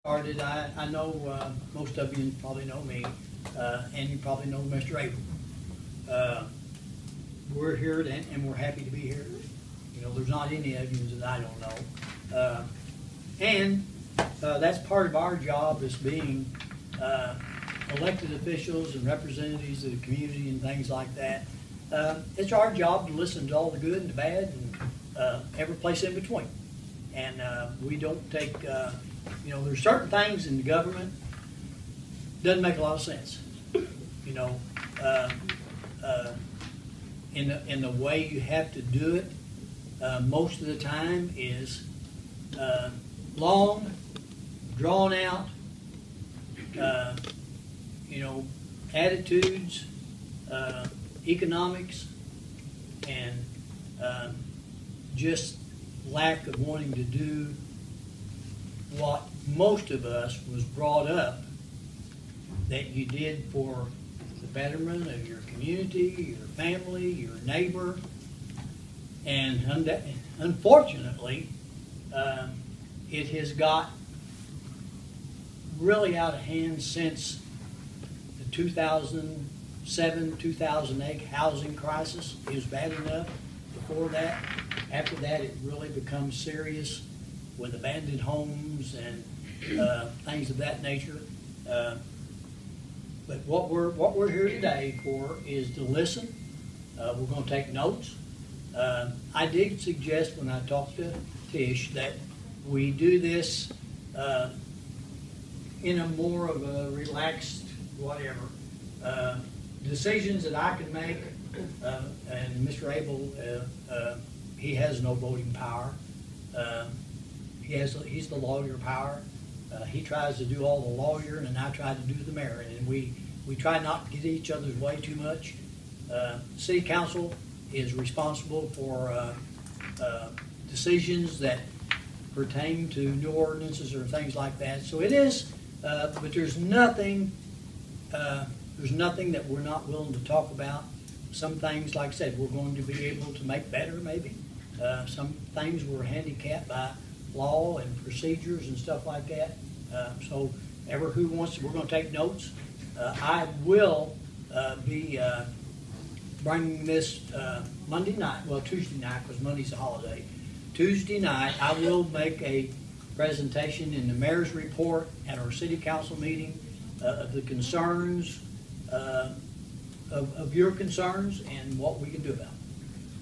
Started, I know most of you probably know me, and you probably know Mr. Abell. We're here and we're happy to be here. You know, there's not any of you that I don't know. And that's part of our job as being elected officials and representatives of the community and things like that. It's our job to listen to all the good and the bad and every place in between. And we don't take, you know, there's certain things in the government doesn't make a lot of sense. You know, in the way you have to do it, most of the time is long, drawn out, you know, attitudes, economics, and just lack of wanting to do what most of us was brought up that you did for the betterment of your community, your family, your neighbor. And unfortunately, it has got really out of hand since the 2007, 2008 housing crisis. It was bad enough before that. After that, it really becomes serious with abandoned homes and things of that nature. But what we're here today for is to listen. We're going to take notes. I did suggest when I talked to Tish that we do this in a more of a relaxed whatever. Decisions that I can make, and Mr. Abell, he has no voting power. He's the lawyer power. He tries to do all the lawyering, and I try to do the mayor. And we try not to get each other's way too much. City council is responsible for decisions that pertain to new ordinances or things like that. So it is, but there's nothing that we're not willing to talk about. Some things, like I said, we're going to be able to make better, maybe. Some things we're handicapped by law and procedures and stuff like that. So ever who wants to, we're going to take notes. I will be bringing this Monday night, well, Tuesday night, because Monday's a holiday. Tuesday night, I will make a presentation in the mayor's report at our city council meeting of the concerns, of your concerns and what we can do about it.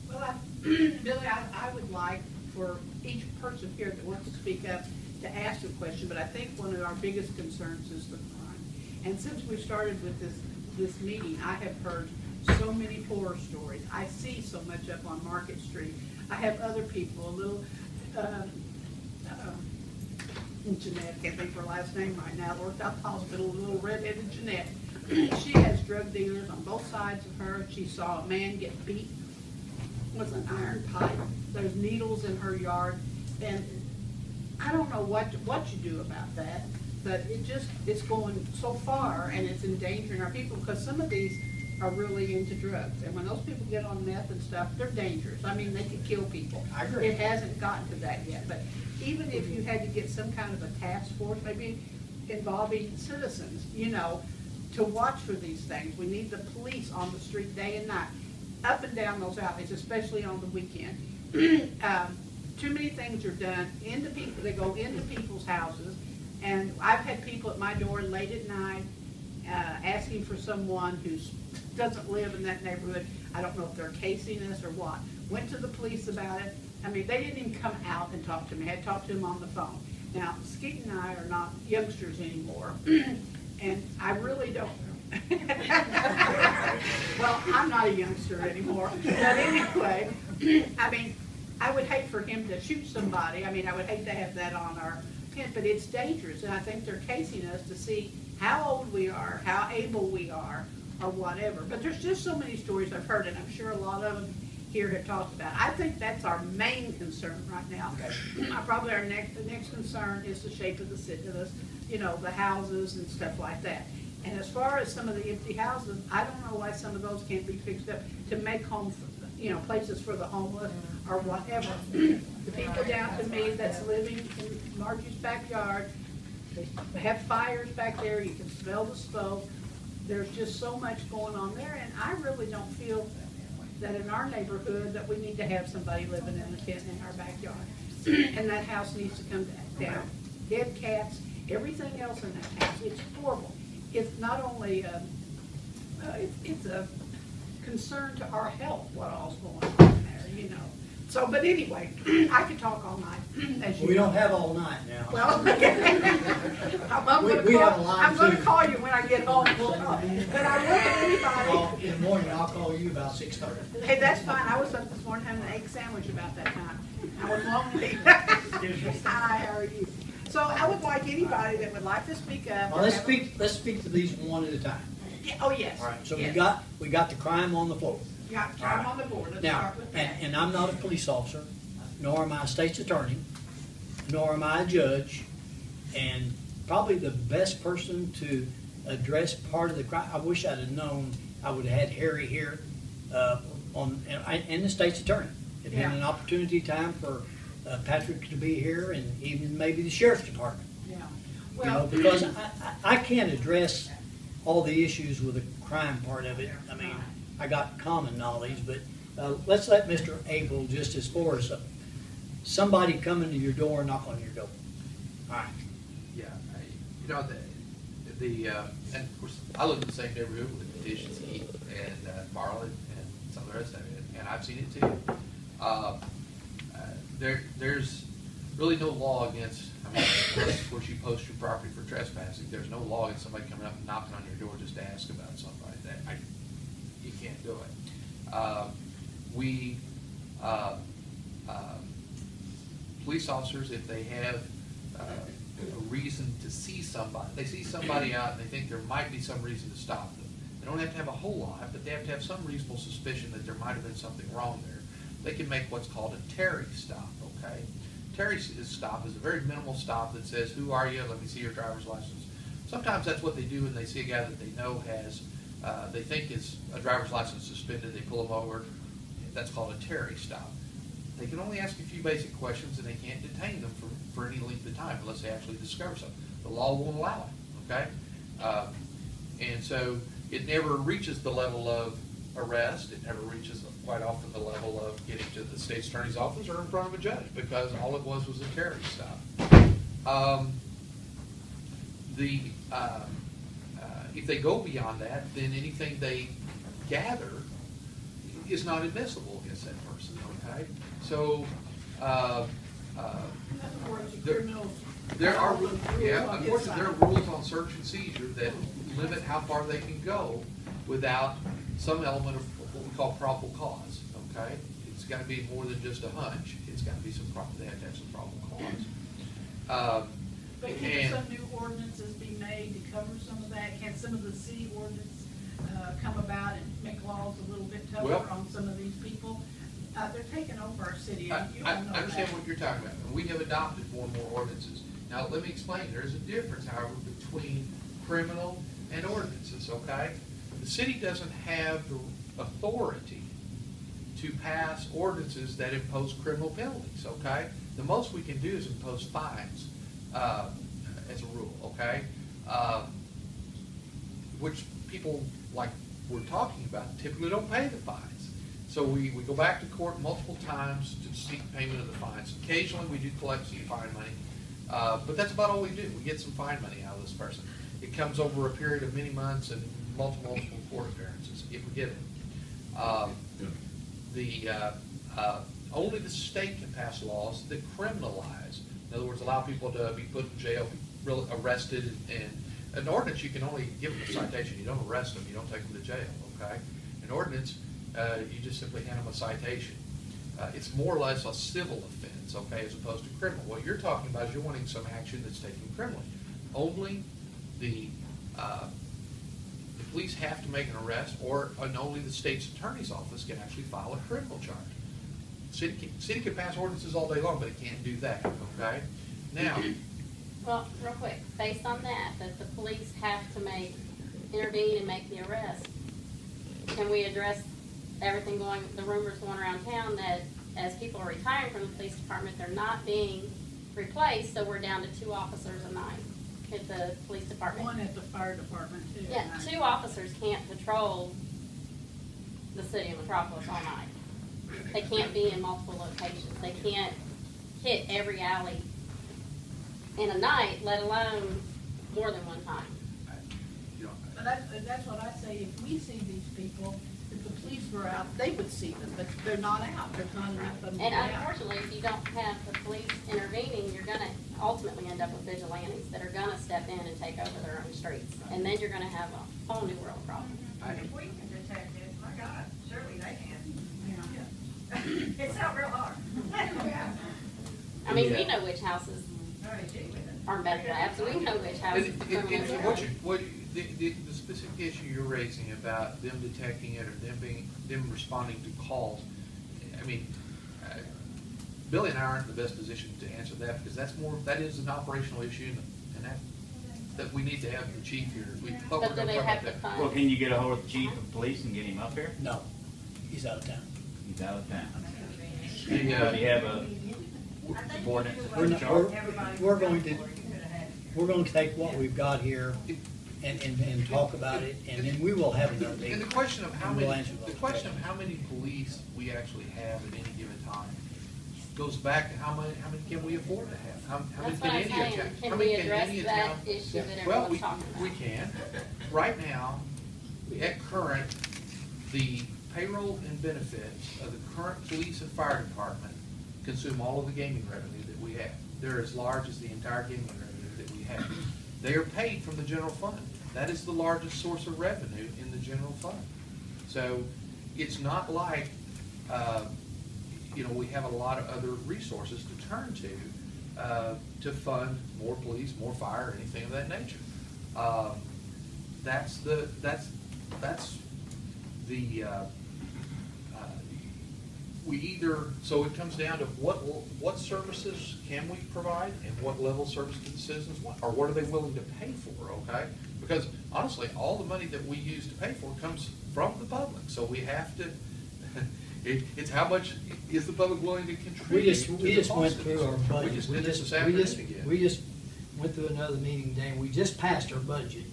Well, Billy, I would like for each person here that wants to speak up to ask a question, but I think one of our biggest concerns is the crime. And since we started with this meeting, I have heard so many horror stories. I see so much up on Market Street. I have other people, a little, Jeanette, can't think of her last name right now, worked out the hospital, a little red-headed Jeanette. She has drug dealers on both sides of her. She saw a man get beat with an iron pipe. There's needles in her yard. And I don't know what you do about that, but it's going so far and it's endangering our people, because some of these are really into drugs. And when those people get on meth and stuff, they're dangerous. I mean, they could kill people. I agree. It hasn't gotten to that yet. But even if you had to get some kind of a task force, maybe involving citizens, you know, to watch for these things. We need the police on the street day and night, up and down those alleys, especially on the weekend. Too many things are done into people. They go into people's houses, and I've had people at my door late at night asking for someone who doesn't live in that neighborhood. I don't know if they're casing us or what. Went to the police about it. I mean, they didn't even come out and talk to me. I had talked to them on the phone. Now, Skeet and I are not youngsters anymore, and I really don't. Well, I'm not a youngster anymore. But anyway, I mean, I would hate for him to shoot somebody. I mean, I would hate to have that on our tent, but it's dangerous, and I think they're casing us to see how old we are, how able we are, or whatever. But there's just so many stories I've heard, and I'm sure a lot of them here have talked about. I think that's our main concern right now. Okay. Probably the next concern is the shape of the city, you know, the houses and stuff like that. And as far as some of the empty houses, I don't know why some of those can't be fixed up to make homes, you know, places for the homeless or whatever. The people down to me that's living in Margie's backyard, They have fires back there, you can smell the smoke. There's just so much going on there, and I really don't feel that in our neighborhood that we need to have somebody living in a tent in our backyard. And that house needs to come down. Dead cats, everything else in that house, it's horrible. It's not only, it's a concern to our health, what all's going on there, you know. So, but anyway, I could talk all night, as you We know. don't have all night now. Well, We have a lot I'm gonna too. call you when I get home. But I look at anybody. Well, in the morning, I'll call you about 6:30. Hey, that's fine. I was up this morning having an egg sandwich about that time. I was lonely. Hi, how are you? So I would like anybody that would like to speak up. Well, let's speak to these one at a time. Yeah, oh, yes. All right, so yes. we got the crime on the floor. Got time on the board. Let's Now, start with that. and I'm not a police officer, nor am I a state's attorney, nor am I a judge, and probably the best person to address part of the crime, I wish I'd have known, I would have had Harry here, and the state's attorney. It'd been Yeah. an opportunity time for Patrick to be here, and even maybe the sheriff's department. Yeah. You know, Well, because I can't address all the issues with the crime part of it. I mean, I got common knowledge, but let's let Mr. Abell, just as far as somebody coming to your door and knock on your door. All right. Yeah, you know, and of course, I live in the same neighborhood with Tish and Keith and Marla and some of the rest of it, and I've seen it too. There's really no law against, I mean, unless of course you post your property for trespassing, there's no law against somebody coming up and knocking on your door just to ask about somebody. You can't do it. Police officers, if they have a reason to see somebody, they see somebody out and they think there might be some reason to stop them. They don't have to have a whole lot, but they have to have some reasonable suspicion that there might have been something wrong there. They can make what's called a Terry stop, okay? Terry stop is a very minimal stop that says, who are you? Let me see your driver's license. Sometimes that's what they do when they see a guy that they know has, they think is a driver's license suspended, they pull him over. That's called a Terry stop. They can only ask a few basic questions and they can't detain them for any length of time unless they actually discover something. The law won't allow it, okay? And so it never reaches the level of arrest. It never reaches quite often the level of getting to the state's attorney's office or in front of a judge because all it was a Terry stop. If they go beyond that, then anything they gather is not admissible against that person, okay? So, there are, yeah, unfortunately, there are rules on search and seizure that limit how far they can go without some element of what we call probable cause, okay? It's got to be more than just a hunch. It's got to be they have to have some probable cause. but can some new ordinances be made to cover some of that? Can some of the city ordinance come about and make laws a little bit tougher on some of these people? They're taking over our city. I understand what you're talking about. We have adopted more and more ordinances. Now, let me explain. There's a difference, however, between criminal and ordinances, okay? The city doesn't have the authority to pass ordinances that impose criminal penalties, okay? The most we can do is impose fines as a rule, okay? Which people like we're talking about typically don't pay the fines. So we go back to court multiple times to seek payment of the fines. Occasionally we do collect some fine money, but that's about all we do. We get some fine money out of this person. It comes over a period of many months and multiple court appearances if we get it. Only the state can pass laws that criminalize. In other words, allow people to be put in jail, arrested, and an ordinance you can only give them a citation. You don't arrest them. You don't take them to jail. Okay. An ordinance, you just simply hand them a citation. It's more or less a civil offense, okay, as opposed to criminal. What you're talking about is you're wanting some action that's taken criminally. Only the police have to make an arrest, and only the state's attorney's office can actually file a criminal charge. City can pass ordinances all day long, but it can't do that, okay? Now. Well, real quick, based on that the police have to intervene and make the arrest, can we address everything the rumors going around town that as people are retiring from the police department, they're not being replaced, so we're down to 2 officers a night? at the police department. One at the fire department too. Yeah, 2 officers can't patrol the city of Metropolis all night. They can't be in multiple locations. They can't hit every alley in a night, let alone more than one time. But that's what I say, if we see these people, if the police were out, they would see them, but they're not out, there's not enough of them to And be out. unfortunately, if you don't have the police intervening, you're gonna ultimately end up with vigilantes that are gonna step in and take over their own streets. And then you're gonna have a whole new world problem. If we can detect it, my God, surely they can. It's not real hard. I mean, Yeah. we know which houses No, they do with it. are meth labs, we know which houses. The specific issue you're raising about them detecting it or them responding to calls, I mean, Billy and I aren't in the best position to answer that because that is an operational issue and that we need to have the chief here. We thought we But were do going to they talk have about the that. funds? Well, can you get a hold of the chief of police and get him up here? No, he's out of town. He's out of town. The, Do you have a ordinance We're in not- charge? we're going to, we're going to take what we've got here and talk about it, and then we will have another And meeting. the question of how And we'll many, answer the those question of questions. how many police we actually have at any given time goes back to how many can we afford to have? How many That's what I'm India saying, town- how can many we address India that town- issue that Well, everyone's talking about? we can. Right now, at current, the payroll and benefits of the current police and fire department consume all of the gaming revenue that we have. They're as large as the entire gaming revenue that we have. They are paid from the general fund. That is the largest source of revenue in the general fund. So it's not like, we have a lot of other resources to turn to fund more police, more fire, anything of that nature. That's the we either, so it comes down to what services can we provide and what level of service do the citizens want, or what are they willing to pay for, okay? Because honestly, all the money that we use to pay for comes from the public, so we have to, it's how much is the public willing to contribute We just went through our We budget. just did this this afternoon again. We just went through another meeting today, and we just passed our budget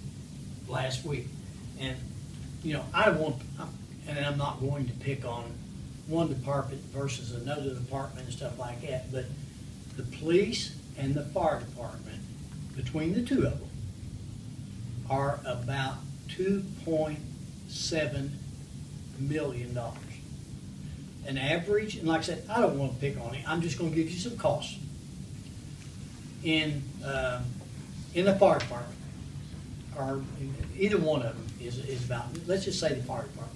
last week. And, I want, and I'm not going to pick on one department versus another department and stuff like that, but the police and the fire department, between the two of them, are about $2.7 million. An average, and like I said, I don't want to pick on it, I'm just going to give you some costs. In the fire department, or either one of them is about, let's just say the fire department.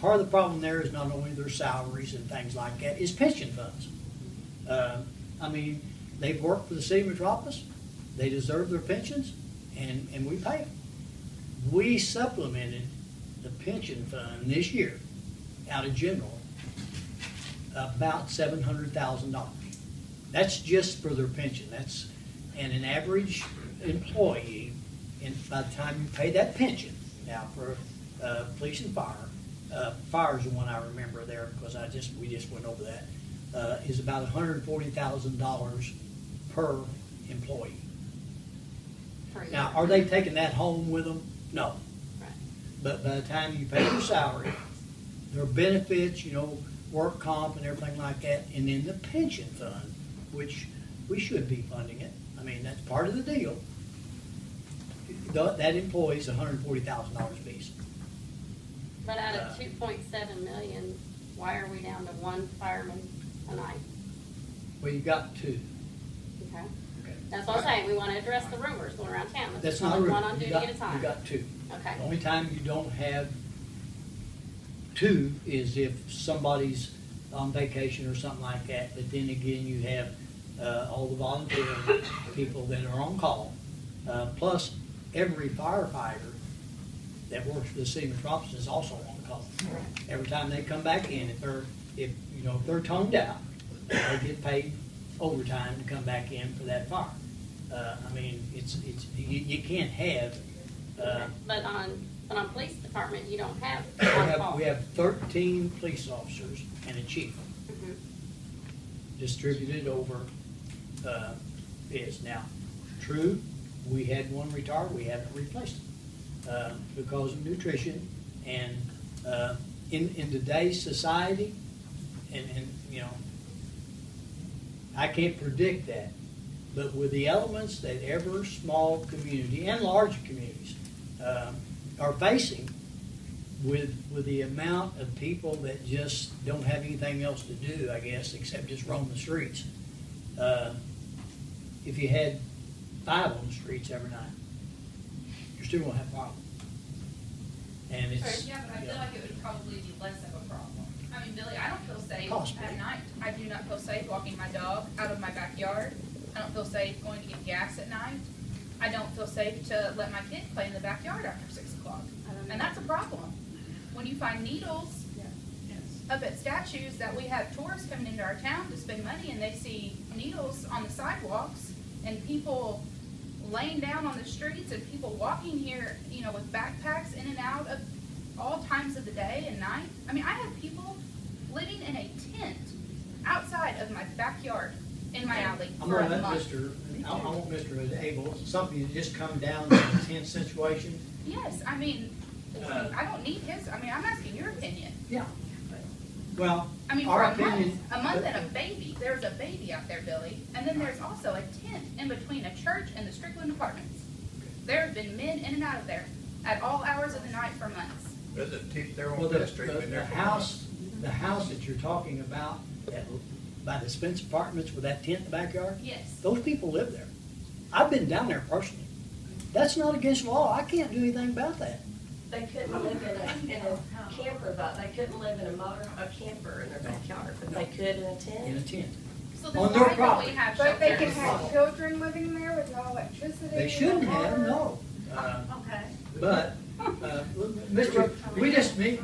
Part of the problem there is not only their salaries and things like that, is pension funds. They've worked for the city of Metropolis, they deserve their pensions, and we pay them. We supplemented the pension fund this year, out of general, about $700,000. That's just for their pension. And an average employee, and by the time you pay that pension, now for police and fire, fire's the one I remember there because we just went over that, is about $140,000 per employee. Per year. Now, are they taking that home with them? No. Right. But by the time you pay their salary, their benefits, work comp and everything like that, and then the pension fund, which we should be funding it. That's part of the deal. That employee's $140,000 apiece. But out of 2.7 million, why are we down to 1 fireman a night? Well, you got two. Okay? Okay. That's what I'm saying, we want to address the rumors going around town. Let's That's just not put a one rumor. on You duty got- at a time. You got two. Okay. The only time you don't have two is if somebody's on vacation or something like that, but then again, you have all the volunteer people that are on call, plus every firefighter that works for the city of Metropolis is also on call. Every time they come back in, if they're toned out, they get paid overtime to come back in for that fire. You can't have. But on police department, you don't have We on have, call. we have 13 police officers and a chief Mhm. distributed over this. Now, true, we had one retire, we haven't replaced it, because of nutrition, and, in today's society, and, you know, I can't predict that, but with the elements that every small community and large communities, are facing, with the amount of people that just don't have anything else to do, I guess, except just roam the streets. If you had 5 on the streets every night, you're still gonna have a problem. And it's, Yeah, but I feel like it would probably be less of a problem. I mean, Billy, I don't feel safe Possibly. at night. I do not feel safe walking my dog out of my backyard. I don't feel safe going to get gas at night. I don't feel safe to let my kids play in the backyard after 6 o'clock. And that's a problem. When you find needles up at statues that we have tourists coming into our town to spend money, and they see needles on the sidewalks and people laying down on the streets and people walking here, you know, with backpacks in and out of all times of the day and night. I mean, I have people living in a tent outside of my backyard in my alley I'm for gonna a let month. I want Mr. Abel, something that just come down to a tense situation. Yes, I mean, I don't need his, I mean, I'm asking your opinion. Yeah. Well, I mean, for our a opinion. month and a baby, there's a baby out there, Billy, and then there's also a tent in between a church and the Strickland Apartments. There have been men in and out of there at all hours of the night for months. There's a tip there Well, on Fifth Street. been there for months. the house that you're talking about, by the Spence Apartments with that tent in the backyard, Yes. those people live there. I've been down there personally. That's not against law. I can't do anything about that. They couldn't live in a camper, though. They couldn't live in a camper in their backyard, but they could in a In a tent. tent. So then On their why don't property. we have But they can shelters? have children living there with no electricity. They shouldn't no have, water. no. Okay. But, Mr.,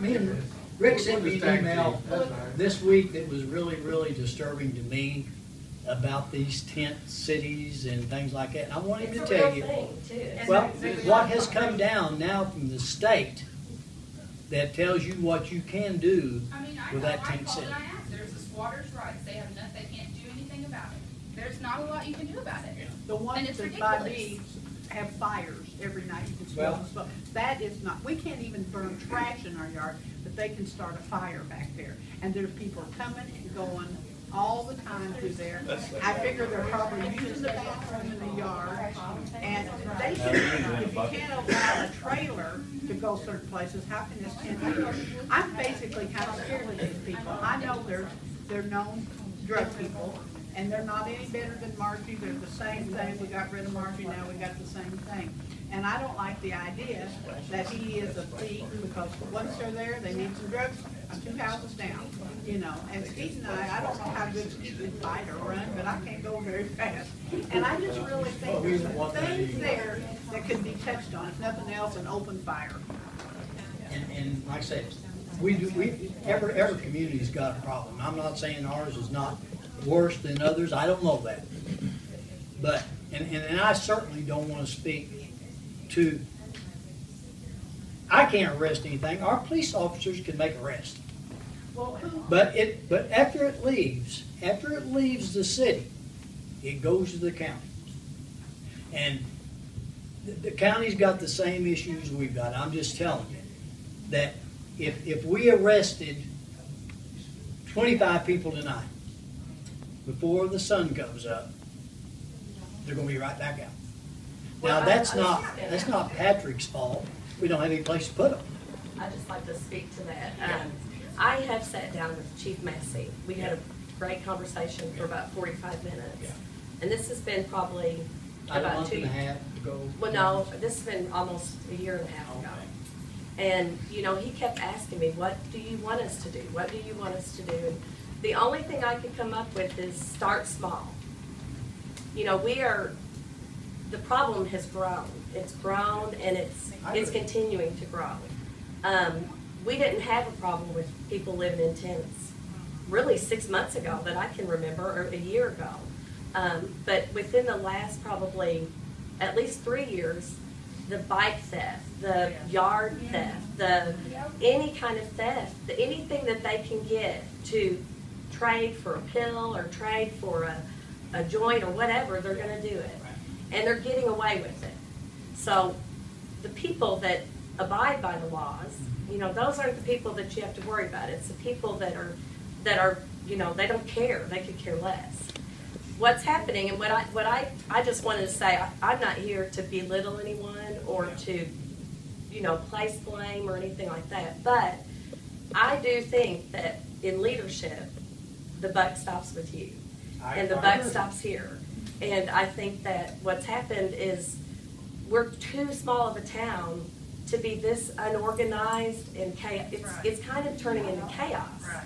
me and Rick sent me an email this week that was really, really disturbing to me about these tent cities and things like that. And I want him It's to a tell real you, thing, too. well, what has come down now from the state that tells you what you can do I mean, I with know, that I tent called city. and I asked, there's a squatter's rights, they have nothing, they can't do anything about it. There's not a lot you can do about it. The And ones it's that by ridiculous. me have fires every night, you can Well- smell the smoke. That is not, we can't even burn trash in our yard, but they can start a fire back there. And there's people coming and going all the time through there. I figure they're probably using the bathroom in the yard. And they should, if you can't allow a trailer to go certain places, how can this tent be? I'm basically kind of scared of these people. I know they're known drug people, and they're not any better than Margie. They're the same thing. We got rid of Margie, now we got the same thing. And I don't like the idea that he is a thief, because once they're there, they need some drugs 2 houses down, you know. And Skeet and I don't know how good Skeet can fight or run, but I can't go very fast. And I just really think there's some things there that could be touched on, if nothing else, an open fire. And like I said, every community's got a problem. I'm not saying ours is not worse than others, I don't know that. But, and I certainly don't want to speak to, I can't arrest anything, our police officers can make arrests. But after it leaves the city, it goes to the county. And the county's got the same issues we've got. I'm just telling you that if we arrested 25 people tonight, before the sun comes up, they're gonna be right back out. Now, Well, that's I not Patrick's fault. We don't have any place to put them. I'd just like to speak to that. I have sat down with Chief Massey. We had a great conversation for about 45 minutes. Yeah. And this has been probably About a about month 2 and a half ago. Well, no, this has been almost a year and a half ago. And, you know, he kept asking me, what do you want us to do? What do you want us to do? And the only thing I could come up with is start small. You know, the problem has grown. It's grown and it's continuing to grow. We didn't have a problem with people living in tents really 6 months ago that I can remember, or a year ago. But within the last probably at least 3 years, the bike theft, the yard theft, any kind of theft, anything that they can get to trade for a pill or trade for a joint or whatever, they're going to do it. and they're getting away with it. So the people that abide by the laws, you know, those aren't the people that you have to worry about. It's the people that are, you know, they don't care. They could care less. What's happening, and what I just wanted to say, I'm not here to belittle anyone or to, you know, place blame or anything like that. But I do think that in leadership, the buck stops with you, and the buck stops here. And I think that what's happened is we're too small of a town to be this unorganized and chaos. It's kind of turning into chaos. Right.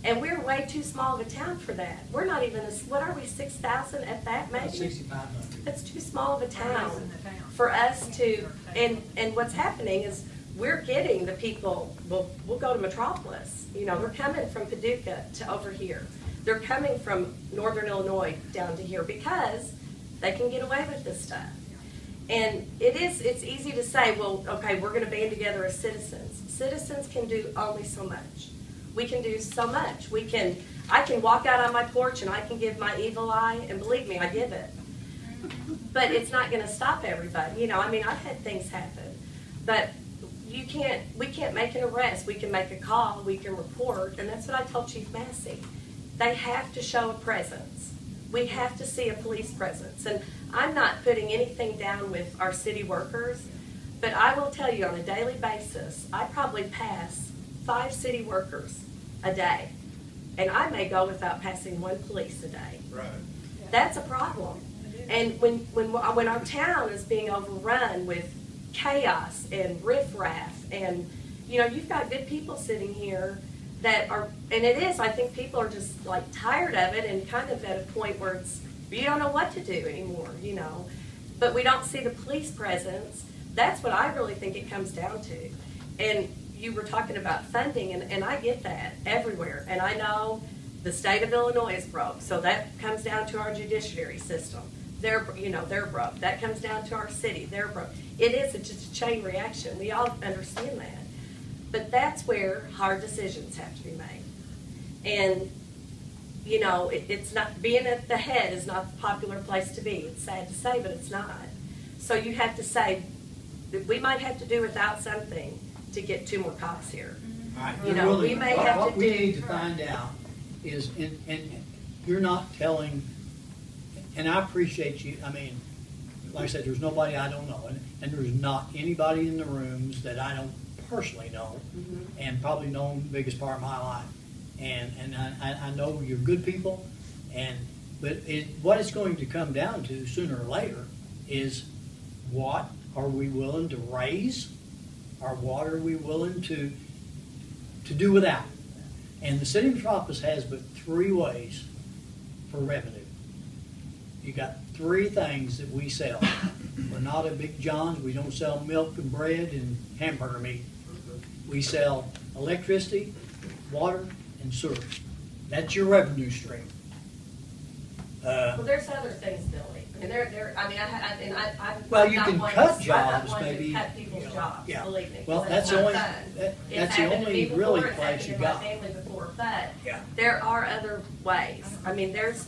And we're way too small of a town for that. We're not even, what are we, 6,000 at that maybe? 6,500. That's too small of a town in the town. for us to, and what's happening is we're getting the people, we'll go to Metropolis. You know, they're coming from Paducah to over here. They're coming from Northern Illinois down to here because they can get away with this stuff. And it's easy to say, well, okay, we're going to band together as citizens. Citizens can do only so much. We can do so much. I can walk out on my porch and I can give my evil eye, and believe me, I give it. But it's not going to stop everybody. You know, I mean, I've had things happen. But we can't make an arrest. We can make a call, we can report, and that's what I told Chief Massey. They have to show a presence. We have to see a police presence. And I'm not putting anything down with our city workers, but I will tell you on a daily basis, I probably pass 5 city workers a day. And I may go without passing 1 police a day. Right. That's a problem. And when our town is being overrun with chaos and riffraff, and you know, you've got good people sitting here that are, and it is, I think people are just like tired of it and kind of at a point where it's, you don't know what to do anymore, you know. But we don't see the police presence. That's what I really think it comes down to. And you were talking about funding, and I get that everywhere. And I know the state of Illinois is broke, so that comes down to our judiciary system. They're broke. That comes down to our city. They're broke. It is just a chain reaction. We all understand that. But that's where hard decisions have to be made. And, you know, it's not, being at the head is not the popular place to be. It's sad to say, but it's not. So you have to say, that we might have to do without something to get 2 more cops here. All right, You know, we may have what to we do- need to find out is, and you're not telling, and I appreciate you, I mean, like I said, there's nobody I don't know, and there's not anybody in the rooms that I don't personally know, and probably known the biggest part of my life. And I know you're good people, but what it's going to come down to sooner or later is, what are we willing to raise, or what are we willing to do without? And the city of Metropolis has but 3 ways for revenue. You got 3 things that we sell. We're not a Big John's. We don't sell milk and bread and hamburger meat. We sell electricity, water, and sewer. That's your revenue stream. Well, there's other things, Billy. And I'm Well, you not can one cut to- jobs, I'm not one to maybe. cut people's jobs, Yeah. believe me. Well, 'cause that's not the only- fun. that's It's the happened to only me really before, it's place happened you to got. my family before, but Yeah. there are other ways. I mean, there's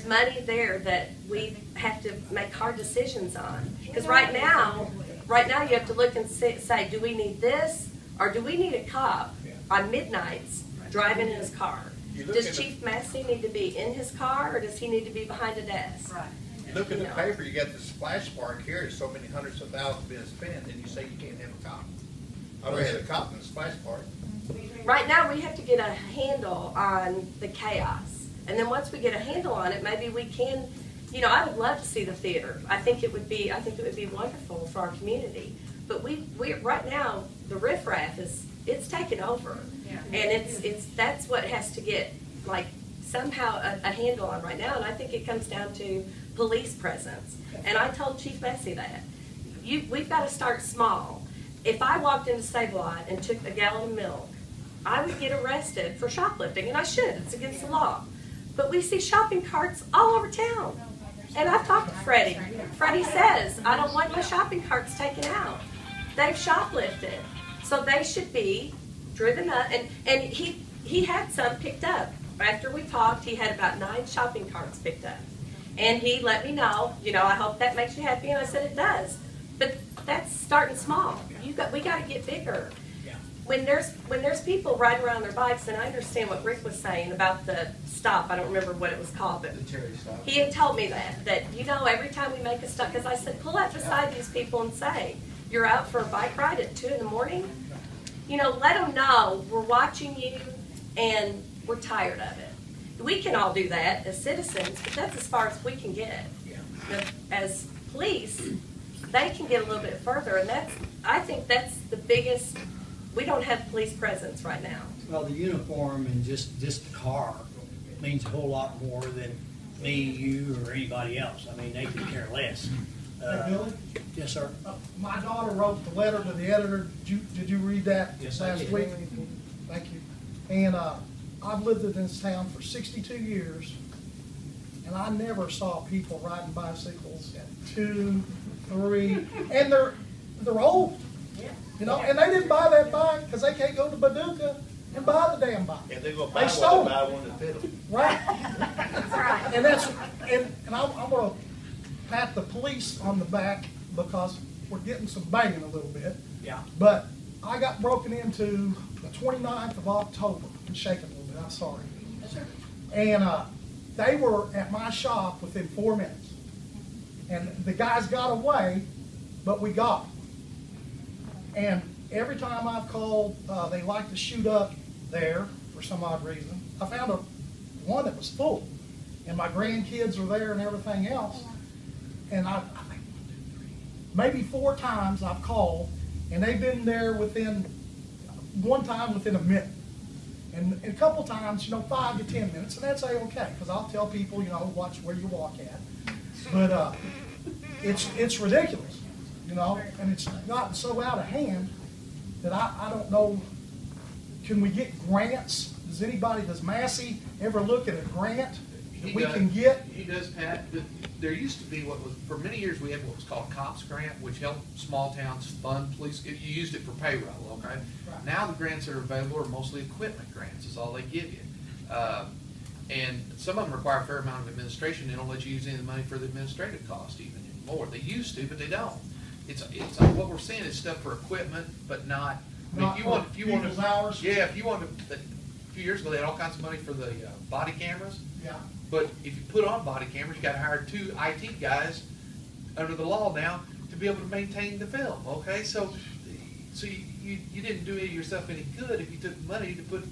money there that we have to make hard decisions on. Because right now you have to look and say, do we need this, or do we need a cop on midnights driving in his car? You look Does at the- Chief Massey need to be in his car, or does he need to be behind a desk? Right. You look at the No. paper, you got the splash park here, there's so many hundreds of thousands being spent, and you say you can't have a cop. I would have a cop in the splash park. Right now, we have to get a handle on the chaos. And then once we get a handle on it, maybe we can, you know, I would love to see the theater. I think it would be wonderful for our community. But we right now, the riffraff it's taken over. Yeah. And that's what has to get, like, somehow a handle on right now. And I think it comes down to police presence. And I told Chief Massey that. We've got to start small. If I walked into Save-A-Lot and took a gallon of milk, I would get arrested for shoplifting, and I should. It's against the law. But we see shopping carts all over town. And I've talked to Freddie. Freddie says, I don't want my shopping carts taken out. They've shoplifted. So they should be driven up. And he had some picked up. After we talked, he had about 9 shopping carts picked up. And he let me know, I hope that makes you happy, and I said it does. But that's starting small. We got to get bigger. Yeah. When there's people riding around their bikes, and I understand what Rick was saying about the stop. I don't remember what it was called, but The Terry stop. he had told me that every time we make a stop, because I said, pull up beside these people and say, you're out for a bike ride at 2 in the morning. Let them know we're watching you and we're tired of it. We can all do that as citizens, but that's as far as we can get. Yeah. As police, they can get a little bit further, and I think that's the biggest. We don't have police presence right now. Well, the uniform and just the car means a whole lot more than me, you, or anybody else. I mean, they could care less. Hey, Billy? Yes, sir. My daughter wrote the letter to the editor. Did you read that Yes, I last did. week? Thank you. And I've lived in this town for 62 years, and I never saw people riding bicycles at 2, 3, and they're old. And they didn't buy that bike because they can't go to Paducah and buy the damn bike. If they go They buy stole one, it. they buy one to fit them. Right. That's right. And I'm going to pat the police on the back because we're getting some banging a little bit. Yeah. But I got broken into the 29th of October. I'm shaking a little bit, I'm sorry. And they were at my shop within 4 minutes. And the guys got away, but we got them. And every time I've called, they like to shoot up there for some odd reason. I found one that was full, and my grandkids are there and everything else. And I think maybe 4 times I've called, and they've been there one time within a minute. And a couple times, 5 to 10 minutes, and that's okay, because I'll tell people, watch where you walk at. But it's ridiculous, and it's gotten so out of hand that I don't know, can we get grants? Does Massey ever look at a grant that we can get? He does, Pat. There used to be for many years we had what was called COPS grant, which helped small towns fund police. You used it for payroll, okay? Right. Now the grants that are available are mostly equipment grants, is all they give you. And some of them require a fair amount of administration. They don't let you use any of the money for the administrative cost even anymore. They used to, but they don't. It's what we're seeing is stuff for equipment, but not. I mean, Not if you want people's to, hours? yeah, if you want to. A few years ago, they had all kinds of money for the body cameras. Yeah. But if you put on body cameras, you got to hire 2 IT guys under the law now to be able to maintain the film. Okay, so you didn't do yourself any good if you took money to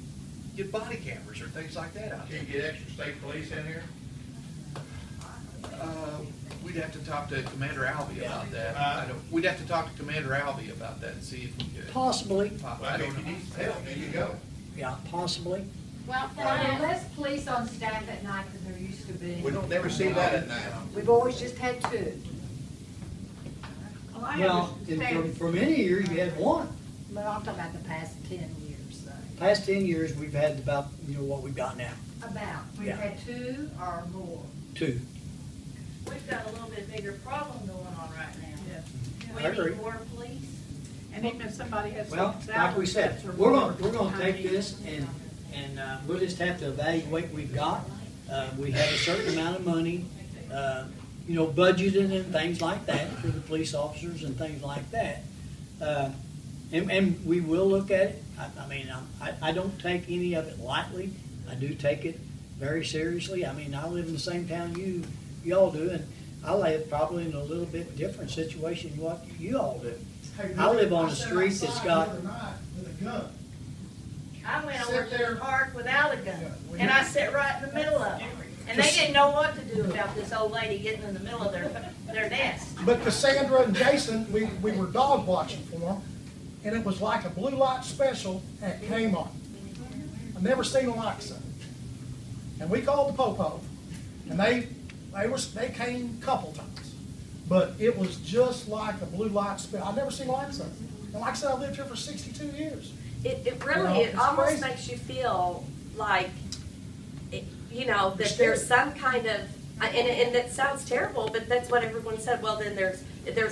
get body cameras or things like that out there. Can you get extra state police in here? We'd have to talk to Commander Albee about that. We'd have to talk to Commander Albee about that and see if we could. Possibly. I don't know. There you go. Yeah, possibly. Well, can Are there I, less police on staff at night than there used to be? We don't never see that at night. We've always just had 2. Well, for many years, you had 1. But I'm talking about the past 10 years, though. Past 10 years, we've had about, what we've got now, About, we've Yeah. had 2 or more. 2. We've got a little bit bigger problem going on right now. I We agree. need more police. And even if somebody has Well, some like we salary said, cuts or we're whatever, gonna I take mean, this and we'll just have to evaluate what we've got. We have a certain amount of money, budgeted and things like that for the police officers and things like that. And we will look at it. I don't take any of it lightly. I do take it very seriously. I mean, I live in the same town y'all do, and I live probably in a little bit different situation than what you all do. Hey, I live on a sat street that's outside got- the other night with a gun. I went Sit over to there. the park without a gun, Yeah. and I sat right in the middle of them. And they didn't know what to do about this old lady getting in the middle of their nest. But Cassandra and Jason, we were dog watching for them, and it was like a blue light special at Kmart. I've never seen a like so. And we called the Popo, and they came a couple times. But it was just like a blue light special. I've never seen like so. And like I said, I lived here for 62 years. It really, it It's almost crazy. makes you feel like, that You're there's scared. some kind of, and it sounds terrible, but that's what everyone said, well, then there's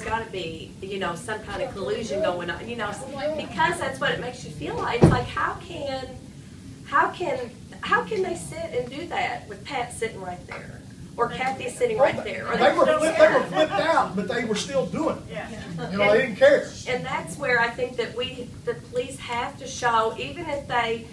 gotta be, some kind of collusion going on, because that's what it makes you feel like. It's like, how can they sit and do that with Pat sitting right there? or Kathy's sitting right there. Or They were still flipped, there. out, but they were still doing it. Yeah. You know, they didn't care. And that's where I think that the police have to show, even if they,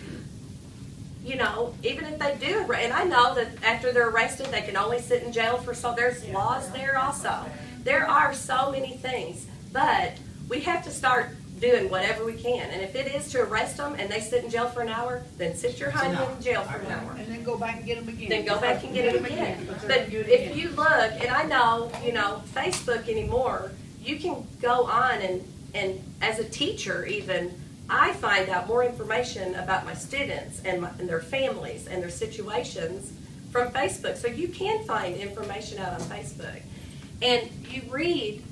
you know, even if they do, and I know that after they're arrested, they can only sit in jail for so, there's laws there also. There are so many things, but we have to start doing whatever we can. And if it is to arrest them and they sit in jail for an hour, then sit your hind in jail for an hour. And then go back and get them again. Then go back and get them again. But if you look, and I know, you know, Facebook anymore, you can go on and as a teacher even, I find out more information about my students and their families and their situations from Facebook. So you can find information out on Facebook. And you read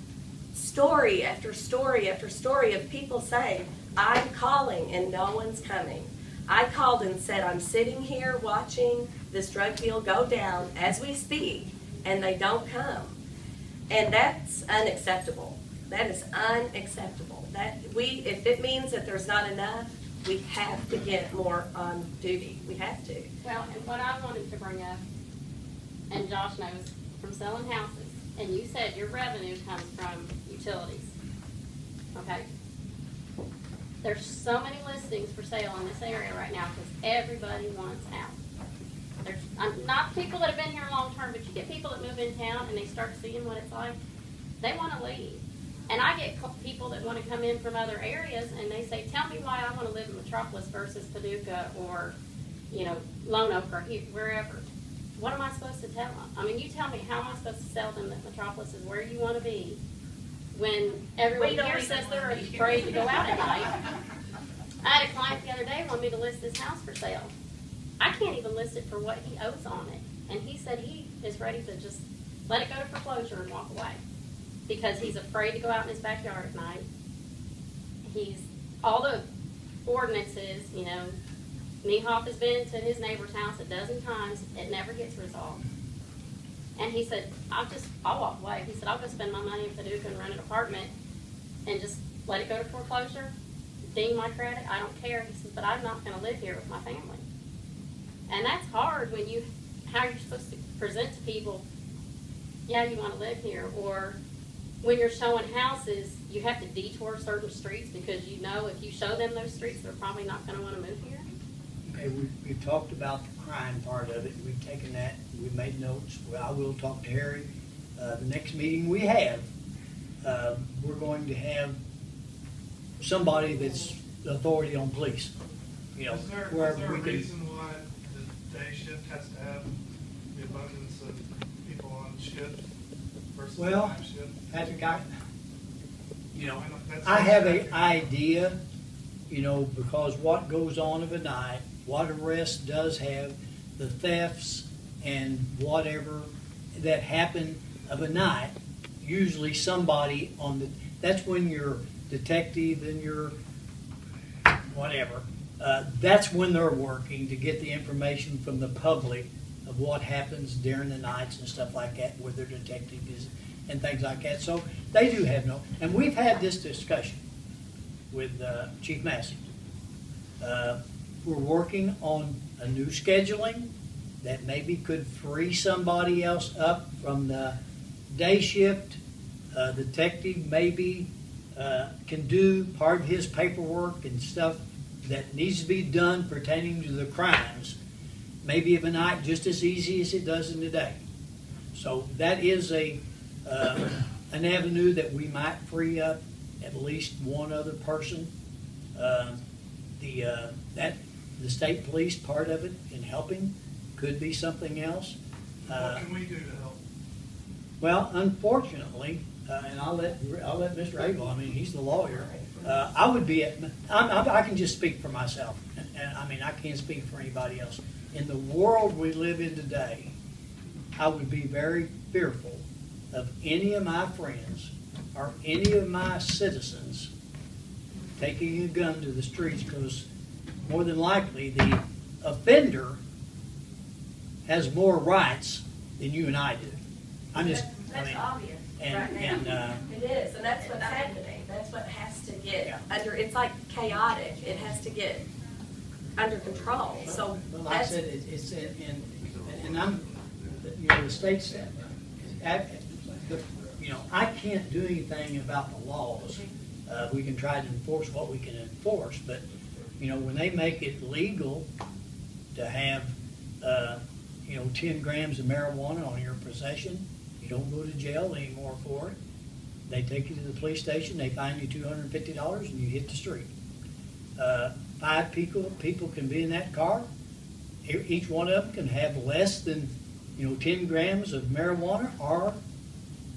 story after story after story of people saying, I'm calling and no one's coming. I called and said, I'm sitting here watching this drug deal go down as we speak, and they don't come. And that's unacceptable. That is unacceptable. If it means that there's not enough, we have to get more on duty. We have to. Well, and what I wanted to bring up, and Josh knows from selling houses, and you said your revenue comes from utilities, okay? There's so many listings for sale in this area right now because everybody wants out. There's not people that have been here long term, but you get people that move in town and they start seeing what it's like. They want to leave. And I get people that want to come in from other areas and they say, tell me why I want to live in Metropolis versus Paducah or, you know, Lone Oak or wherever. What am I supposed to tell them? I mean, you tell me, how am I supposed to sell them that Metropolis is where you want to be when everyone here says they're afraid to go out at night? I had a client the other day wanted me to list his house for sale. I can't even list it for what he owes on it. And he said he is ready to just let it go to foreclosure and walk away because he's afraid to go out in his backyard at night. All the ordinances, you know, Niehoff has been to his neighbor's house a dozen times. It never gets resolved. And he said, I'll walk away. He said, I'll go spend my money in Paducah and rent an apartment and just let it go to foreclosure, ding my credit. I don't care. He says, but I'm not going to live here with my family. And that's hard when how you're supposed to present to people, yeah, you want to live here. Or when you're showing houses, you have to detour certain streets because you know if you show them those streets, they're probably not going to want to move here. Okay, we've talked about the crime part of it. We've taken that, we've made notes. Well, I will talk to Harry. The next meeting we have, we're going to have somebody that's authority on police. You know, Is there wherever a we can. reason why the day shift has to have the abundance of people on shift versus the Well, night shift? Patrick, you know, That's I have an idea, you know, because what goes on of a night, what arrest does have, the thefts and whatever that happen of a night, usually somebody that's when your detective and your whatever, that's when they're working to get the information from the public of what happens during the nights and stuff like that, where their detective is and things like that. So they do have and we've had this discussion with Chief Massey. We're working on a new scheduling that maybe could free somebody else up from the day shift. Detective maybe can do part of his paperwork and stuff that needs to be done pertaining to the crimes, maybe of a night just as easy as it does in the day. So that is an avenue that we might free up at least one other person. The state police part of it in helping could be something else. What can we do to help? Well, unfortunately, and I'll let Mr. Abell. I mean, he's the lawyer. I would be I can just speak for myself, and I mean I can't speak for anybody else. In the world we live in today, I would be very fearful of any of my friends or any of my citizens taking a gun to the streets, because more than likely the offender has more rights than you and I do. That's obvious and, right now. It is, and that's what's happening. That's what has to get under. It's like chaotic. It has to get under control. So well, like I said, it's and the state's, I can't do anything about the laws. We can try to enforce what we can enforce, but, when they make it legal to have, 10 grams of marijuana on your possession, you don't go to jail anymore for it. They take you to the police station, they fine you $250, and you hit the street. 5 people can be in that car. Each one of them can have less than, 10 grams of marijuana or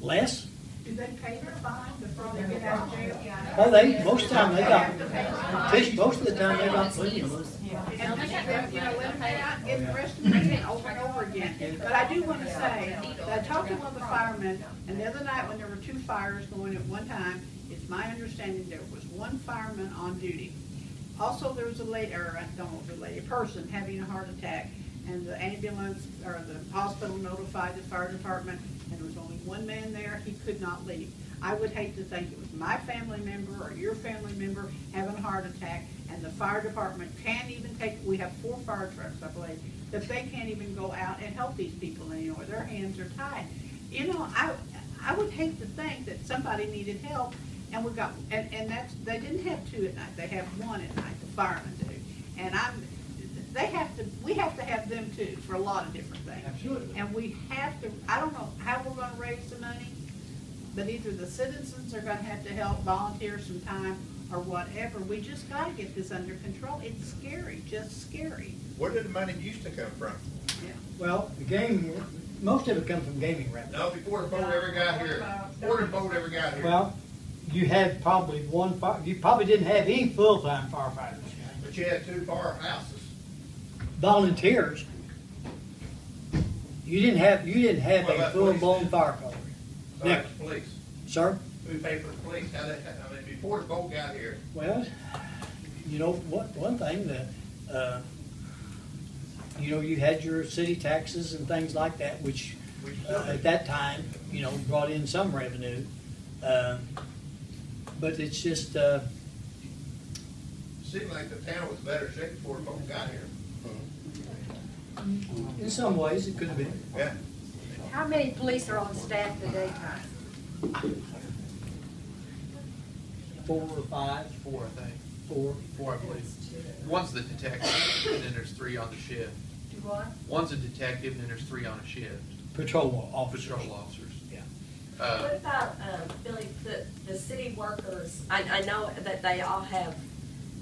less. Do they pay their fine before they get out of jail? Oh, most of the time they got, Tish, most of the time they got plenty of money. And let them pay out, get the rest of the money over and over again. But I do want to say, that I talked to one of the firemen, and the other night when there were 2 fires going at one time, it's my understanding there was 1 fireman on duty. Also, there was a lady, or I don't know if it was a lady, a person having a heart attack, and the ambulance, or the hospital notified the fire department, and there was only 1 man there, he could not leave. I would hate to think it was my family member or your family member having a heart attack, and the fire department can't even take, we have 4 fire trucks, I believe, that they can't even go out and help these people anymore. Their hands are tied. I would hate to think that somebody needed help, and we got, and that's, they didn't have 2 at night, they have 1 at night, the firemen do. And we have to have them too, for a lot of different things. Absolutely. And we have to, I don't know how we're gonna raise the money, but either the citizens are gonna have to help volunteer some time or whatever. We just gotta get this under control. It's scary, just scary. Where did the money used to come from? Yeah. Well, most of it comes from gaming revenue. No, before the boat ever got here. Before the boat ever got here. Well, you had probably you probably didn't have any full-time firefighters. But you had 2 firehouses. Volunteers. You didn't have What a about full-blown fire code. So Now, that's the police. sir? Who paid for the police? Before the boat got here. Well, one thing that, you had your city taxes and things like that, which at that time, brought in some revenue. But it's just, Seemed like the town was better shape before the boat got here. in some ways, it could have been. Yeah. How many police are on staff at the daytime? 4 or 5. 4, I think. 4. 4, I believe. One's the detective, and then there's 3 on the shift. Do what? One's a detective, and then there's 3 on a shift. Patrol officers. Patrol officers. Yeah. What about, Billy, the city workers? I know that they all have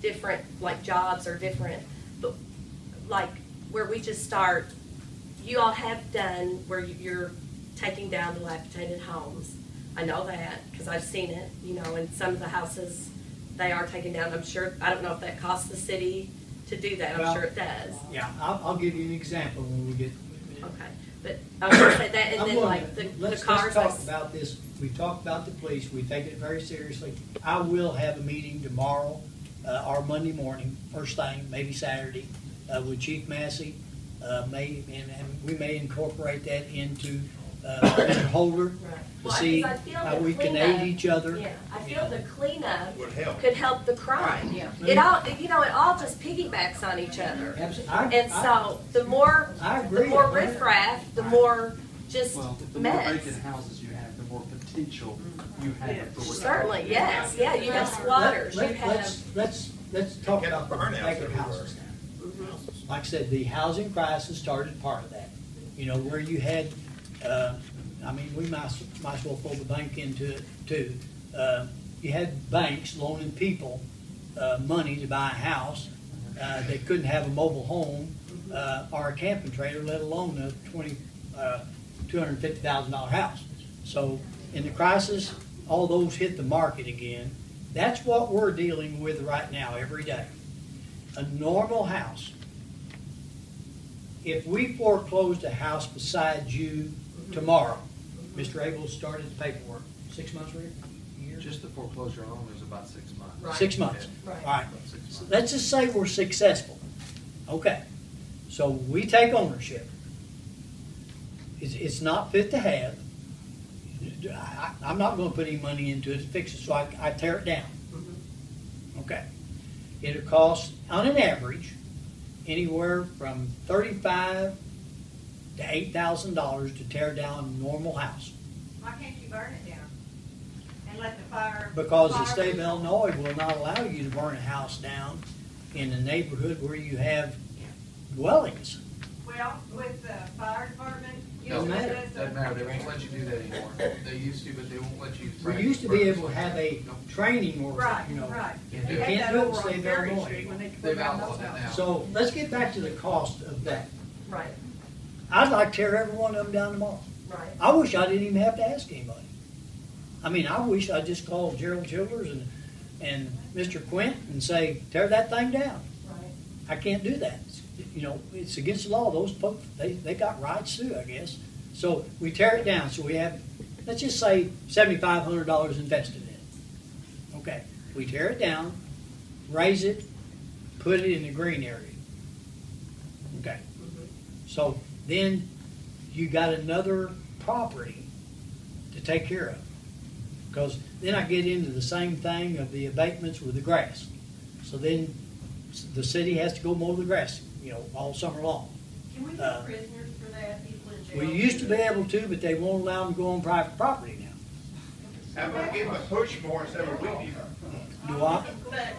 different, jobs or different, but, where we just start, you all have done where you're taking down dilapidated homes. I know that, because I've seen it, in some of the houses, they are taken down. I'm sure, I don't know if that costs the city to do that. I'm sure it does. Yeah, I'll give you an example when we get. Okay, but I was gonna say that, and then the cars. Let's talk about this. We talked about the police. We take it very seriously. I will have a meeting tomorrow, or Monday morning, first thing, maybe Saturday, with Chief Massey. And we may incorporate that into Mr. Holder to see how we can aid each other. Yeah, I feel the cleanup Would help. could help the crime. Yeah. It all just piggybacks on each other. Absolutely. And so the more riffraff, the more just Well, the more mess. vacant houses you have, the more potential you have for what. Certainly, yes, yeah, you have squatters, you have. Let's talk about the burn house vacant everywhere. houses now. Like I said, the housing crisis started part of that. Where you had, we might as well throw the bank into it too. You had banks loaning people money to buy a house. They couldn't have a mobile home or a camping trailer, let alone a $250,000 house. So in the crisis, all those hit the market again. That's what we're dealing with right now every day. A normal house. If we foreclosed a house beside you tomorrow, Mr. Abel started the paperwork. 6 months, Rick? A year? Just the foreclosure alone is about 6 months. Right. 6 months. Right. All right. About 6 months. So let's just say we're successful. Okay. So we take ownership. It's not fit to have. I'm not going to put any money into it to fix it, so I tear it down. Okay. It'll cost, on an average, anywhere from $35 to $8,000 to tear down a normal house. Why can't you burn it down? And let the fire. Because the state of Illinois will not allow you to burn a house down in a neighborhood where you have dwellings. Well, with the fire department. Doesn't matter. Doesn't matter, they won't let you do that anymore. They used to, but they won't let you. We used to be able to have a training or, Right, you know. right. You They can't had do that it in the over state on of Ferry Illinois. Street when they They've put down outlawed those it now. houses. So let's get back to the cost of that. Right, I'd like to tear every one of them down tomorrow. right. I wish I didn't even have to ask anybody. I mean, I wish I just called Gerald Childers and Mr. Quint and say, tear that thing down. Right. I can't do that. You know, it's against the law. Those folks, they got rights too, I guess. So we tear it down. So we have, let's just say $7,500 invested in it. Okay. We tear it down, raise it, put it in the green area. Okay. So then you got another property to take care of. Because then I get into the same thing of the abatements with the grass. So then the city has to go mow the grass, you know, all summer long. Can we get prisoners for that, people in jail? We used to be able to, but they won't allow them to go on private property now. How about getting a push more instead of weed eater? Do I?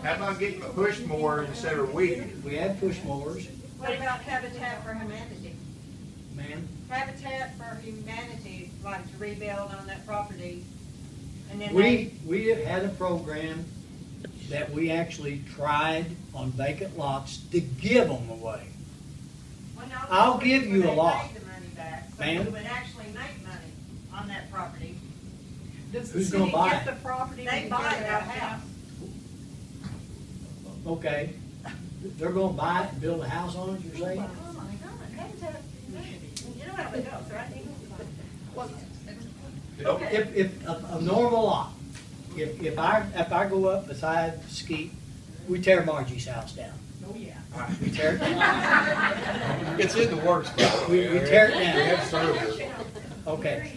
How about getting a push more instead of weed eater? We have push mowers, What about Habitat for Humanity? man. Habitat for Humanity, like to rebuild on that property, and then We have had a program that we actually tried on vacant lots to give them away. Well, no, I'll but give you they a lot. paid the money back, so Ma'am? we would actually make money on that property. Does the Who's city gonna buy get it? the property? They when you buy tear it it out down? house. Okay. They're gonna buy it and build a house on it, you're saying? Oh my God, Habitat for Humanity. You know how it goes, right? If a normal lot, if I go up beside Skeet, we tear Margie's house down. Oh, yeah. We tear it down. It's in the works, by the We way. tear it We down. have servers. Okay.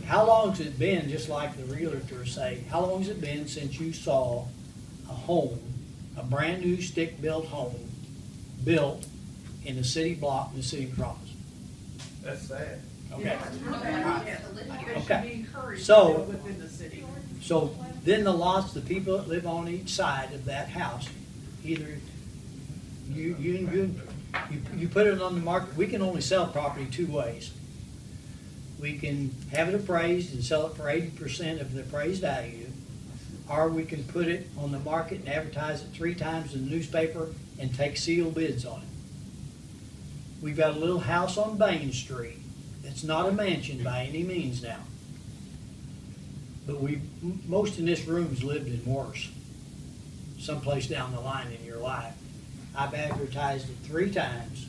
How long's it been, just like the realtors say, how long's it been since you saw a home, a brand new stick-built home, built in a city block in the city of Providence? That's sad. Okay. Yes. They should Okay. be encouraged to So- build within the city. So then the lots, the people that live on each side of that house, either you put it on the market. We can only sell property two ways. We can have it appraised and sell it for 80% of the appraised value, or we can put it on the market and advertise it 3 times in the newspaper and take sealed bids on it. We've got a little house on Bain Street. It's not a mansion by any means now. But most in this room's lived in worse, someplace down the line in your life. I've advertised it 3 times.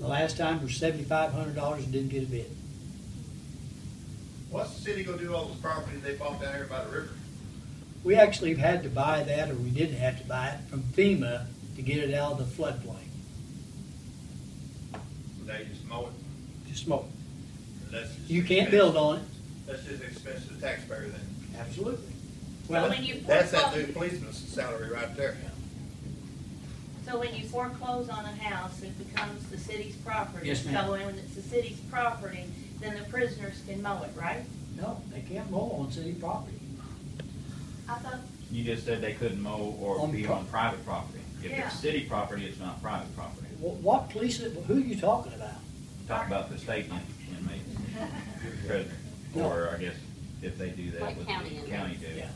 The last time was $7,500 and didn't get a bid. What's the city gonna do with all those properties they bought down here by the river? We actually had to buy that, or we didn't have to buy it, from FEMA to get it out of the floodplain. They just mow it. Just smoke. That's just You can't expense. build on it. That's just expense to the taxpayer then. Absolutely. So Well, when you That's that foreclose, new policeman's salary right there. so when you foreclose on a house, it becomes the city's property. Yes, ma'am. So when it's the city's property, then the prisoners can mow it, right? no, they can't mow on city property. I thought, You just said they couldn't mow or On be pro- on private property. If Yeah. it's city property, it's not private property. What police, who are you talking about? Talk about the state inmates, prisoner, No. or I guess if they do that Like with county the county do. Yeah.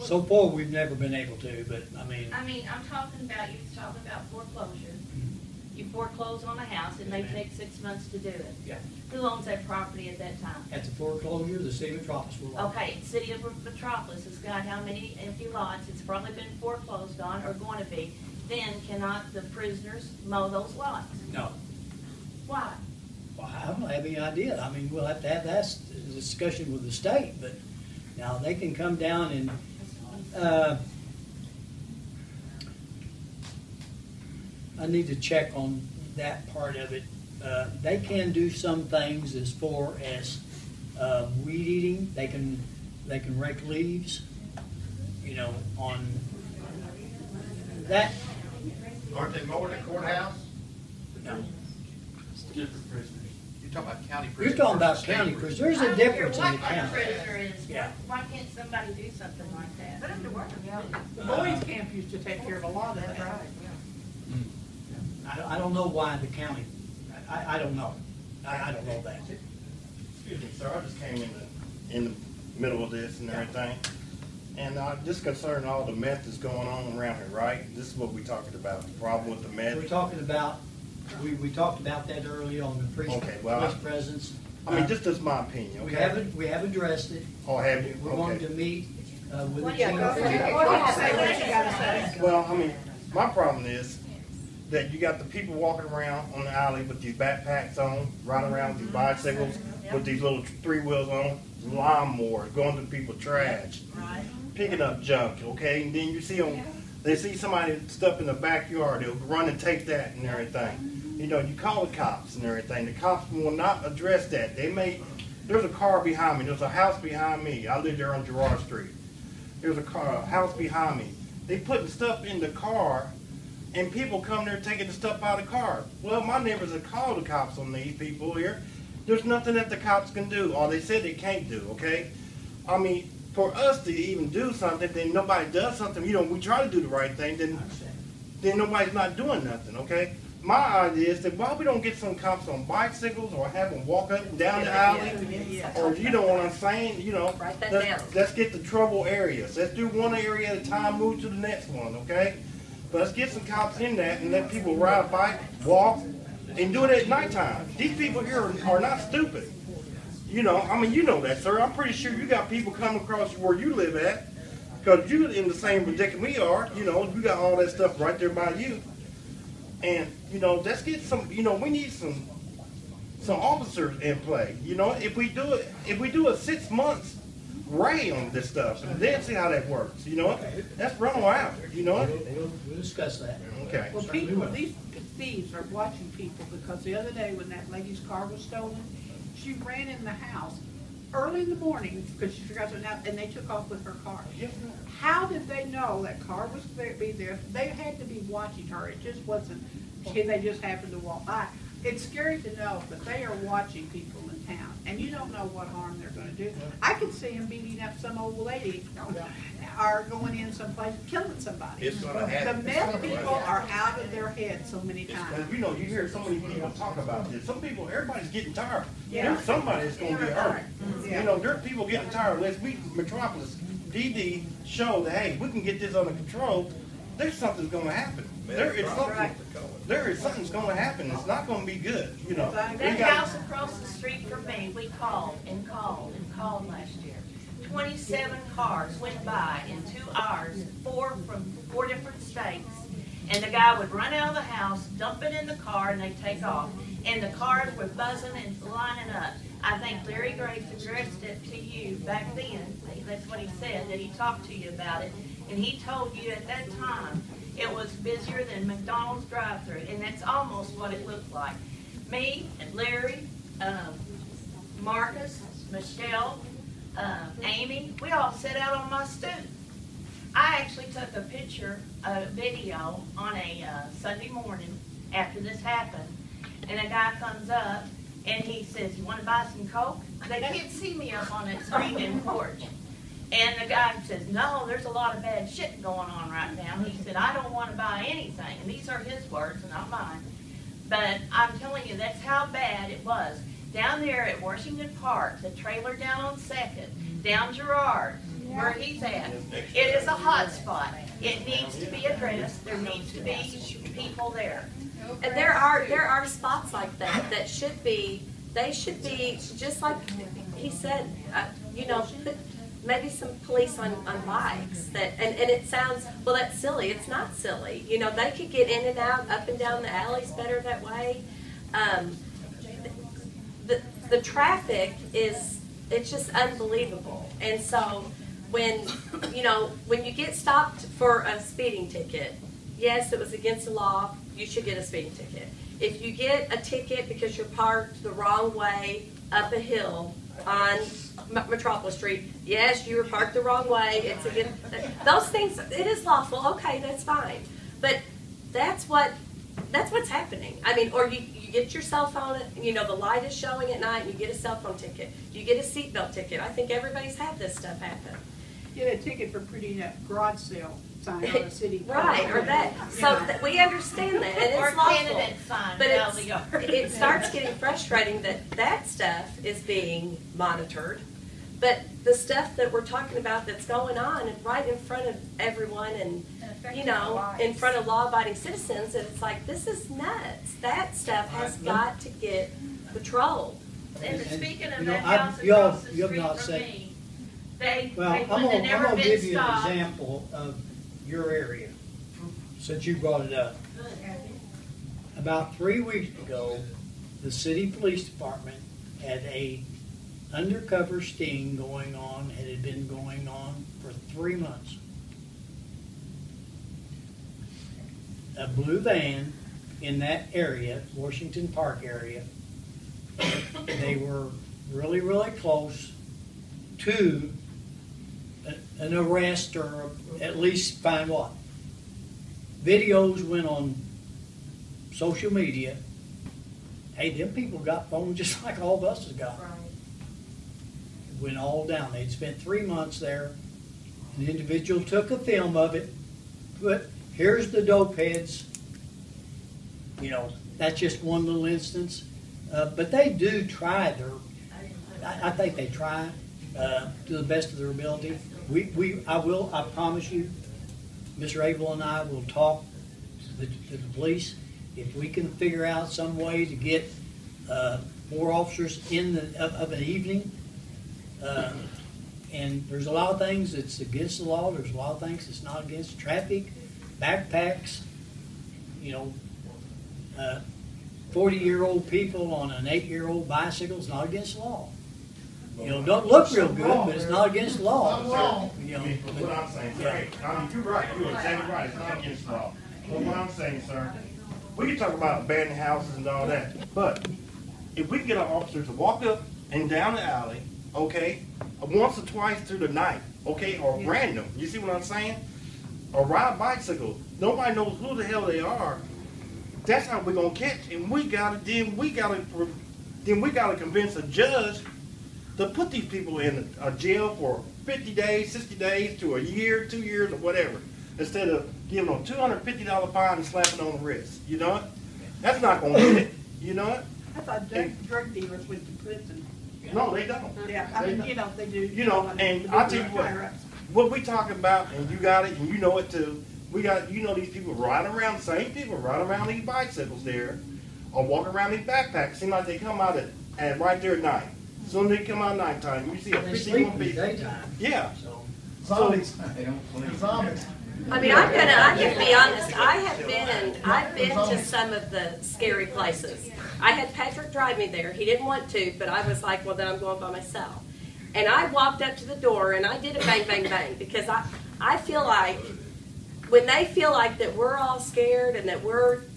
So far, we've never been able to, but I mean, I'm talking about, you was talking about foreclosure. You foreclose on a house and they Yes, ma'am. take 6 months to do it. yeah, Who owns that property at that time? at the foreclosure, the city of Metropolis will. Okay, City of Metropolis has got how many empty lots? It's probably been foreclosed on or going to be. Then cannot the prisoners mow those lots? No. Why? Well, I don't have any idea. I mean, we'll have to have that discussion with the state, but now they can come down and, I need to check on that part of it. They can do some things as far as, weed eating. They can rake leaves, you know, on that. Aren't they mowing the courthouse? No. Different prisoners. You're talking about county You're prisoners. talking about versus state county prisoners. prisoners. There's a difference in the I don't care county. what the prisoner is, Yeah. why can't somebody do something like that? Put them to work. The boys' camp used to take care of a lot of that. I don't know why the county, I don't know. I don't know that. Excuse me, sir, I just came in the middle of this and everything. And just concerned all the meth that's going on around here, right? This is what we talking about, the problem with the meth. We're talking about, we talked about that early on, the police, Okay, well, police presence. I mean, just as my opinion, okay? We have addressed it. Oh, have you? We're going Okay. to meet with the Yeah, chief. go ahead. Go ahead, say what you gotta say. Well, I mean, my problem is that you got the people walking around on the alley with these backpacks on, riding around with these bicycles, with these little 3 wheels on, lawnmowers, going through people's trash, picking up junk, okay? And then you see them, they see somebody stuff in the backyard, they'll run and take that and everything. You know, you call the cops and everything. The cops will not address that. There's a car behind me. There's a house behind me. I live there on Girard Street. There's a house behind me. They putting stuff in the car, and people come there taking the stuff out of the car. Well, my neighbors have called the cops on these people here. There's nothing that the cops can do, or they said they can't do, okay? I mean, for us to even do something, then nobody does something, you know, we try to do the right thing, then nobody's not doing nothing, okay? My idea is that why we don't get some cops on bicycles or have them walk up and down the alley, or you know what I'm saying, you know, Write that down. let's get the trouble areas. Let's do one area at a time, move to the next one, okay? But let's get some cops in that and let people ride a bike, walk, and do it at nighttime. These people here are not stupid. You know, I mean, you know that, sir. I'm pretty sure you got people coming across where you live at, because you're in the same predicament we are. You know, you got all that stuff right there by you. And, you know, let's get some, you know, we need some officers in play. You know, if we do a 6 months ray on this stuff, and then see how that works, you know, that's wrong out, you know. We'll discuss that. Okay. Well, people, these thieves are watching people, because the other day when that lady's car was stolen, she ran in the house early in the morning because she forgot to announce, and they took off with her car. How did they know that car was there? They had to be watching her. It just wasn't, they just happened to walk by. It's scary to know that they are watching people in town, and you don't know what harm they're going to do. I could see them beating up some old lady, or going in someplace killing somebody. It's gonna happen. The meth people are out of their heads so many times. And you know, you hear so many people talk about this. Some people, everybody's getting tired. Yeah. There's somebody that's going to get hurt. Yeah. You know, there's people getting tired. Let's we, Metropolis, DD, show that, hey, we can get this under control. There's something's going to happen. There is something's going to happen. It's not going to be good, you know. That house across the street from me, we called and called and called last year. 27 cars went by in 2 hours, 4 from 4 different states. And the guy would run out of the house, dump it in the car, and they'd take off. And the cars were buzzing and lining up. I think Larry Grace addressed it to you back then. That's what he said, that he talked to you about it. And he told you at that time it was busier than McDonald's drive-thru, and that's almost what it looked like. Me and Larry, Marcus, Michelle, Amy, we all sat out on my stoop. I actually took a picture, a video on a Sunday morning after this happened, and a guy comes up and he says, "You want to buy some Coke?" They can't see me up on that screened-in porch. And the guy says, "No, there's a lot of bad shit going on right now." He said, "I don't want to buy anything." And these are his words and not mine. But I'm telling you, that's how bad it was. Down there at Washington Park, the trailer down on 2nd, down Girard, where he's at, it is a hot spot. It needs to be addressed. There needs to be people there. And there are spots like that that should be, they should be, just like he said, you know, maybe some police on bikes that, and it sounds, well, that's silly. It's not silly. You know, they could get in and out, up and down the alleys better that way. The traffic is, it's just unbelievable. And so when, you know, when you get stopped for a speeding ticket, yes, it was against the law, you should get a speeding ticket. If you get a ticket because you're parked the wrong way up a hill on Metropolis Street, yes, you were parked the wrong way, it's against, those things, it is lawful, okay, that's fine. But that's what that's what's happening. I mean, or you get your cell phone, you know, the light is showing at night, and you get a cell phone ticket. You get a seatbelt ticket. I think everybody's had this stuff happen. Get a ticket for putting a garage sale sign on a city. Right, or that. So we understand that, and Or it's lawful. candidate sign But out the yard. it starts getting frustrating that that stuff is being monitored. But the stuff that we're talking about that's going on right in front of everyone and, you know, in front of law-abiding citizens, and it's like, this is nuts. That stuff has got to get patrolled. And speaking of You know, that I- house y'all- across the you have street not from said- me, they Well, I'm wouldn't have never gonna been give you an stopped. example of your area, since you brought it up. About 3 weeks ago, the city police department had a undercover sting going on, and it had been going on for 3 months. A blue van in that area, Washington Park area, they were really, really close to an arrest, or at least find what? Videos went on social media. Hey, them people got phones just like all of us has got. Right. Went all down. They'd spent 3 months there. An individual took a film of it, put, here's the dope heads. You know, that's just one little instance. But they do try I think they try to the best of their ability. I promise you, Mr. Abell and I will talk to the police. If we can figure out some way to get more officers of an evening, and there's a lot of things that's against the law. There's a lot of things that's not against traffic, backpacks, you know, 40-year-old people on an 8-year-old bicycle is not against the law. You know, don't look real good, but it's not against the law. I'm wrong. I You know, mean, what I'm saying, sir, I mean, you're right, you're exactly right, it's not against the law. But what I'm saying, sir, we can talk about abandoned houses and all that, but if we can get our officers to walk up and down the alley, okay, once or twice through the night, okay, or random, you see what I'm saying? Or ride a bicycle, nobody knows who the hell they are, that's how we're gonna catch, and then we gotta convince a judge to put these people in a jail for 50 days, 60 days to a year, 2 years, or whatever, instead of giving them a $250 fine and slapping on the wrist. You know what? That's not going to get it. You know what? I thought drug dealers went to prison. No, they don't. Yeah, I mean, you know, they do. You know, and I'll tell you what we talking about, and you got it, and you know it too. We got, you know, these people riding around, the same people riding around these bicycles there, or walking around these backpacks. Seem like they come out at right there at night. Soon they come out nighttime, you see a they 51 sleep in the people. daytime. Yeah. So, Zombies. They don't sleep. Zombies. I mean, I can be honest, I've been to some of the scary places. I had Patrick drive me there. He didn't want to, but I was like, well, then I'm going by myself. And I walked up to the door and I did a bang, bang, bang, because I feel like when they feel like that we're all scared and that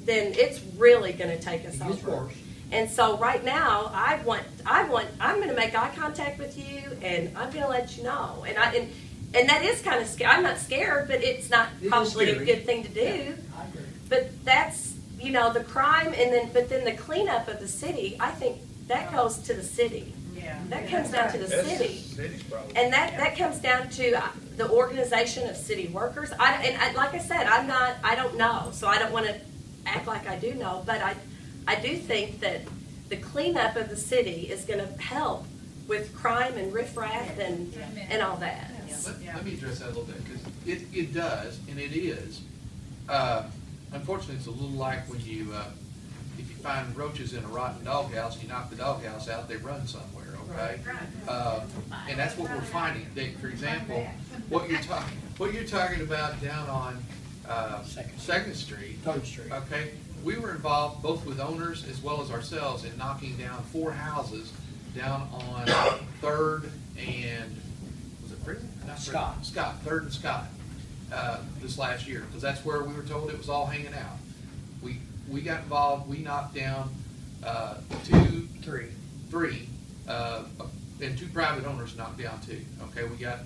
then it's really gonna take us it gets over. worse. And so right now, I'm going to make eye contact with you, and I'm going to let you know. And that is kind of scary. I'm not scared, but it's not probably a good thing to do. Yeah, I agree. But that's, you know, the crime, but then the cleanup of the city. I think that goes to the city. Yeah. That comes down to the That's city. city's problem. And that comes down to the organization of city workers. Like I said, I don't know, so I don't want to act like I do know, but I do think that the cleanup of the city is going to help with crime and riffraff and all that. Let me address that a little bit, because it does, and it is. Unfortunately, it's a little like when you, if you find roaches in a rotten doghouse, you knock the doghouse out, they run somewhere, okay? And that's what we're finding. For example, what you're talking about down on 2nd Street. 3rd Street. Okay, we were involved both with owners as well as ourselves in knocking down 4 houses down on 3rd and, was it Prison? Scott, 3rd and Scott, this last year, because that's where we were told it was all hanging out. We got involved, we knocked down 3, and 2 private owners knocked down 2. Okay, we got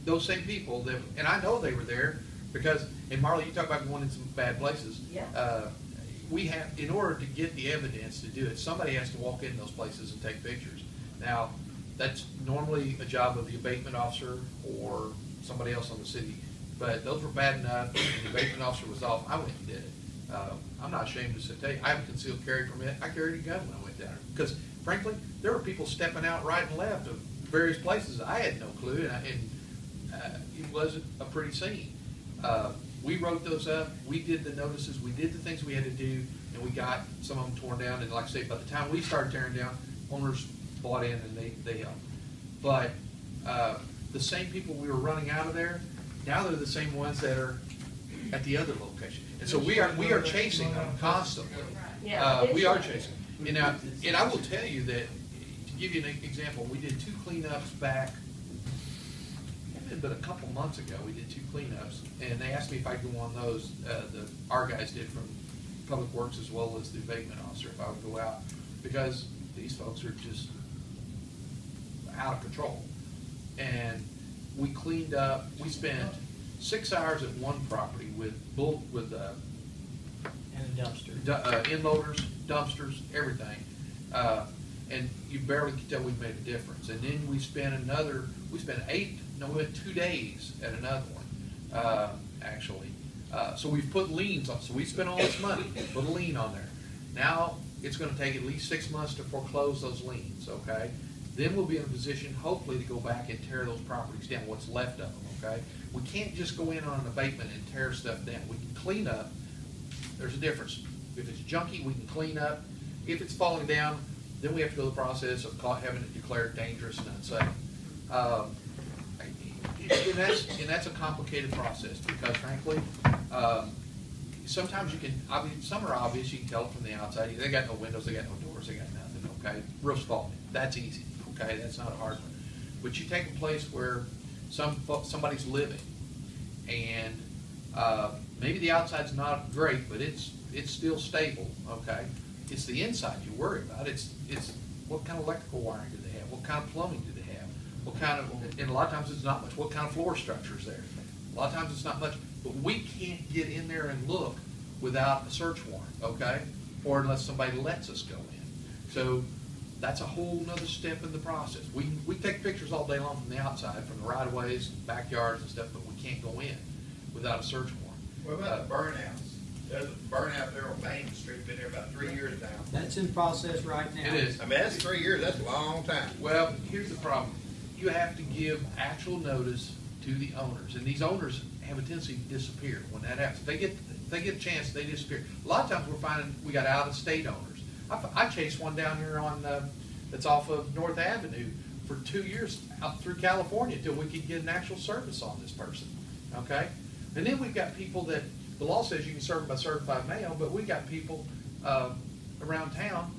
those same people that, and I know they were there Because, and Marla, you talk about going in some bad places. Yeah. We have, in order to get the evidence to do it, somebody has to walk in those places and take pictures. Now, that's normally a job of the abatement officer or somebody else on the city. But those were bad enough, and the abatement officer was off, I went and did it. I'm not ashamed to tell you, I have a concealed carry permit. I carried a gun when I went down there. Because frankly, there were people stepping out right and left of various places. I had no clue, and it wasn't a pretty scene. We wrote those up, we did the notices, we did the things we had to do, and we got some of them torn down. And like I say, by the time we started tearing down, owners bought in and they helped. But the same people we were running out of there, now they're the same ones that are at the other location. And so we are chasing them constantly. We are chasing. And I will tell you that, to give you an example, we did 2 cleanups back, but a couple months ago, we did 2 cleanups, and they asked me if I'd go on those. Our guys did from Public Works as well as the abatement officer, if I would go out, because these folks are just out of control. And we cleaned up. We spent 6 hours at one property with And a dumpster. Inloaders, dumpsters, everything. And you barely could tell we made a difference. And then we spent 2 days at another one, actually. So we've put liens on, so we spent all this money, put a lien on there. Now, it's gonna take at least 6 months to foreclose those liens, okay? Then we'll be in a position, hopefully, to go back and tear those properties down, what's left of them, okay? We can't just go in on an abatement and tear stuff down. We can clean up. There's a difference. If it's junky, we can clean up. If it's falling down, then we have to go through the process of having it declared dangerous and unsafe. And that's a complicated process because, frankly, sometimes you can, some are obvious, you can tell it from the outside. They got no windows, they got no doors, they got nothing, okay? Roof's faulty. That's easy, okay? That's not a hard one. But you take a place where somebody's living and maybe the outside's not great, but it's still stable, okay? It's the inside you worry about. It's what kind of electrical wiring do they have? What kind of plumbing do they have? What kind of, and a lot of times it's not much. What kind of floor structure is there? A lot of times it's not much. But we can't get in there and look without a search warrant, okay? Or unless somebody lets us go in. So that's a whole nother step in the process. We take pictures all day long from the outside, from the right-of-ways, backyards and stuff, but we can't go in without a search warrant. What about the burnouts? There's a burnout there on Main Street, been there about 3 years now. That's in process right now. It is. I mean, that's 3 years, that's a long time. Well, here's the problem. You have to give actual notice to the owners, and these owners have a tendency to disappear when that happens. If they get a chance, they disappear. A lot of times we're finding we got out-of-state owners. I chased one down here on that's off of North Avenue for 2 years out through California until we could get an actual service on this person, okay? And then we've got people that the law says you can serve them by certified mail, but we got people around town,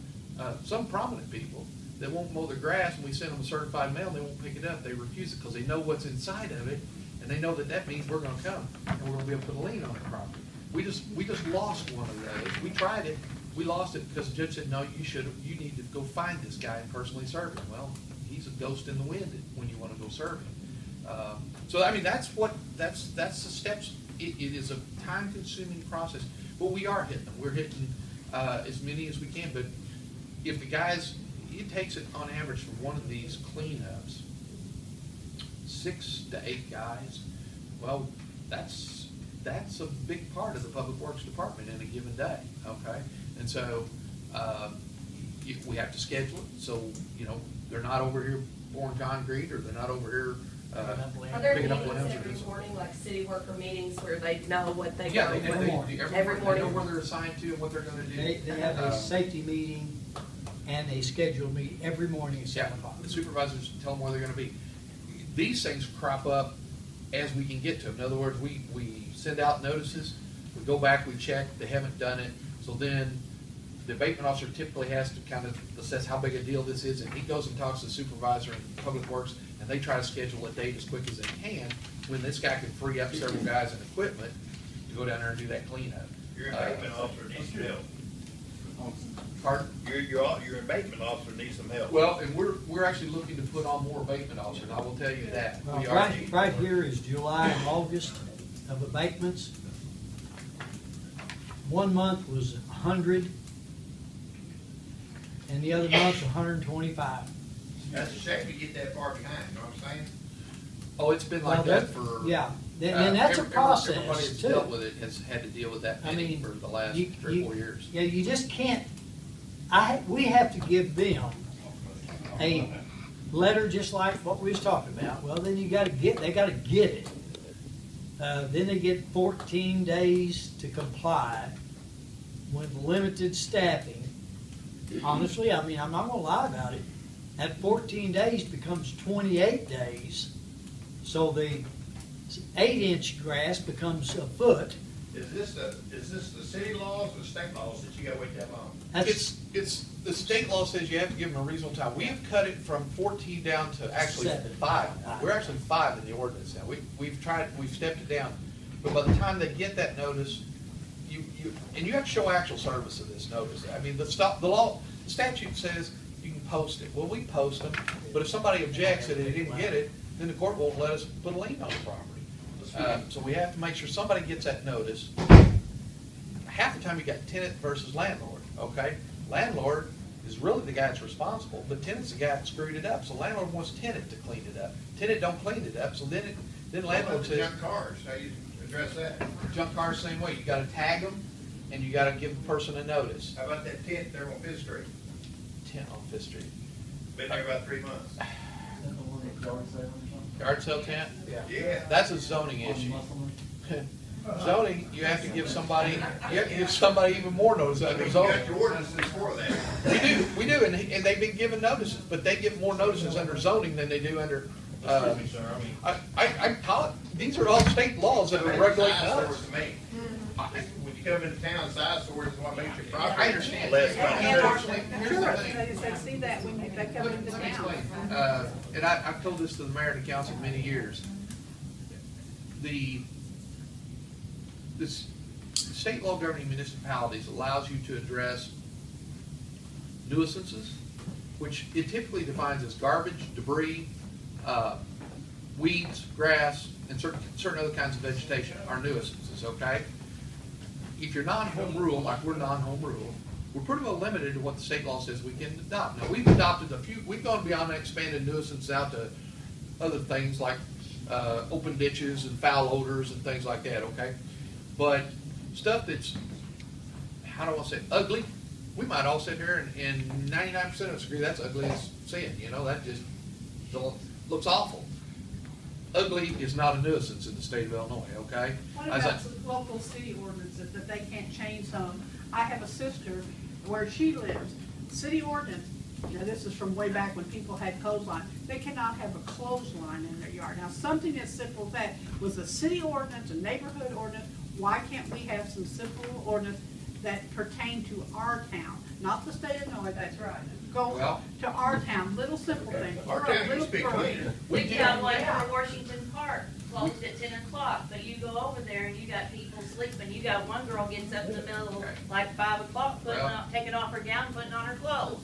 some prominent people, that won't mow their grass, and we send them a certified mail, and they won't pick it up. They refuse it because they know what's inside of it, and they know that means we're going to come, and we're going to be able to put a lien on their property. We just lost one of those. We tried it. We lost it because the judge said, no, you need to go find this guy and personally serve him. Well, he's a ghost in the wind when you want to go serve him. So I mean, that's the steps. It is a time-consuming process, but we are hitting them. We're hitting as many as we can. But if the guys, it takes it on average for one of these cleanups 6 to 8 guys. Well, that's a big part of the Public Works Department in a given day. Okay, and so we have to schedule it. So they're not over here pouring concrete, or they're not over here. Are there meetings every morning, like city worker meetings, where they know what they go every morning. Every morning. They know where they're assigned to and what they're going to do. They have a safety meeting and a scheduled meeting every morning at 7 o'clock. The supervisors tell them where they're going to be. These things crop up as we can get to them. In other words, we send out notices, we go back, we check, they haven't done it, so then the abatement officer typically has to kind of assess how big a deal this is, and he goes and talks to the supervisor in Public Works, and they try to schedule a date as quick as they can when this guy can free up several guys and equipment to go down there and do that cleanup. Your abatement officer needs some help. Pardon? Your abatement officer needs some help. Well, and we're actually looking to put on more abatement officers, and I will tell you that. We are. Right here is July and August. of abatements. 1 month was 100, and the other month's 125. That's a shame to get that far behind, you know what I'm saying? Oh, it's been like that for. Yeah, and that's a process Everybody that's too. dealt with it has had to deal with that penny for the last 3 or 4 years. Yeah, you just can't, we have to give them a letter just like what we was talking about. Well, then they gotta get it. Then they get 14 days to comply with limited staffing. Honestly, I mean, I'm not gonna lie about it. That 14 days becomes 28 days. So the 8-inch grass becomes a foot. Is this the city laws or the state laws that you gotta wait that long? It's the state law says you have to give them a reasonable time. We have cut it from 14 down to actually 7. 5. We're actually 5 in the ordinance now. We've stepped it down. But by the time they get that notice, you have to show actual service of this notice. I mean, the statute says you can post it. Well, we post them, but if somebody objects that they didn't get it, then the court won't let us put a lien on the property. So we have to make sure somebody gets that notice. Half the time you got tenant versus landlord, okay? Landlord is really the guy that's responsible, but tenant's the guy that screwed it up. So landlord wants tenant to clean it up. Tenant don't clean it up, so then landlord says. Junk cars, how you address that? Junk cars, same way. You gotta tag them, and you gotta give the person a notice. How about that tent there on Fifth Street? Tent on Fifth Street. Been there about 3 months. Yard sale tent? Yeah. That's a zoning issue. Zoning, you have to give somebody even more notice under You zoning. got your ordinances for that. We do, and they've been given notices, but they give more notices under zoning than they do under, Excuse me, sir, I call it, these are all state laws that regulate us. When you come into town, size stores is what makes your property. I understand. Less And our money. insurance, they see that when they come into Let me town. explain, and I've told this to the mayor and the council many years. This state law governing municipalities allows you to address nuisances, which it typically defines as garbage, debris, weeds, grass, and certain other kinds of vegetation are nuisances, okay? If you're non-home rule, like we're non-home rule, we're pretty well limited to what the state law says we can adopt. Now, we've adopted we've gone beyond that, expanded nuisance out to other things like open ditches and foul odors and things like that, okay? But stuff that's, how do I say, ugly, we might all sit here and 99% of us agree that's ugly as sin, you know, that just looks awful. Ugly is not a nuisance in the state of Illinois, okay? What about some local city ordinances that they can't change some? I have a sister where she lives, city ordinance, now this is from way back when people had clothesline, they cannot have a clothesline in their yard. Now, something as simple as that was a city ordinance, a neighborhood ordinance. Why can't we have some simple ordinance that pertain to our town, not the state of Illinois? That's right. Go to our town, little simple things. Our town needs to be clean. We've got one for Washington Park, closed at 10 o'clock, but you go over there and you got people sleeping. You got one girl gets up in the middle, like 5 o'clock, taking off her gown, putting on her clothes.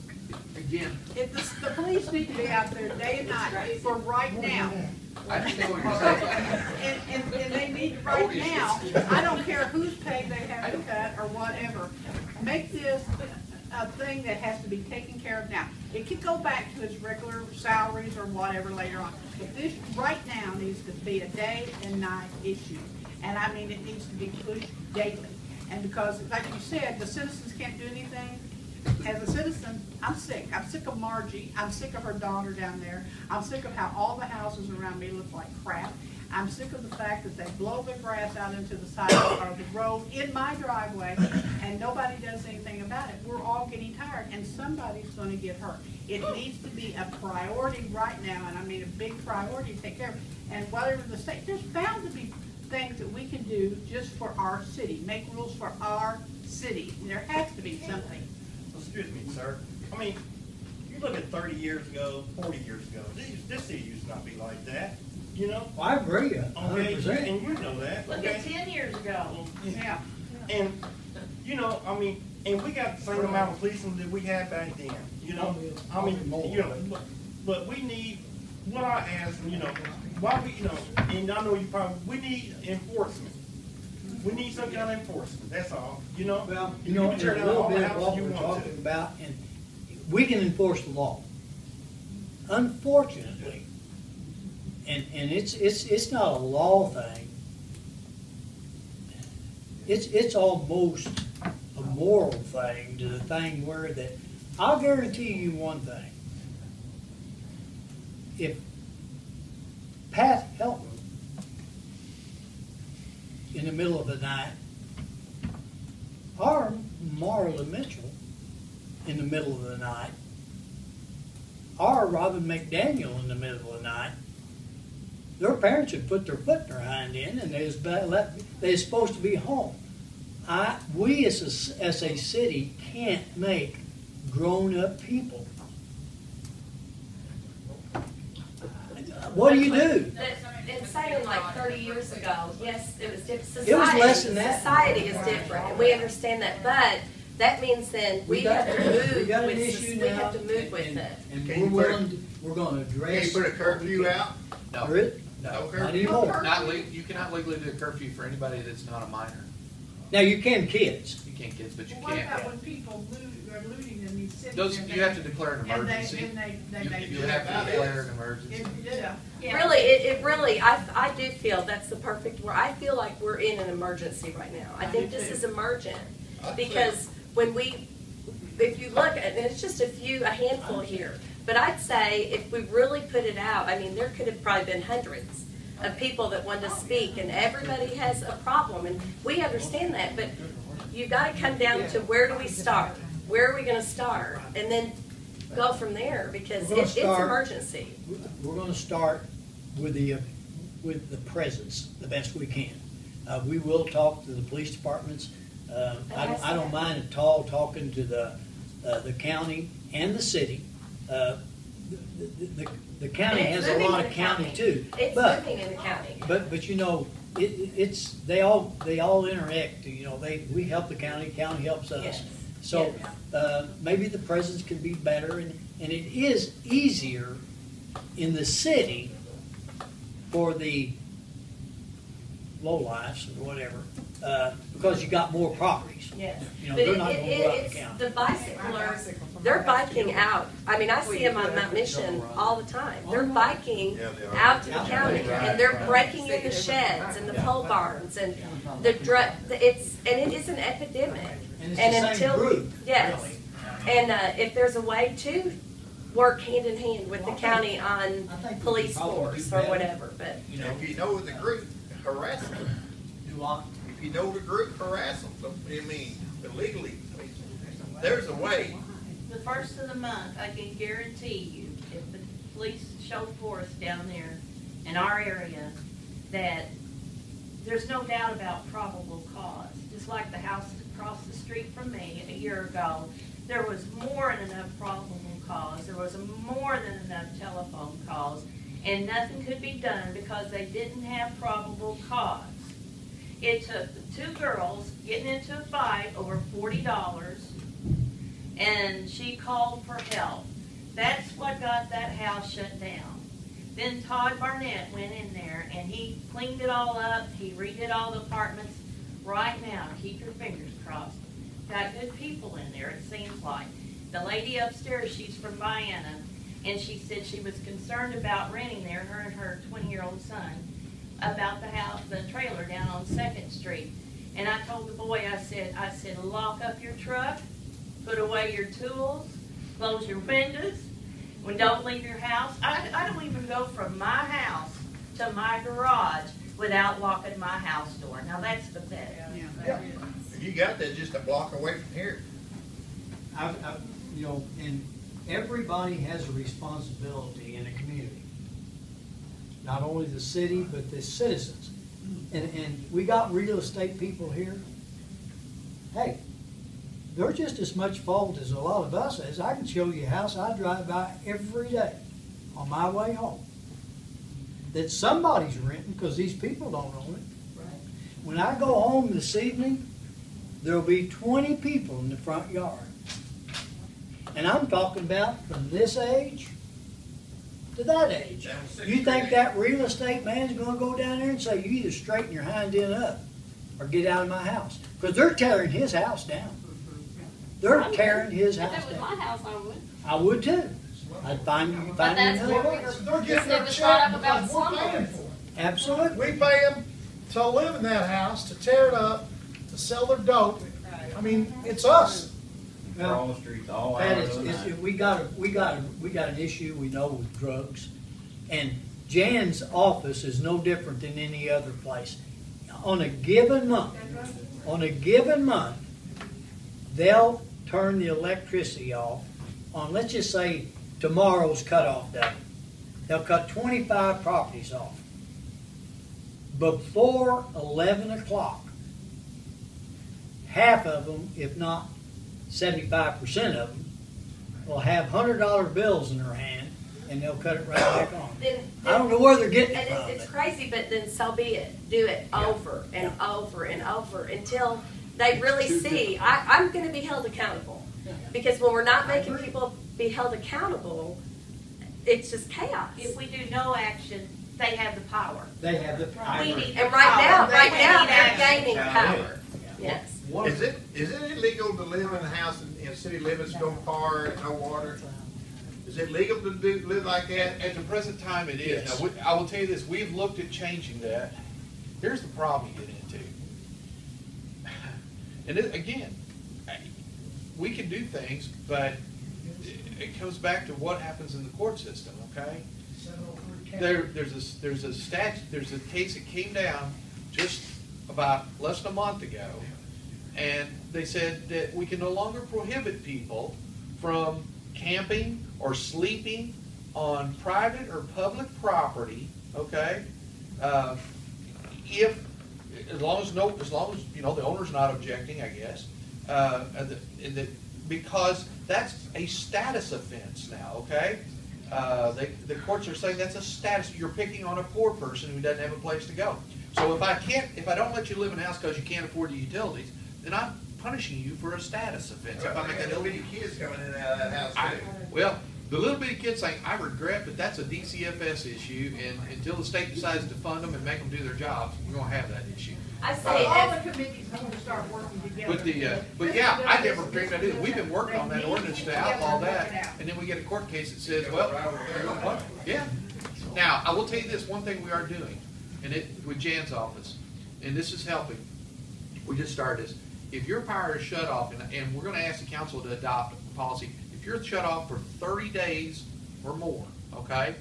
Again, If the police need to be out there day and night for right now. I understand what you're saying. And they need right now, I don't care whose pay they have to cut or whatever. Make this a thing that has to be taken care of now. It could go back to its regular salaries or whatever later on. But this right now needs to be a day and night issue. And I mean, it needs to be pushed daily. And because, like you said, the citizens can't do anything. As a citizen, I'm sick. I'm sick of Margie. I'm sick of her daughter down there. I'm sick of how all the houses around me look like crap. I'm sick of the fact that they blow the grass out into the side of the road in my driveway, and nobody does anything about it. We're all getting tired, and somebody's going to get hurt. It needs to be a priority right now, and I mean a big priority to take care of. And whatever the state, there's bound to be things that we can do just for our city, make rules for our city. There has to be something. Excuse me, sir. I mean, you look at 30 years ago, 40 years ago, this city used to not be like that, you know? Well, I agree, 100%. Okay, and you know that. Look at 10 years ago. Yeah. And, you know, I mean, and we got the same amount of policing that we had back then, you know? I mean, you know, but we need, what I ask, you know, why we, and I know you probably, we need enforcement. We need some kind of enforcement, that's all, Well, You and can a turn out little all the bit of houses what you we're want talking to. about, and we can enforce the law. Unfortunately, and it's not a law thing. It's almost a moral thing to the thing where that, I'll guarantee you one thing. If Pat Helton in the middle of the night, or Marla Mitchell in the middle of the night, or Robin McDaniel in the middle of the night, their parents would put their foot in their hind end and they're supposed to be home. We as a city can't make grown-up people. What do you do? In saying like 30 years ago, yes, it was different. It was less than that. Society is different, and we understand that, but that means then we have to move We got an with, issue we now, have to move with it. and we're gonna address. Can you put a curfew out? No. No curfew? Not anymore. You cannot legally do a curfew for anybody that's not a minor. Now, you can kids. You can't kids, but you What about can't. when people are looting in these cities? Those, and you have to declare an and emergency. You have to declare an emergency. Really, it really, I do feel that's the perfect word. I feel like we're in an emergency right now. I think this is emergent, because if you look, and it's just a handful here, but I'd say if we really put it out, I mean, there could have probably been hundreds of people that wanted to speak, and everybody has a problem, and we understand that, but you've got to come down to where do we start? Where are we going to start? And then go from there, because it's emergency. We're gonna start with the presence the best we can. We will talk to the police departments. I don't mind at all talking to the county and the city. The county has a lot of county too. It's living in the county. But they all interact. We help the county helps us. Yes. So maybe the presence can be better, and it is easier in the city for the lowlifes or whatever, because you got more properties. Yes. But But they're not going to go out of the county. the bicyclers, they're biking out. I mean, I see them on Mount Mission all the time. They're biking out to the county, and they're breaking in the sheds and the pole barns, and it is an epidemic. And it's the same group, yes. really. And if there's a way to work hand in hand with the county on I think we police could probably force do or better. whatever, but. If you know the group, harass them. Do I? If you know the group, harass them. Illegally. There's a way. The first of the month, I can guarantee you, if the police show force down there in our area, that there's no doubt about probable cause. Just like the house across the street from me a year ago, there was more than enough probable cause. There was more than enough telephone calls, and nothing could be done because they didn't have probable cause. It took the two girls getting into a fight over $40, and she called for help. That's what got that house shut down. Then Todd Barnett went in there and he cleaned it all up. He redid all the apartments. Right now, keep your fingers crossed. Got good people in there, it seems like. The lady upstairs, she's from Vienna, and she said she was concerned about renting there, her and her 20-year-old son, about the house, the trailer down on 2nd Street. And I told the boy, I said, lock up your truck, put away your tools, close your windows, don't leave your house. I don't even go from my house to my garage without locking my house door. Now that's pathetic. Yeah. You got that just a block away from here. And everybody has a responsibility in a community. Not only the city, but the citizens. And we got real estate people here. Hey, they're just as much fault as a lot of us is. I can show you a house I drive by every day on my way home that somebody's renting because these people don't own it. Right. When I go home this evening, there'll be 20 people in the front yard. And I'm talking about from this age to that age. You think that real estate man's gonna go down there and say, you either straighten your hind end up or get out of my house? Because they're tearing his house down. They're tearing his house If it was my down. house, I would. I would too. I'd find you But that's another where we place. They're getting It their was brought check up about because we're paying slumlords. for it. Absolutely. We pay them to live in that house, to tear it up, to sell their dope. I mean, it's us. For all the streets, all That hours is, of the is- night. we got an issue we know with drugs. And Jan's office is no different than any other place. On a given month, they'll turn the electricity off on, let's just say, tomorrow's cutoff day. They'll cut 25 properties off. Before 11 o'clock, half of them, if not 75% of them, will have $100 bills in their hand, and they'll cut it right back on. I don't know where they're getting it And from. it's crazy, but then so be it. Do it over and over and over until they really see, I'm gonna be held accountable. Because when we're not making people be held accountable, it's just chaos. If we do no action, they have the power. They have the We need And the right power. now, They they're need action. gaining power. Yes. Is it illegal to live in a house in city limits, no car, no water? Is it legal to live like that? At the present time, it is. Yes. Now, I will tell you this, we've looked at changing that. Here's the problem you get into. And again, we can do things, but it comes back to what happens in the court system, okay? There's a case that came down just about less than a month ago, and they said that we can no longer prohibit people from camping or sleeping on private or public property, okay? As long as you know the owner's not objecting, I guess, because that's a status offense now, okay? The courts are saying that's a status. You're picking on a poor person who doesn't have a place to go. So if I don't let you live in a house because you can't afford the utilities, then I'm punishing you for a status offense. If I make that little bitty kids coming in and out of that house too. well, the little bitty kids saying, I regret, but that's a DCFS issue, and until the state decides to fund them and make them do their jobs, we're gonna have that issue. I say, All the committees need to start working together. But yeah, I never dreamed I'd do it. We've been working on that ordinance to outlaw that, and then we get a court case that says, well, what? Yeah. Now, I will tell you this, one thing we are doing, and with Jan's office, and this is helping, we just started this. If your power is shut off, and we're gonna ask the council to adopt a policy, if you're shut off for 30 days or more, okay,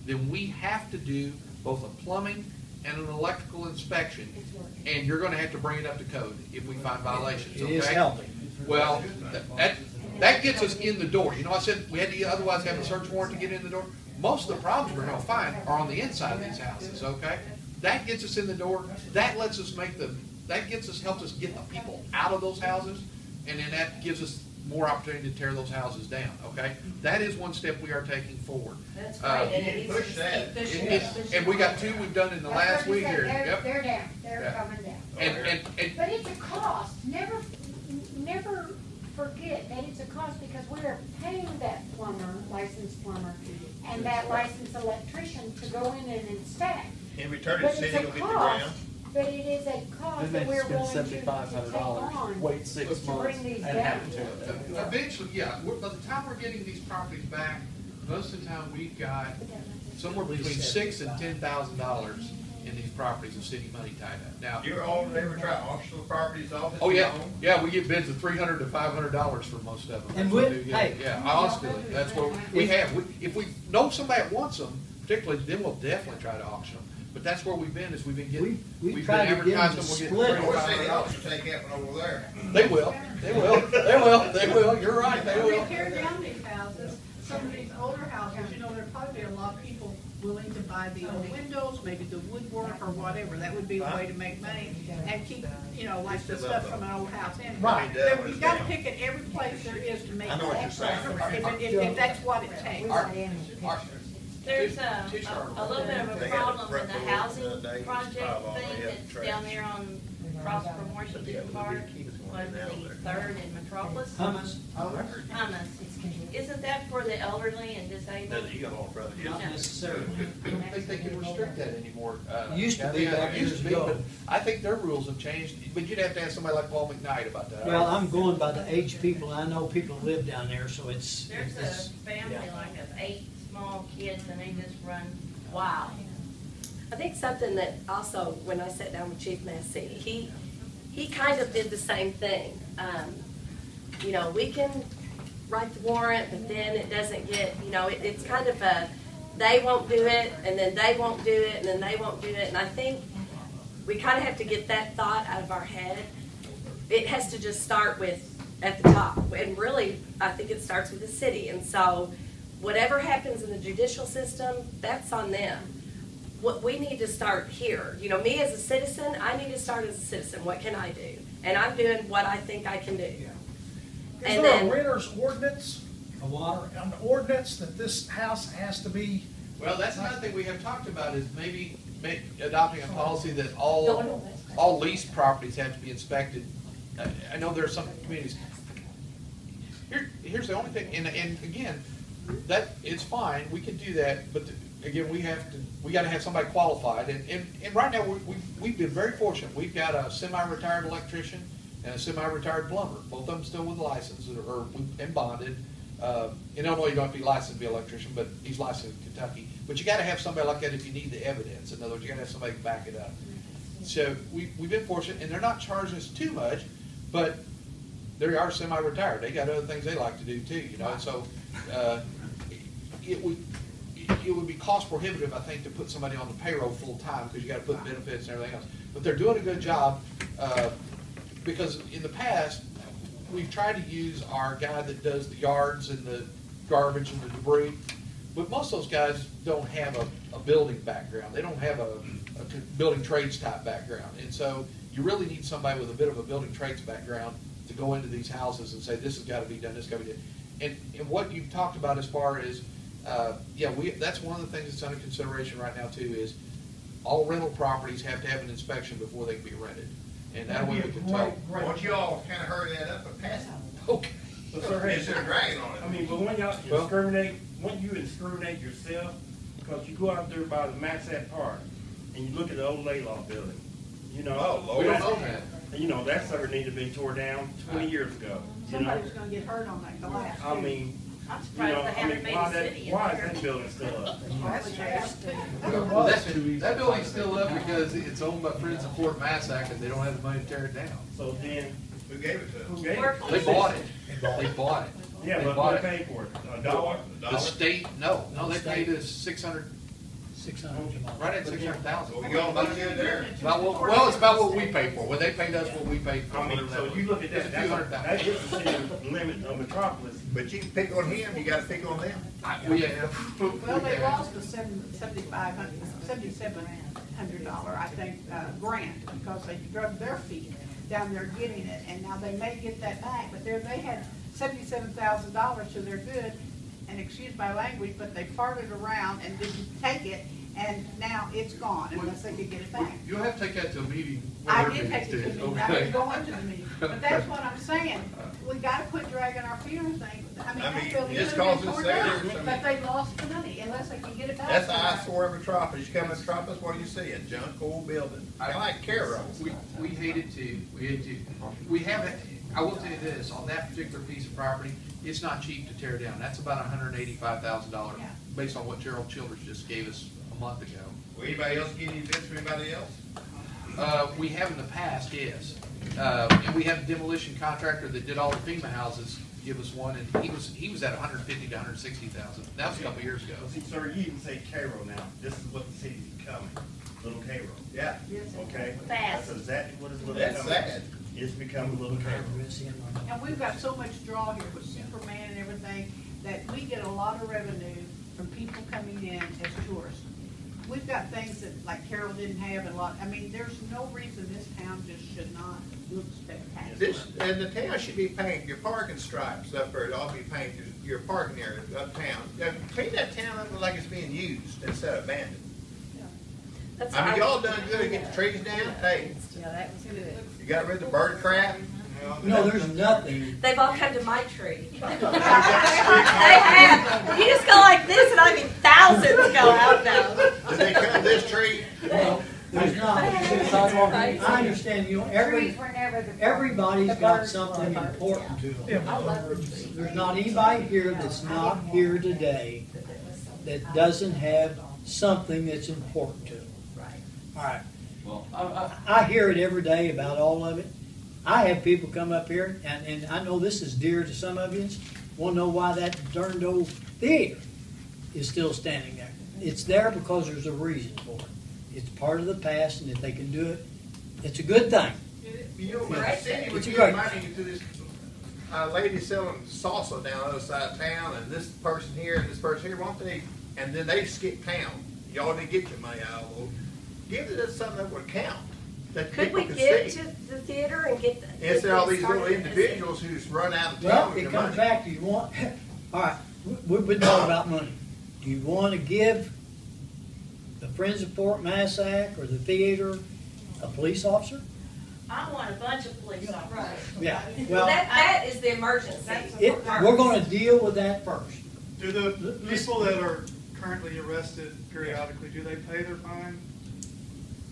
then we have to do both a plumbing and an electrical inspection, and you're gonna have to bring it up to code if we find violations, okay? It is helping. Well, that gets us in the door. You know, I said we had to otherwise have a search warrant to get in the door. Most of the problems we're gonna find are on the inside of these houses, okay? That gets us in the door. That lets us helps us get the people out of those houses, and then that gives us more opportunity to tear those houses down, okay? That is one step we are taking forward. That's right. And it Push that. And we got two we've done in the last week here. Yep. They're down, they're Yeah. coming down. And But it's a cost, never forget that it's a cost because we are paying that plumber, licensed plumber, and that licensed electrician to go in and inspect. In return, the But city it's a will get the cost, ground. but it is a cost that we're willing to take on wait 6 to months, bring these and down. have to tear it down. eventually, yeah, by the time we're getting these properties back, most of the time we've got somewhere between $6,000 and $10,000 in these properties of city money tied up. Now, You ever try to auction the properties off? oh yeah, yeah, we get bids of $300 to $500 for most of them. And That's what we- we get. hey. Yeah, honestly, that's what we have. If we know somebody that wants them, particularly, then we'll definitely try to auction them. But that's where we've been, is we've been getting, We we've been tried to get them to advertising, we're split getting it. I $300 wish to they $500. also take that one over there. They will, you're right, they When will. they tear down these houses, some of these older houses, you know, there'd probably be a lot of people willing to buy the old windows, maybe the woodwork or whatever. That would be a way to make money and keep, you know, like the stuff from an old house in. Right. But you gotta pick at every place there is to make I know what you're money, saying. if that's what it takes. There's a little bit of a They got problem with the front housing doors, days, project five on thing it, that's trash. down there on, across from Washington Park, was the third in Metropolis. Hummus. Hummus, it's Isn't that for the elderly and disabled? You got all brother. Not necessarily. I don't think they can restrict that anymore. Used to be Yeah, back it used years to be, ago. but I think their rules have changed, but you'd have to ask somebody like Paul McKnight about that. Well, I'm going by the age people, I know people who live down there, so it's. There's it's- a family yeah. like of 8 small kids and they just run wild. I think something that also, when I sat down with Chief Massey, he kind of did the same thing. You know, we can write the warrant, but then it doesn't get, you know, it's kind of a, they won't do it, and then they won't do it, and then they won't do it. And I think we kind of have to get that thought out of our head. It has to just start with, at the top. And really, I think it starts with the city. And so whatever happens in the judicial system, that's on them. What we need to start here. You know, me as a citizen, I need to start as a citizen. What can I do? And I'm doing what I think I can do. Is there a renter's ordinance, A water, an ordinance that this house has to be? Well, that's another thing we have talked about is maybe adopting a policy that all leased properties have to be inspected. I know there are some communities. Here's the only thing, and again, that, it's fine, we can do that, but again, we gotta have somebody qualified, and right now, we've been very fortunate. We've got a semi-retired electrician and a semi-retired plumber, both of them still with a license and bonded. In Illinois, you don't have to be licensed to be an electrician, but he's licensed in Kentucky. But you gotta have somebody like that if you need the evidence. In other words, you gotta have somebody to back it up. So we've been fortunate, and they're not charging us too much, but they are semi-retired. They got other things they like to do too, you know, and so, it would be cost prohibitive, I think, to put somebody on the payroll full-time, because you gotta put benefits and everything else. But they're doing a good job, because in the past, we've tried to use our guy that does the yards and the garbage and the debris, but most of those guys don't have a building background. They don't have a building trades type background. And so you really need somebody with a bit of a building trades background to go into these houses and say, this has got to be done, this has got to be done. And what you've talked about as far as, that's one of the things that's under consideration right now too, is all rental properties have to have an inspection before they can be rented. And that way we can tell. Why don't you all kind of hurry that up and pass it? Okay. So, sir, hey, Instead of dragging on it. I mean, but when y'all discriminate, when you discriminate yourself, because you go out there by the Maxat Park and you look at the old Laylaw building, you know. We don't know that. You know, that sucker needed to be tore down 20 years ago. You know? Somebody's gonna get hurt on that glass. I mean, I'm you surprised know, they I haven't mean, made why a city in is there. that building still up? That building's still up because it's owned by Friends of Fort Massac and they don't have the money to tear it down. So then, Who gave it to who us? gave it? They bought it. They bought it. Yeah, They but bought what it. they paid for it? $1? The state, no, they paid us 600, 600. right at 600,000. Well, we got money in there. Well, it's about what we paid for. Well, they paid us what we paid for. I mean, so you look at that, It's a few hundred that thousand. hits the city limit of Metropolis. But you can pick on him, you gotta pick on them. Well, they lost the $7,700, I think, grant, because they drug their feet down there getting it, and now they may get that back, but they had $77,000 to their good, and excuse my language, but they farted around and didn't take it, and now it's gone unless they could get it back. You'll have to take that to a meeting. I did take it to the meeting, I didn't go into the meeting, but that's what I'm saying, we gotta quit dragging our feet on things. I mean, that building it's should have been causing torn down, sales. but they lost the money unless they can get it back. That's the eyesore of Metropolis. You come to Metropolis, what do you see? A junk old building. I like Caro. We hate it too. We hate it too. We haven't, I will tell you this, on that particular piece of property, it's not cheap to tear down. That's about $185,000 based on what Gerald Childers just gave us a month ago. Will anybody else give you bids from anybody else? We have in the past, yes. And we had a demolition contractor that did all the FEMA houses give us one, and he was at 150 to 160,000. That was a couple years ago. Well, see, sir, you even say Cairo now. This is what the city's becoming. Little Cairo. Yeah. Okay? Fast. That's exactly what it's That's becoming. sad. It's becoming Little Cairo. And we've got so much draw here with Superman and everything, that we get a lot of revenue from people coming in as tourists. We've got things that, like Carol didn't have, and a lot, I mean, there's no reason this town just should not look spectacular. And the town should be painted, your parking stripes up there, it ought to be painted, your parking area uptown. Paint that town up like it's being used instead of abandoned. I mean, y'all done good to get the trees down, hey, Yeah, that was good. you got rid of the bird crap, No, there's nothing. They've all come to my tree. They have. You just go like this, and I mean thousands go out now. Did they cut this tree? No, there's not. I understand, you know, everybody's got something important to them. There's not anybody here that's not here today that doesn't have something that's important to them. All right. Well, I hear it every day about all of it. I have people come up here, and I know this is dear to some of you, want to know why that darned old theater is still standing there. It's there because there's a reason for it. It's part of the past, and if they can do it, it's a good thing. You know, the city would It's a give great money to this lady selling salsa down the other side of town, and this person here and this person here, won't they? And then they skip town. Y'all didn't get your money out of them. Give it something that would count. That Could we people give see. to the theater and get the? Instead of all these little started? individuals who's run out of town Well, with it their comes money. back to you want, all right, we've been talking about money. Do you want to give the Friends of Fort Massac or the theater a police officer? I want a bunch of police officers. Yeah, Well, well, that is the emergency. we're going to deal with that first. Do the people that are currently arrested periodically, do they pay their fine?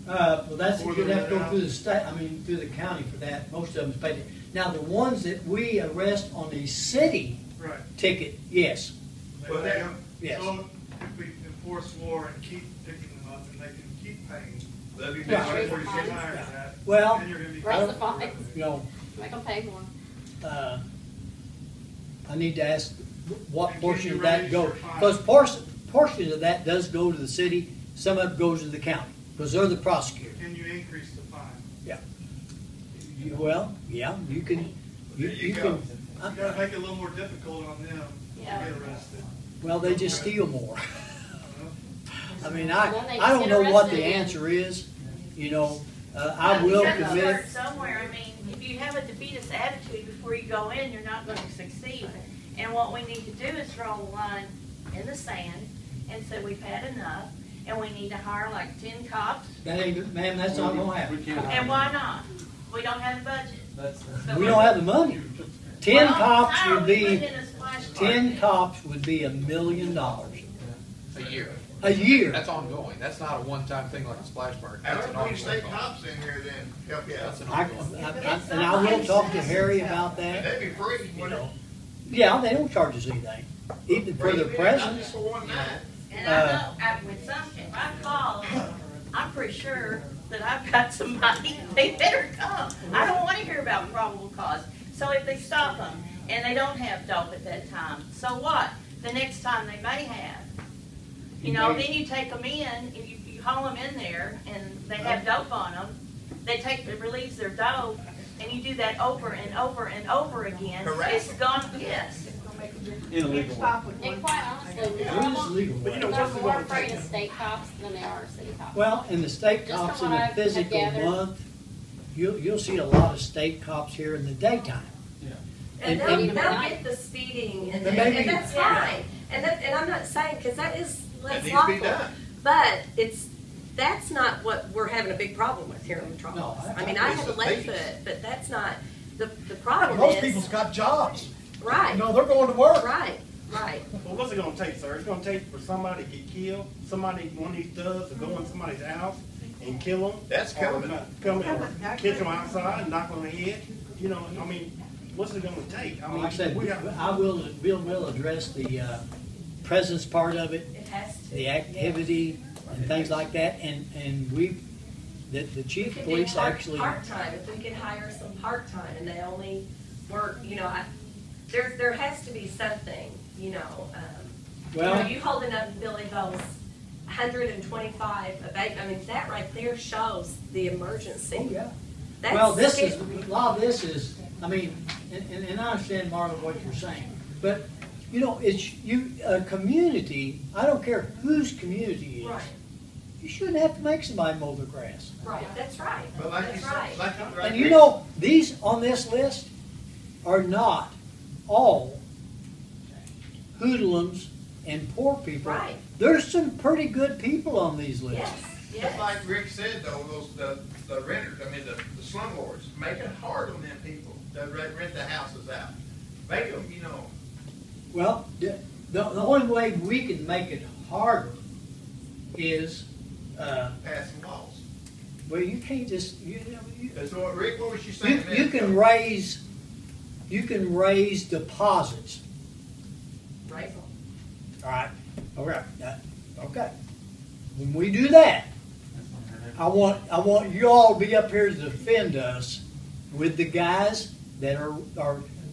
Well, that's, Before you'd they're have to go let through out? the state, through the county for that. Most of them's paid it. Now, the ones that we arrest on the city Right. ticket, yes. They Well, pay that- them? Yes. So if we enforce more and keep picking them up and they can keep paying, That'd be Yeah. better. before you get tired of that, Well, then you're gonna be. Raise the fines. You know, Make them pay more. I need to ask what And portion can of you that raise goes, your fine? because portion of that does go to the city, some of it goes to the county, because they're the prosecutor. Can you increase the fine? Well, yeah, you can, There you you go. can, You gotta make it a little more difficult on them to Yeah. get arrested. well, they just steal more. I mean, Then they I don't just know get what the arrested. answer is, you know, I You will gotta commit. start somewhere. I mean, if you have a defeatist attitude before you go in, you're not gonna succeed. And what we need to do is draw the line in the sand and say we've had enough, and we need to hire like 10 cops. That ain't, ma'am, that's not gonna happen. And why not? We don't have a budget. So We don't have the money. 10 Well, cops how are would we be, putting in a splash park 10 then? cops would be $1 million A year. a year. That's ongoing. That's not a one-time thing like a splash park. I That's an don't need ongoing state cost. cops in here then, help you out. That's an I, ongoing. and I will talk to Harry about that, That'd be free. you know. Yeah, they don't charge us anything, even for their presence. For one night. And I know, with some, if I call, I'm pretty sure that I've got somebody, they better come. I don't wanna hear about probable cause. So if they stop them and they don't have dope at that time, so what? The next time they may have. You know, then you take them in, and you haul them in there and they have dope on them. They release their dope, and you do that over and over and over again. Harass It's gone, yes. illegal. And quite honestly, There is legal But you know, way. they're what's it more gonna afraid take? of state cops than they are of city cops. Well, and the state Just cops from in what a I've physical gathered. month, you'll see a lot of state cops here in the daytime. And And- they'll get the speeding, and Maybe- and that's fine. And I'm not saying, because that's That needs to be lawful. done. But that's not what we're having a big problem with here in Metropolis. No, I mean, I it's have a the thieves. Lightfoot, but that's not, the problem Most is. people's got jobs. Right, You know, they're going to work. right, right. Well, what's it gonna take, sir? It's gonna take for somebody to get killed, one of these thugs to go in somebody's house and kill them. That's coming. Come in, catch them outside and knock on the head. You know, I mean, what's it gonna take? I mean, Like I said, we got. we'll address the presence part of it, It has to. the activity and things like that, and the We chief could of do police actually. part-time, if we could hire some part-time and they only work, you know, there has to be something, you know. Well- You holding up Billy Bell's 125 abatement, I mean, that right there shows the emergency. Oh, yeah. That's Well, this scary. is, a lot of this is, I mean, and I understand, Marla, what you're saying, but, you know, a community, I don't care whose community it is, Right, you shouldn't have to make somebody mow their grass. right, that's right, But like you that's said, right. like And you know, these on this list are not all hoodlums and poor people. Right. There's some pretty good people on these lists. Yes, Just yes. like Rick said though, the renters, the slumlords, make it hard on them people. that rent the houses out. Make them, you know, Well, the only way we can make it harder is, passing laws. well, you can't just, That's what, Rick, what was you saying? you can raise deposits. Right. All right, okay. When we do that, I want you all to be up here to defend us with the guys that are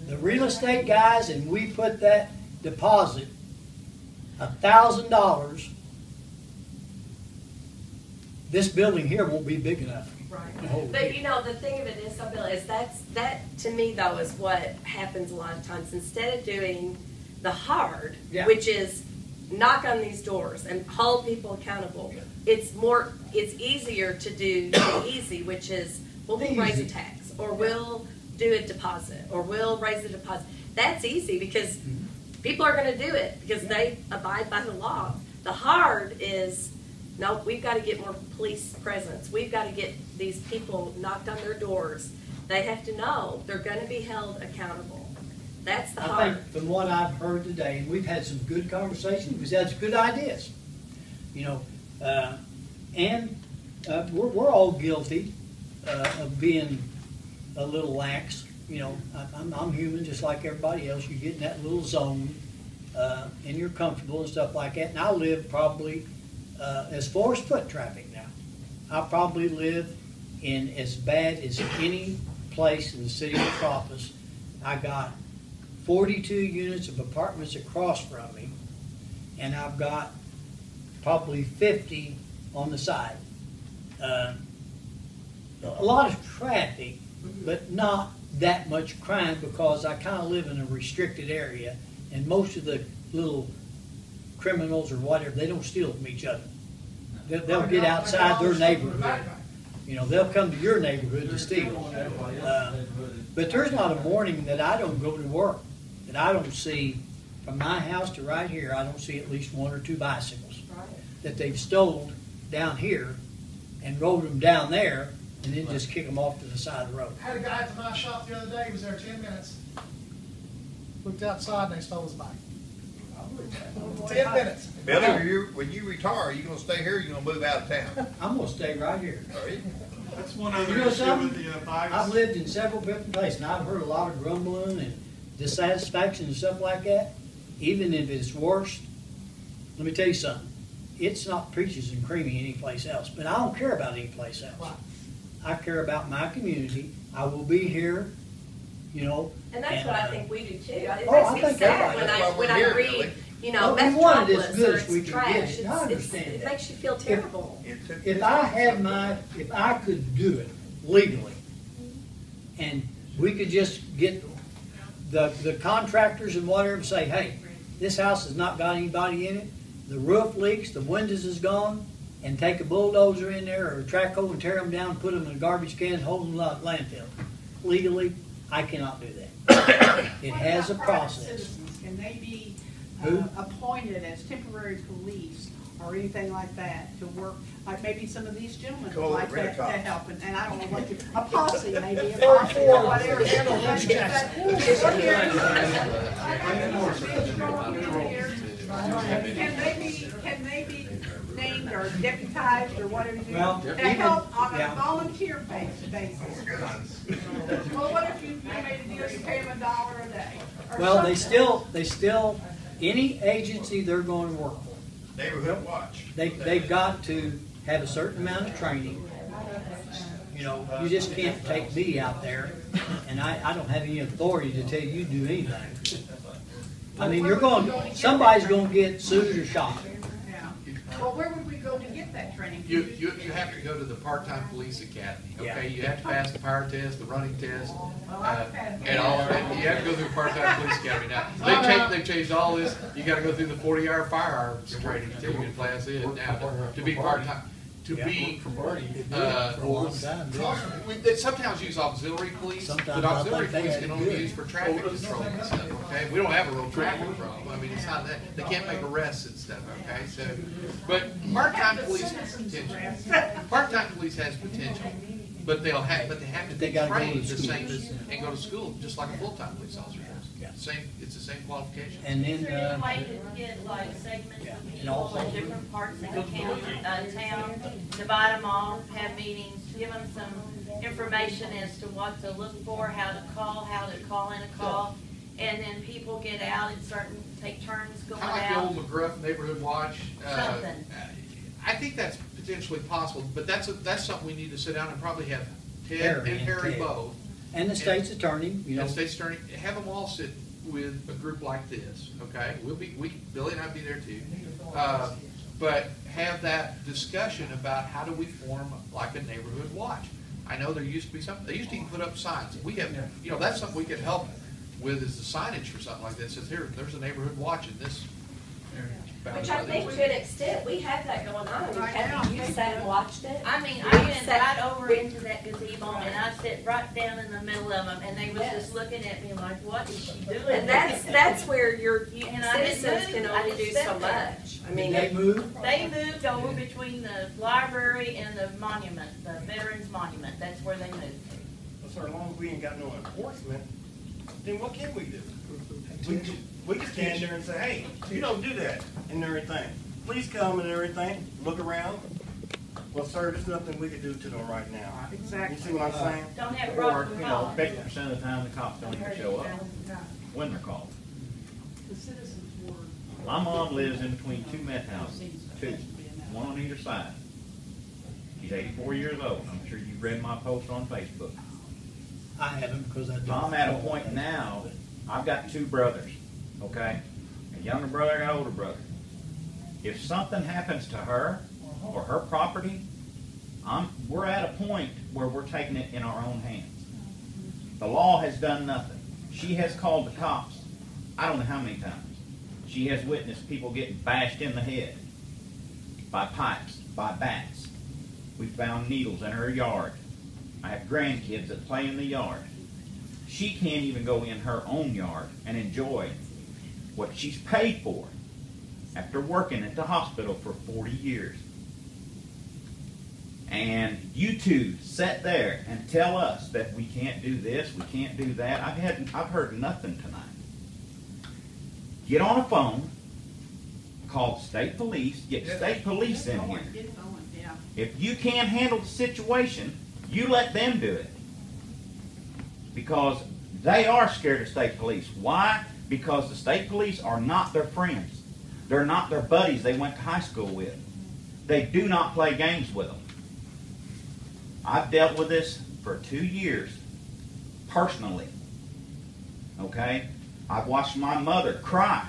the real estate guys, and we put that deposit, $1,000. This building here won't be big enough. Right. But you know, the thing of it is, Bill, is that to me though is what happens a lot of times. Instead of doing the hard, which is knock on these doors and hold people accountable, it's easier to do the easy, which is, well, we'll raise a tax, or we'll do a deposit, or we'll raise a deposit. That's easy because people are going to do it because they abide by the law. The hard is, no, we've got to get more police presence. We've got to get these people knocked on their doors. They have to know they're going to be held accountable. That's the hard. I think from what I've heard today, and we've had some good conversations, we've had some good ideas. You know, we're all guilty of being a little lax. You know, I'm human just like everybody else. You get in that little zone, and you're comfortable and stuff like that. And I live probably as far as foot traffic now. I probably live in as bad as any place in the city metropolis. I got 42 units of apartments across from me, and I've got probably 50 on the side. A lot of traffic, but not that much crime because I kind of live in a restricted area, and most of the little criminals or whatever, they don't steal from each other. They'll get outside their neighborhood. You know, they'll come to your neighborhood to steal. But there's not a morning that I don't go to work that I don't see, from my house to right here, I don't see at least one or two bicycles that they've stolen down here and rode them down there and then just kick them off to the side of the road. I had a guy at my shop the other day, he was there 10 minutes. Looked outside and they stole his bike. 10 minutes. Billy, when you retire, are you going to stay here or are you going to move out of town? I'm going to stay right here. Are you? That's one other You know issue something? with the bikes. I've lived in several different places, and I've heard a lot of grumbling and dissatisfaction and stuff like that. Even if it's worse, let me tell you something. It's not peaches and creamy anyplace else, but I don't care about anyplace else. I care about my community. I will be here, you know. And that's what I think we do too. It I makes me think sad everybody- when I read, you know, we want it metropolis as good or as we it's can get trash. it. I understand It that. makes you feel terrible. If I could do it legally, and we could just get the contractors and whatever and say, hey, this house has not got anybody in it, the roof leaks, the windows is gone, and take a bulldozer in there or a track hoe and tear them down, put them in a garbage can, hold them like landfill. Legally, I cannot do that. It has a process. Citizens, can they be Who? appointed as temporary police or anything like that to work, like maybe some of these gentlemen would Call it like that rent-a-cop. to help, and I don't know what, a posse maybe, a posse or whatever. Can they be named or deputized or whatever you do? Well, To even- help on a yeah. volunteer basis. Well, what if you made a deal, you pay them $1 a day? or Well, they something? still, any agency they're going to work for, Neighborhood watch. they've got to have a certain amount of training. You know, you just can't take me out there, and I don't have any authority to tell you to do anything. I mean, somebody's going to get sued or shot. Yeah. Well, where would we go to get that training? You have to go to the part-time police academy, okay? You have to pass the power test, the running test, and all of that. You have to go through the part-time police academy. Now, they've changed all this. You gotta go through the 40-hour firearms training too, in class it now, to be part-time. To be, they sometimes use auxiliary police, but auxiliary police can only be used for traffic control and stuff, okay? We don't have a real traffic problem. I mean, it's not that, they can't make arrests and stuff, okay? So, but part-time police has potential. Part-time police has potential. But they have to They be gotta go to trained the school. same and go to school, just like a full-time police officer Yeah. does. It's the same qualification. And Is then, there any way to get like segments Yeah, of and people also- in different parts of the town, divide them off, have meetings, give them some information as to what to look for, how to call in a call, and then people get out and take turns going Kind of like the out. old McGruff Neighborhood Watch. Something. I think that's potentially possible, but that's something we need to sit down and probably have Ted Harry and and Harry Ted. both. and the state's attorney, you know. And state's attorney, have them all sit with a group like this, okay? Billy and I'll be there too. But have that discussion about how do we form like a neighborhood watch. I know there used to be something, they used to even put up signs. We have, that's something we could help with is the signage for something like this. Says here, there's a neighborhood watch in this. Which I think to an extent, we have that going on. Have you sat and watched it? I mean, I went right over into that gazebo and I sit right down in the middle of them and they was just looking at me like, what is she doing? And that's where your And I didn't citizens move. can I only just do sat so there. much. I mean, Did they move? They moved over between the library and the monument, the Veterans Monument. That's where they moved to. So as long as we ain't got no enforcement, then what can we do? We can stand there and say, hey, you don't do that and everything. Please come and everything, look around. Well, sir, there's nothing we can do to them right now. Exactly. You see what I'm saying? Don't have Or, problems you with know, calling. 50% of the time, the cops don't even show up when they're called. The citizens were. My mom lives in between two meth houses, two, one on either side. She's 84 years old. I'm sure you've read my post on Facebook. I haven't because I don't. I'm at a point now, I've got two brothers, okay? A younger brother and an older brother. If something happens to her or her property, we're at a point where we're taking it in our own hands. The law has done nothing. She has called the cops, I don't know how many times. She has witnessed people getting bashed in the head by pipes, by bats. We found needles in her yard. I have grandkids that play in the yard. She can't even go in her own yard and enjoy what she's paid for after working at the hospital for 40 years. And you two sit there and tell us that we can't do this, we can't do that. I've heard nothing tonight. Get on a phone, call state police, get state police in here. Get going, yeah. If you can't handle the situation, you let them do it. Because they are scared of state police. Why? Because the state police are not their friends. They're not their buddies they went to high school with. They do not play games with them. I've dealt with this for 2 years, personally. Okay? I've watched my mother cry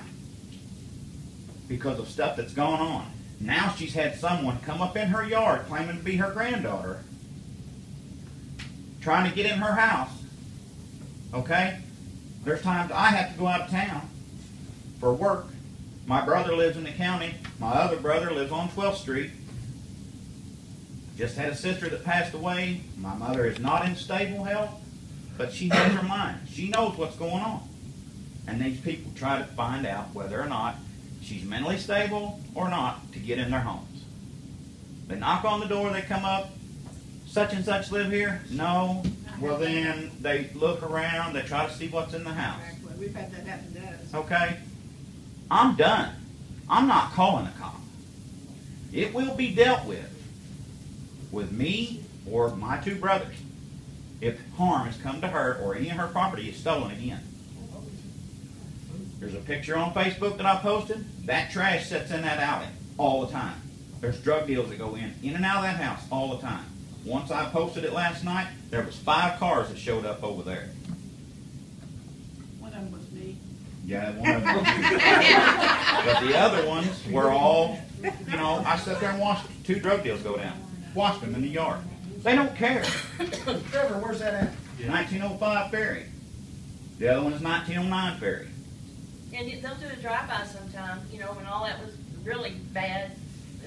because of stuff that's gone on. Now she's had someone come up in her yard claiming to be her granddaughter, trying to get in her house. Okay? There's times I have to go out of town for work. My brother lives in the county. My other brother lives on 12th Street. Just had a sister that passed away. My mother is not in stable health, but she has her mind. She knows what's going on. And these people try to find out whether or not she's mentally stable or not to get in their homes. They knock on the door, they come up, such and such live here? No. Well then, they look around, they try to see what's in the house. Exactly. We've had that happen to us. Okay? I'm done. I'm not calling a cop. It will be dealt with me or my two brothers if harm has come to her or any of her property is stolen again. There's a picture on Facebook that I posted. That trash sits in that alley all the time. There's drug deals that go in and out of that house all the time. Once I posted it last night, there was 5 cars that showed up over there. One of them was me. Yeah, one of them was you. But the other ones were all, I sat there and watched 2 drug deals go down. Watched them in the yard. They don't care. Trevor, where's that at? 1905 Ferry. The other one is 1909 Ferry. And they'll do a drive-by sometime, when all that was really bad.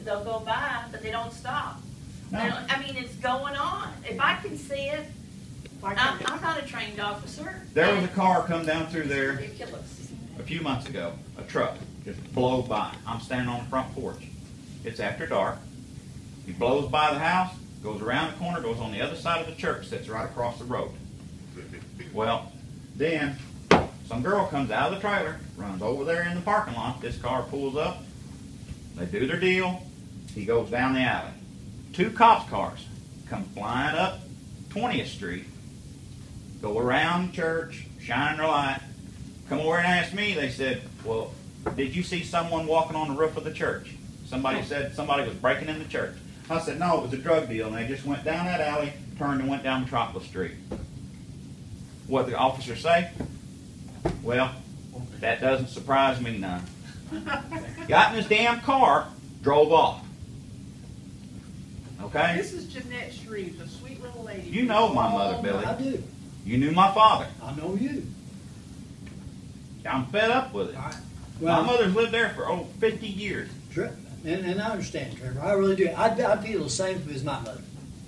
They'll go by, but they don't stop. No. I mean, it's going on. If I can see it, I'm not a trained officer. There was a car come down through there Ridiculous. a few months ago. A truck just blows by. I'm standing on the front porch. It's after dark. He blows by the house. goes around the corner, goes on the other side of the church, sits right across the road. Well, then some girl comes out of the trailer, runs over there in the parking lot. This car pulls up. They do their deal. He goes down the alley. 2 cops cars come flying up 20th Street, go around the church, shine their light, come over and ask me. They said, well, did you see someone walking on the roof of the church? Somebody said somebody was breaking in the church. I said, no, it was a drug deal, and they just went down that alley, turned and went down Metropolis Street. What did the officer say? Well, that doesn't surprise me none. Got in his damn car, drove off. Okay? This is Jeanette Shreve, the sweet little lady. You know my mother, Billy. I do. You knew my father. I know you. I'm fed up with it. Well, my mother's lived there for 50 years. And I understand, Trevor. I really do. I feel the same as my mother.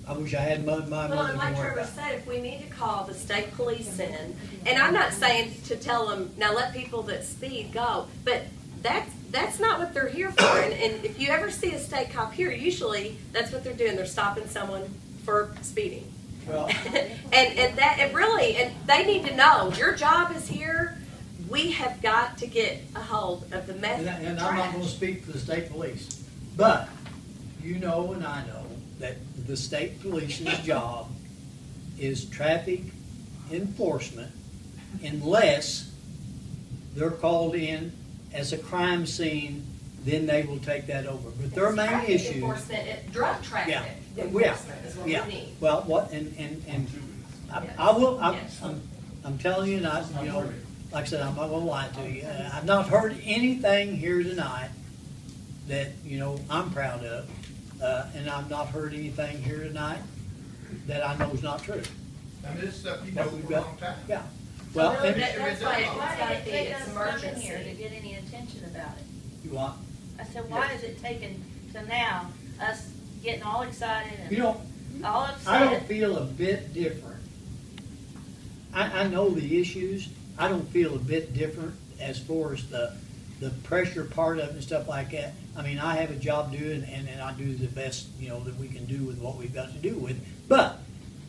I wish I had my Well, mother and like more. Trevor said, if we need to call the state police in, and I'm not saying to tell them, now let people that speed go, but that's not what they're here for. And if you ever see a state cop here, usually that's what they're doing. They're stopping someone for speeding. Well, and really, they need to know, your job is here. We have got to get a hold of the meth and I'm not going to speak for the state police, but you know and I know that the state police's job is traffic enforcement unless they're called in as a crime scene, then they will take that over. But their main issue, enforcement, drug traffic enforcement is what we need. Well, what and I will. I'm telling you, not like I said, I'm not going to lie to you. I've not heard anything here tonight that I'm proud of, and I've not heard anything here tonight that I know is not true. I mean, this stuff you know for a long time. Yeah. Well, Well, that's why Why it's got to did be, it take it's us coming emergency. here to get any attention about it? you want? I said, why is it taken to now, us getting all excited and all upset? I don't feel a bit different. I know the issues. I don't feel a bit different as far as the pressure part of it and stuff like that. I mean, I have a job doing, and I do the best, that we can do with what we've got to do with. But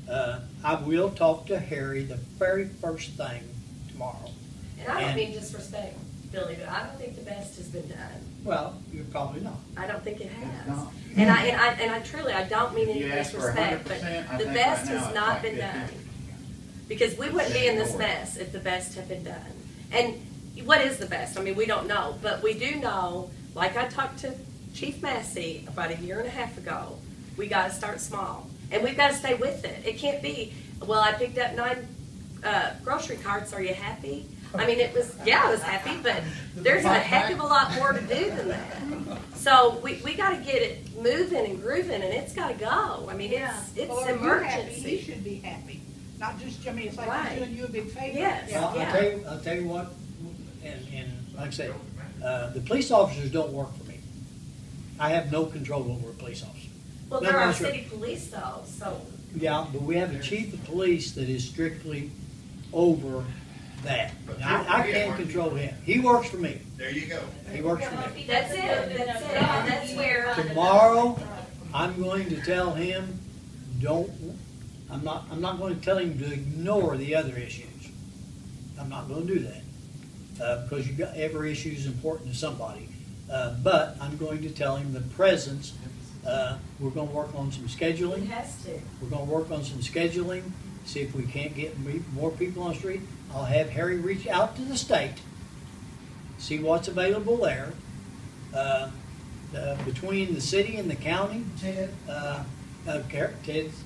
I will talk to Harry the very first thing tomorrow. And I don't mean disrespect, Billy, but I don't think the best has been done. Well, you're probably not. I don't think it has. And I truly, I don't mean any disrespect, but the best has not been done. Because we wouldn't be in this mess if the best had been done. And what is the best? I mean, we don't know, but we do know, like I talked to Chief Massey about a year and a half ago, we got to start small. And we've got to stay with it. It can't be, well, I picked up 9 grocery carts, are you happy? I mean, I was happy, but there's a heck of a lot more to do than that. So we got to get it moving and grooving, and it's got to go. I mean, it's Well, if you're happy, emergency. you should be happy. Not just, it's like Right. I'm doing you a big favor. Yes. Well, I'll tell you what, and like I said, the police officers don't work for me. I have no control over a police officer. Well, No, they're no, our sure. city police though, so. Yeah, but we have a chief of police that is strictly over that. Now, I can't control him. He works for me. There you go. He works for me. That's it, and that's where. Tomorrow, I'm going to tell him, I'm not going to tell him to ignore the other issues. I'm not going to do that. Because every issue is important to somebody. But I'm going to tell him the presence. We're going to work on some scheduling. He has to. We're going to work on some scheduling, see if we can't get more people on the street. I'll have Harry reach out to the state, see what's available there. Between the city and the county, Ted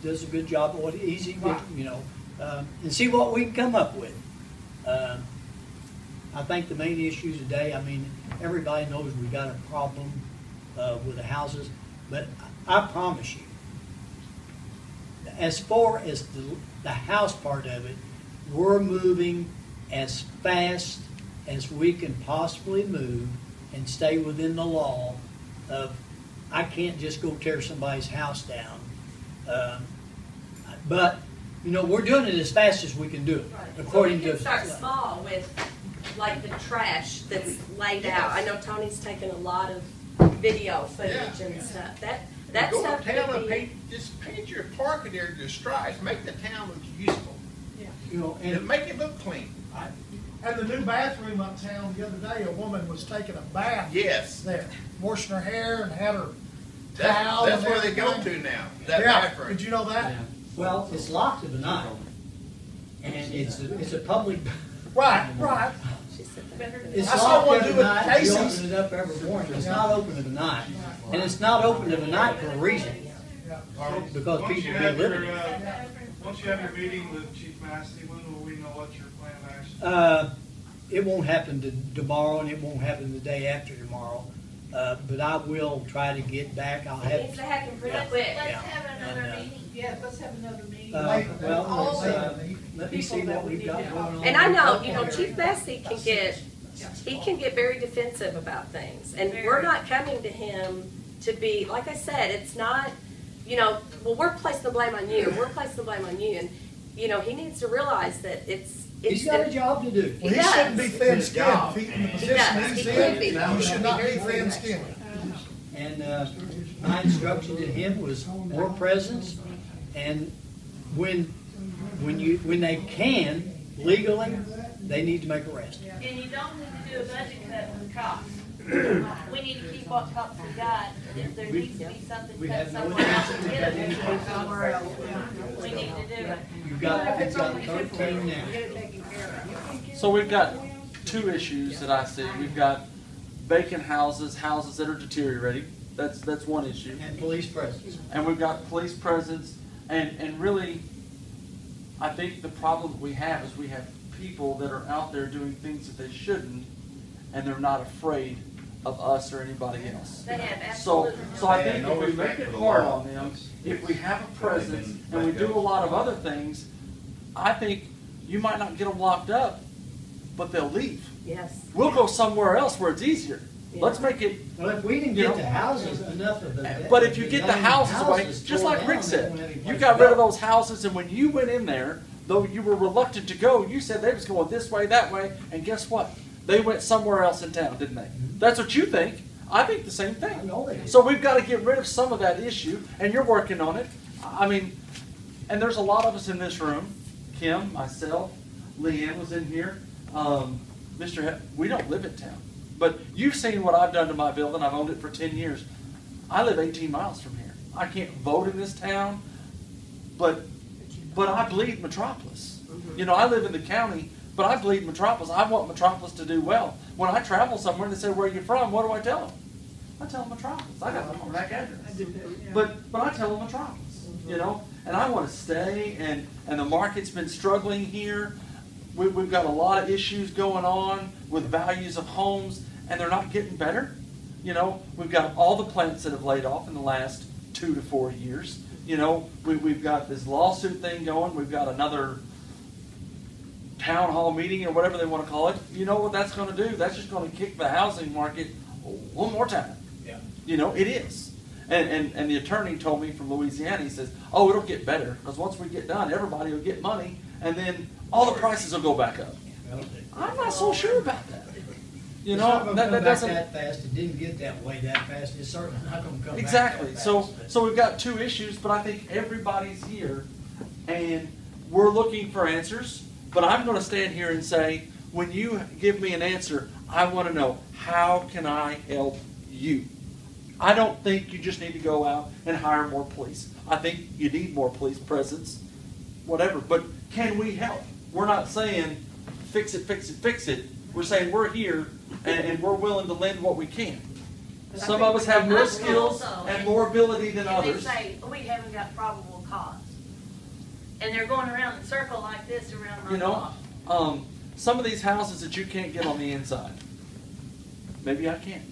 does a good job of what he's and see what we can come up with. I think the main issue today, I mean, everybody knows we've got a problem with the houses, but I promise you, as far as the house part of it, we're moving as fast as we can possibly move and stay within the law of, I can't just go tear somebody's house down. But, we're doing it as fast as we can do it, according We can to. start small with, like, the trash that's laid out. I know Tony's taken a lot of video footage and stuff. That Go stuff uptown could and be- paint, just paint your parking area, your stripes, make the town look useful, You know, and make it look clean. And the new bathroom uptown, the other day, a woman was taking a bath. Yes. There, washing her hair and had her That's, towel. that's and where they go everything. to now, that Yeah, bathroom. did you know that? well, it's locked at night, and it's a public. Right, right. It's I saw locked one every do it night. at You Casey's. open it up every morning. It's not open at night, and it's not open at night for a reason. Because Once people you be have living. once you have your meeting with Chief Massey, when will we know what your plan of action? It won't happen tomorrow, and it won't happen the day after tomorrow. But I will try to get back. I'll It needs to have. happen pretty Let's quick. have another And, meeting. Yes, let's have another meeting. Well, let me see what we've got going on. And I know, you know, Chief Massey can get very defensive about things. And we're not coming to him to be, like I said, it's not, you know, well, we're placing the blame on you, we're placing the blame on you. And, you know, he needs to realize that He's got a job to do. Well, he does. shouldn't be thin-skinned. If he, in the He position does. he's He could be. in, you should not be thin-skinned. And my instruction to him was more presence, and when they can legally, they need to make arrests. And you don't need to do a budget cut with cops. We need to keep what cops we got, and if there needs to be something We cut have no somewhere else, intention to of get cutting it anything somewhere else, we need to do it. You've got 13 now. Get it taken care of. So we've got two issues that I see. We've got vacant houses, houses that are deteriorating. That's one issue. And police presence. And we've got police presence, and really, I think the problem that we have is we have people that are out there doing things that they shouldn't, and they're not afraid of us or anybody else. They have So, absolutely so I They think have no if we make respect it for the hard law. on them, if we have a presence and we do a lot of other things, I think you might not get them locked up, but they'll leave. Yes. We'll go somewhere else where it's easier. Let's make it. Well, if we can You get know? the houses, enough of the. But if you get the houses away, just tore like Rick down, they won't have said, any you place got to rid of go. those houses, and when you went in there, though you were reluctant to go, you said they was going this way, that way, and guess what? They went somewhere else in town, didn't they? That's what you think. I think the same I thing. know they did. So we've got to get rid of some of that issue, and you're working on it. I mean, and there's a lot of us in this room. Kim, myself, Leanne was in here. We don't live in town. But you've seen what I've done to my building. I've owned it for 10 years. I live 18 miles from here. I can't vote in this town, but I bleed Metropolis. You know, I live in the county, but I bleed Metropolis. I want Metropolis to do well. When I travel somewhere and they say, "Where are you from?" What do I tell them? I tell them Metropolis. I got my back address. But I tell them Metropolis, you know, and I want to stay, and the market's been struggling here. We've got a lot of issues going on with values of homes, and they're not getting better. You know, we've got all the plants that have laid off in the last 2 to 4 years. You know, we've got this lawsuit thing going. We've got another town hall meeting or whatever they want to call it. You know what that's going to do? That's just going to kick the housing market one more time. Yeah. You know, it is. And the attorney told me from Louisiana, he says, "Oh, it'll get better, because once we get done, everybody will get money, and then all the prices will go back up." I'm not so sure about that. You It's know, not gonna that come back doesn't. that fast. It didn't get that way that fast. It's certainly not gonna come back Exactly. that So, fast. so we've got two issues, but I think everybody's here, and we're looking for answers. But I'm going to stand here and say, when you give me an answer, I want to know, how can I help you? I don't think you just need to go out and hire more police. I think you need more police presence, whatever. But can we help? We're not saying fix it, fix it, fix it. We're saying we're here and we're willing to lend what we can. Some of us have more skills and more ability than And they others. say, we haven't got probable cause. And they're going around in a circle like this around my You know, block. some of these houses that you can't get on the inside, maybe I can,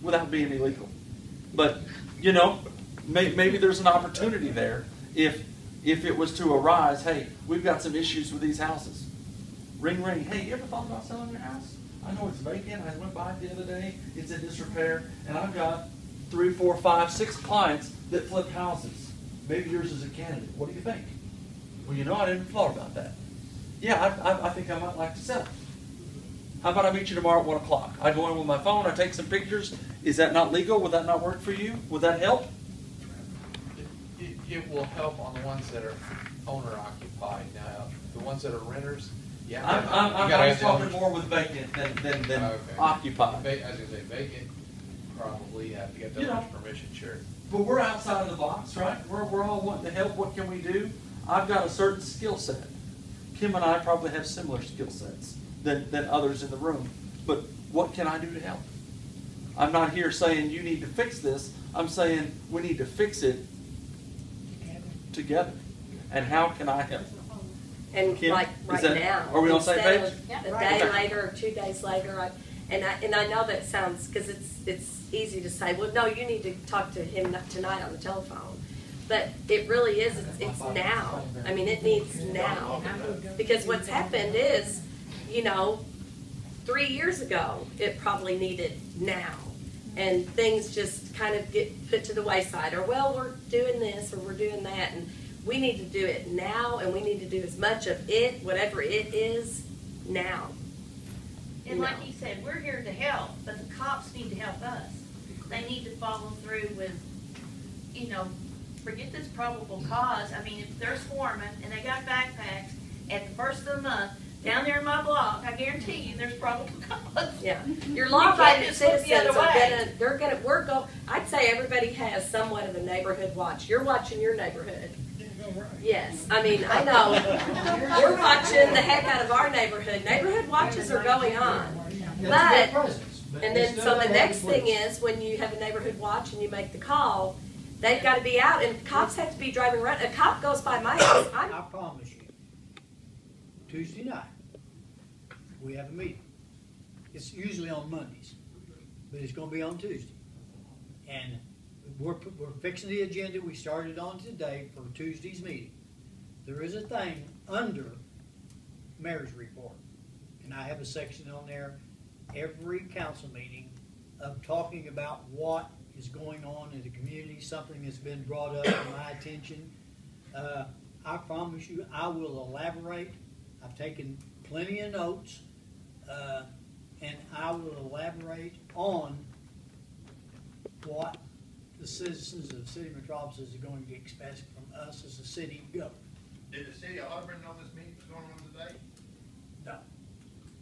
without being illegal. But, you know, maybe there's an opportunity there if it was to arise, hey, we've got some issues with these houses. Ring, ring. Hey, you ever thought about selling your house? I know it's vacant. I went by it the other day. It's in disrepair. And I've got 3, 4, 5, 6 clients that flip houses. Maybe yours is a candidate. What do you think? Well, you know, I didn't thought about that. Yeah, I think I might like to sell it. How about I meet you tomorrow at 1 o'clock? I go in with my phone, I take some pictures. Is that not legal? Would that not work for you? Would that help? It will help on the ones that are owner occupied. Now, the ones that are renters, yeah. I was talking more with vacant than occupied. I was going to say vacant, probably have to get the owner's permission, sure. But we're outside of the box, right? We're all wanting to help. What can we do? I've got a certain skill set. Kim and I probably have similar skill sets than others in the room. But what can I do to help? I'm not here saying you need to fix this. I'm saying we need to fix it together. And how can I help? And Kim, like right now, are we on the same instead page? of a day later or 2 days later, and I know that sounds, because it's easy to say, well, no, you need to talk to him tonight on the telephone. But it really is, it's now. I mean, it needs now. Because what's happened is, 3 years ago, it probably needed now. And things just kind of get put to the wayside. Or, well, we're doing this or we're doing that. And we need to do it now, and we need to do as much of it, whatever it is, now. And like he said, we're here to help, but the cops need to help us. They need to follow through with, forget this probable cause. I mean, if they're swarming and they got backpacks at the first of the month, down there in my block, I guarantee you there's probable cause. Yeah. Your law-abiding citizens are I'd say everybody has somewhat of a neighborhood watch. You're watching your neighborhood. Yes. I mean, I know. We're watching the heck out of our neighborhood. Neighborhood watches are going on. And then, so the next thing is, when you have a neighborhood watch and you make the call, they've got to be out, and cops have to be driving around. A cop goes by my house. I promise you, Tuesday night, we have a meeting. It's usually on Mondays, but it's going to be on Tuesday. And we're fixing the agenda we started on today for Tuesday's meeting. There is a thing under mayor's report, and I have a section on there every council meeting of talking about what is going on in the community, something that's been brought up to my attention. I promise you, I will elaborate. I've taken plenty of notes, and I will elaborate on what the citizens of the city of Metropolis are going to expect from us as a city government. Did the city of Auburn know this meeting was going on today? No,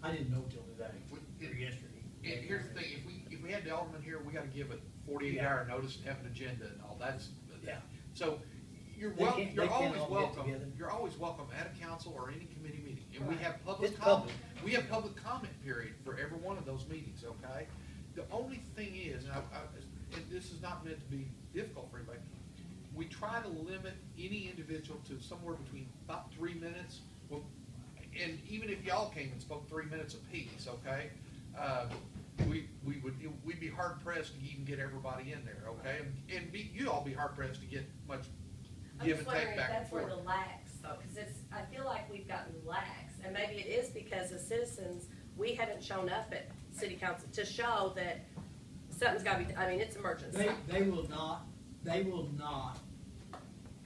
I didn't know till today, or yesterday. Here's the thing: if we had the alderman here, we got to give a 48-hour notice and have an agenda and all. That's So you're always welcome. You're always welcome at a council or any committee meeting, and we have public comment. We have public comment period for every one of those meetings. Okay. The only thing is, and this is not meant to be difficult for anybody, we try to limit any individual to somewhere between about 3 minutes. Well, and even if y'all came and spoke 3 minutes apiece, okay, we'd be hard pressed to even get everybody in there, okay, and you'd all be hard pressed to get much give and take back and forth. That's where the lax, though, because I feel like we've gotten lax, and maybe it is because as citizens we haven't shown up at city council to show that something's got to be. I mean, it's emergency. They will not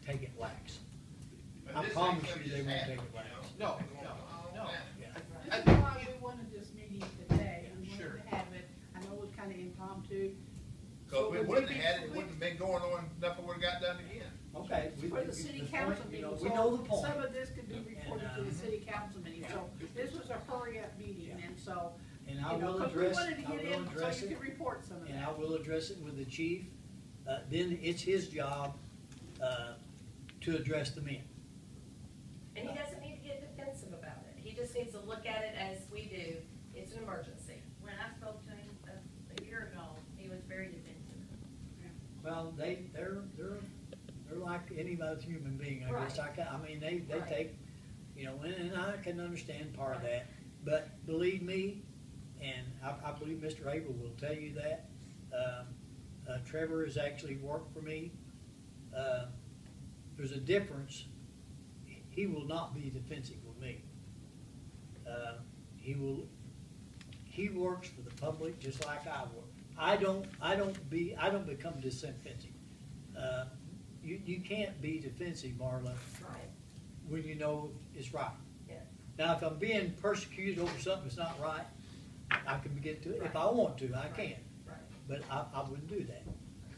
take it lax. I promise you, they won't take it lax. No. That's why we wanted this meeting today. We wanted to have it. I know it was kind of impromptu. Because if we wouldn't have had it, it wouldn't have been going on. Nothing would have got done again. Okay. For the city council meeting. We know the point. Some of this could be reported to the city council meeting. So this was a hurry-up meeting, and so. And I will address it. So you could report some of that. And I will address it with the chief. Then it's his job to address the men. And he doesn't need to get defensive about it. He just needs to look at it as we do. It's an emergency. When I spoke to him a year ago, he was very defensive. Well, they're like any other human being, I guess. I mean, they take, and I can understand part of that. But believe me, and I believe Mr. Abell will tell you that, Trevor has actually worked for me. There's a difference. He will not be defensive with me. He works for the public just like I work. I don't become defensive. You can't be defensive, Marla, when you know it's right. Yeah. Now, if I'm being persecuted over something that's not right, I can get to it. If I want to, I can. But I wouldn't do that.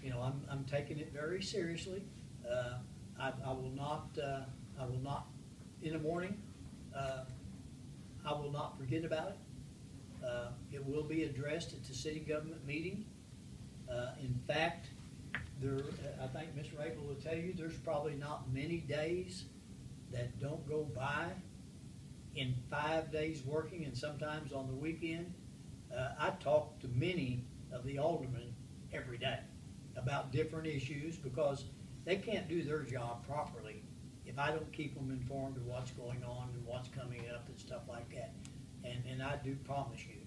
You know, I'm taking it very seriously. I will not, in the morning, I will not forget about it. It will be addressed at the city government meeting. In fact, I think Mr. Abel will tell you, there's probably not many days that don't go by in 5 days working, and sometimes on the weekend. I talk to many of the aldermen every day about different issues, because they can't do their job properly if I don't keep them informed of what's going on and what's coming up and stuff like that. And I do promise you,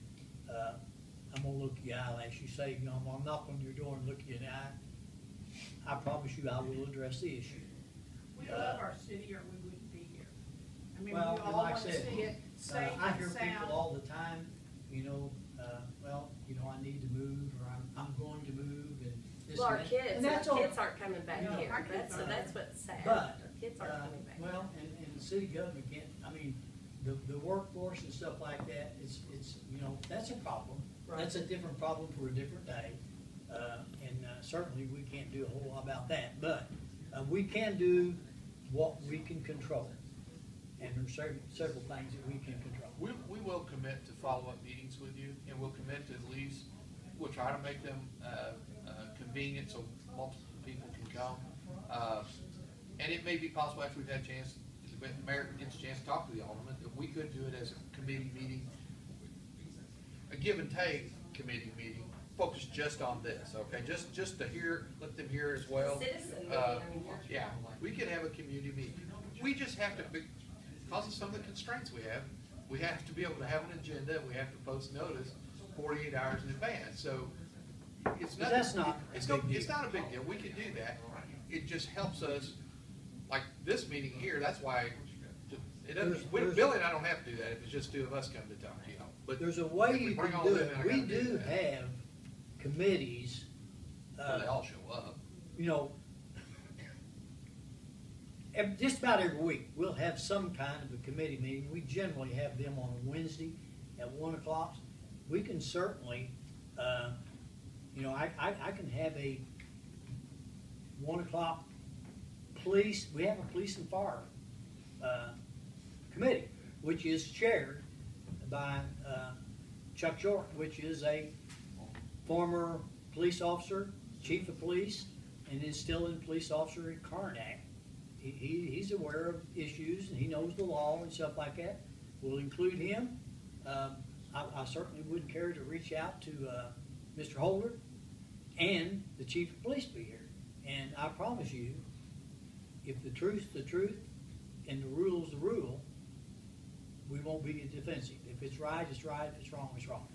I'm gonna look you in the eye, as you say, you know, I'm gonna knock on your door and look you in the eye. I promise you I will address the issue. We love our city, or we wouldn't be here. I mean, we Well, all like I want to said, see it safe I hear and people sound. all the time, you know, well, you know, I need to move, or I'm going to move, and this Well, our and that. kids, And that's our all- kids aren't coming back you know, here. our kids So aren't. that's what's sad. But, Our kids aren't coming back. well, and the city government can't, I mean, the workforce and stuff like that, it's, you know, that's a problem. That's a different problem for a different day. And certainly we can't do a whole lot about that, but we can do what we can control. And there's several things that we can control. We will commit to follow-up meetings with you, and we'll commit to at least, we'll try to make them convenient so multiple people can come. And it may be possible after we've had a chance, the mayor gets a chance to talk to the alderman, that we could do it as a committee meeting, a give and take committee meeting, focused just on this, okay? Just to hear, let them hear as well. Citizen meeting. Yeah, we could have a community meeting. We just have to, because of some of the constraints we have to be able to have an agenda, we have to post notice 48 hours in advance, so it's But not. that's not a It's big deal. it's not a big deal, we can do that. It just helps us, like this meeting here, that's why, it doesn't, Billy and I don't have to do that if it's just two of us come to talk to you. But There's a way if we you bring can all do them it. in, I We gotta do do that. have committees, So they all show up. you know, just about every week, we'll have some kind of a committee meeting. We generally have them on a Wednesday at 1 o'clock. We can certainly, you know, I can have a 1 o'clock police, we have a police and fire committee, which is chaired by Chuck Short, which is a former police officer, chief of police, and is still in police officer at Karnak. He's aware of issues, and he knows the law and stuff like that. We'll include him. I certainly wouldn't care to reach out to Mr. Holder and the chief of police be here. And I promise you, if the truth's the truth and the rule's the rule, we won't be defensive. If it's right, it's right. If it's wrong, it's wrong.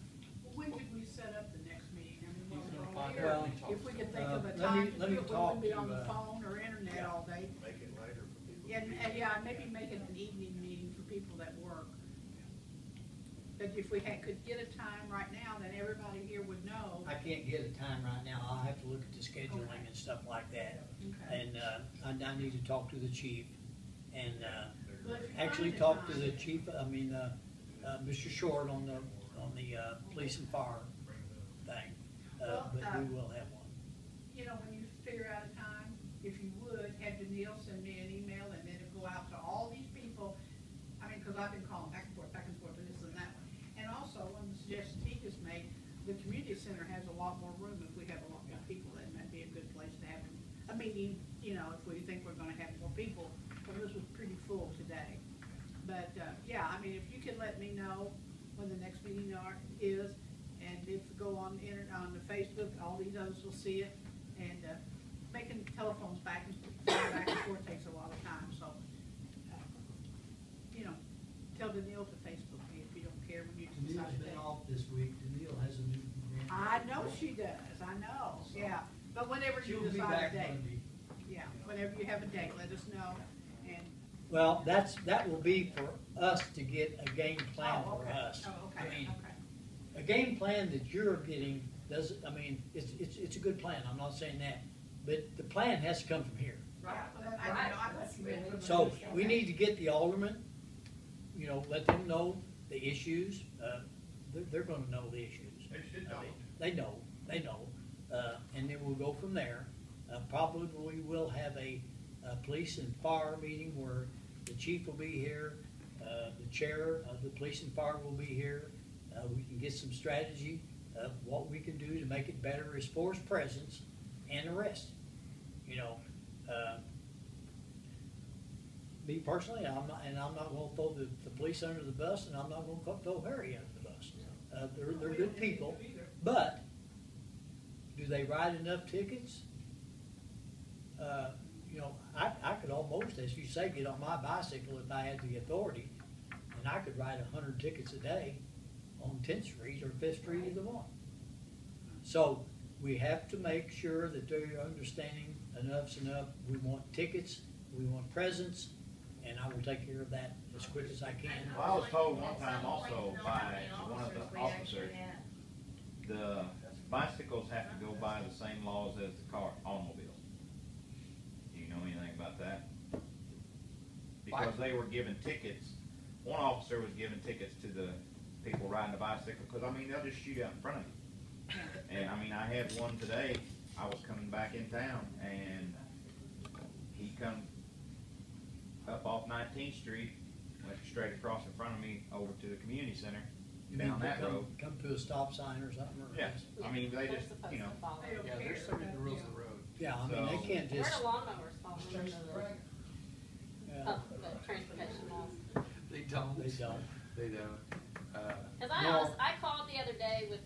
When could we set up the next meeting? I mean, He's while gonna we're all find here, out. if we could think of a let time me- to let do me it, we talk wouldn't be to, on the phone or internet all day. Make it later for people. And yeah, maybe make it an evening meeting for people that work. But if we could get a time right now, then everybody here would know. I can't get a time right now. I'll have to look at the scheduling and stuff like that. Okay. And I need to talk to the chief and Well, if you actually find a talk to time- the chief, Mr. Short on the police and fire thing. Well, But we will have one. You know, when you figure out a time, if you would, have Danielle send me an email, and then it'll go out to all these people. I mean, because I've been calling back and forth, to this and that one. And also, one of the suggestions he just made, the community center has a lot more room. If we have a lot more people, that might be a good place to have a meeting, you know, if we think we're gonna have more people. Well, this was pretty full today. But, yeah, I mean, if you could let me know when the next meeting is, and if we go on the Facebook, all these others will see it. And making telephones back and forth takes a lot of time, so, you know, tell Danielle to Facebook me if you don't care when you Danielle's decide to. been off this week. Danielle has a new. I know she does, I know, yeah. But whenever you She'll be decide back a date, Monday. yeah, whenever you have a date, let us know. And Well, that will be for us to get a game plan Oh, for okay. us. Oh, okay, I mean, okay. a game plan that you're getting does, I mean, it's a good plan, I'm not saying that, but the plan has to come from here. Right, well, I thought you meant from the So commission. we need to get the aldermen, you know, let them know the issues, they're gonna know the issues. They should know. They know, and then we'll go from there. Probably we will have a police and fire meeting where the chief will be here, the chair of the police and fire will be here. We can get some strategy of what we can do to make it better as far as presence and arrest. You know, me personally, I'm not gonna throw the police under the bus, and I'm not gonna throw Harry under the bus. They're good people, but do they write enough tickets? You know, I could almost, as you say, get on my bicycle if I had the authority, and I could write 100 tickets a day on 10th Street or 5th Street, either one. So we have to make sure that they're understanding enough's enough. We want tickets, we want presence, and I will take care of that as quick as I can. Well, I was told one time also by one of the officers, the bicycles have to go by the same laws as the automobiles. Do you know anything about that? Because they were given tickets, one officer was giving tickets to the people riding the bicycle, because I mean, they'll just shoot out in front of you. And I mean, I had one today, I was coming back in town, and he come up off 19th Street, went straight across in front of me over to the community center, You down mean that to road. come to a stop sign or something? Or Yeah, I mean, they They're just, supposed you know. to follow. Yeah, there's so many rules of the road. Yeah, I mean, they can't Where just. do lawnmowers fall into the, Yeah. the transportation laws? They don't. They don't. They don't. Cause No. I called the other day with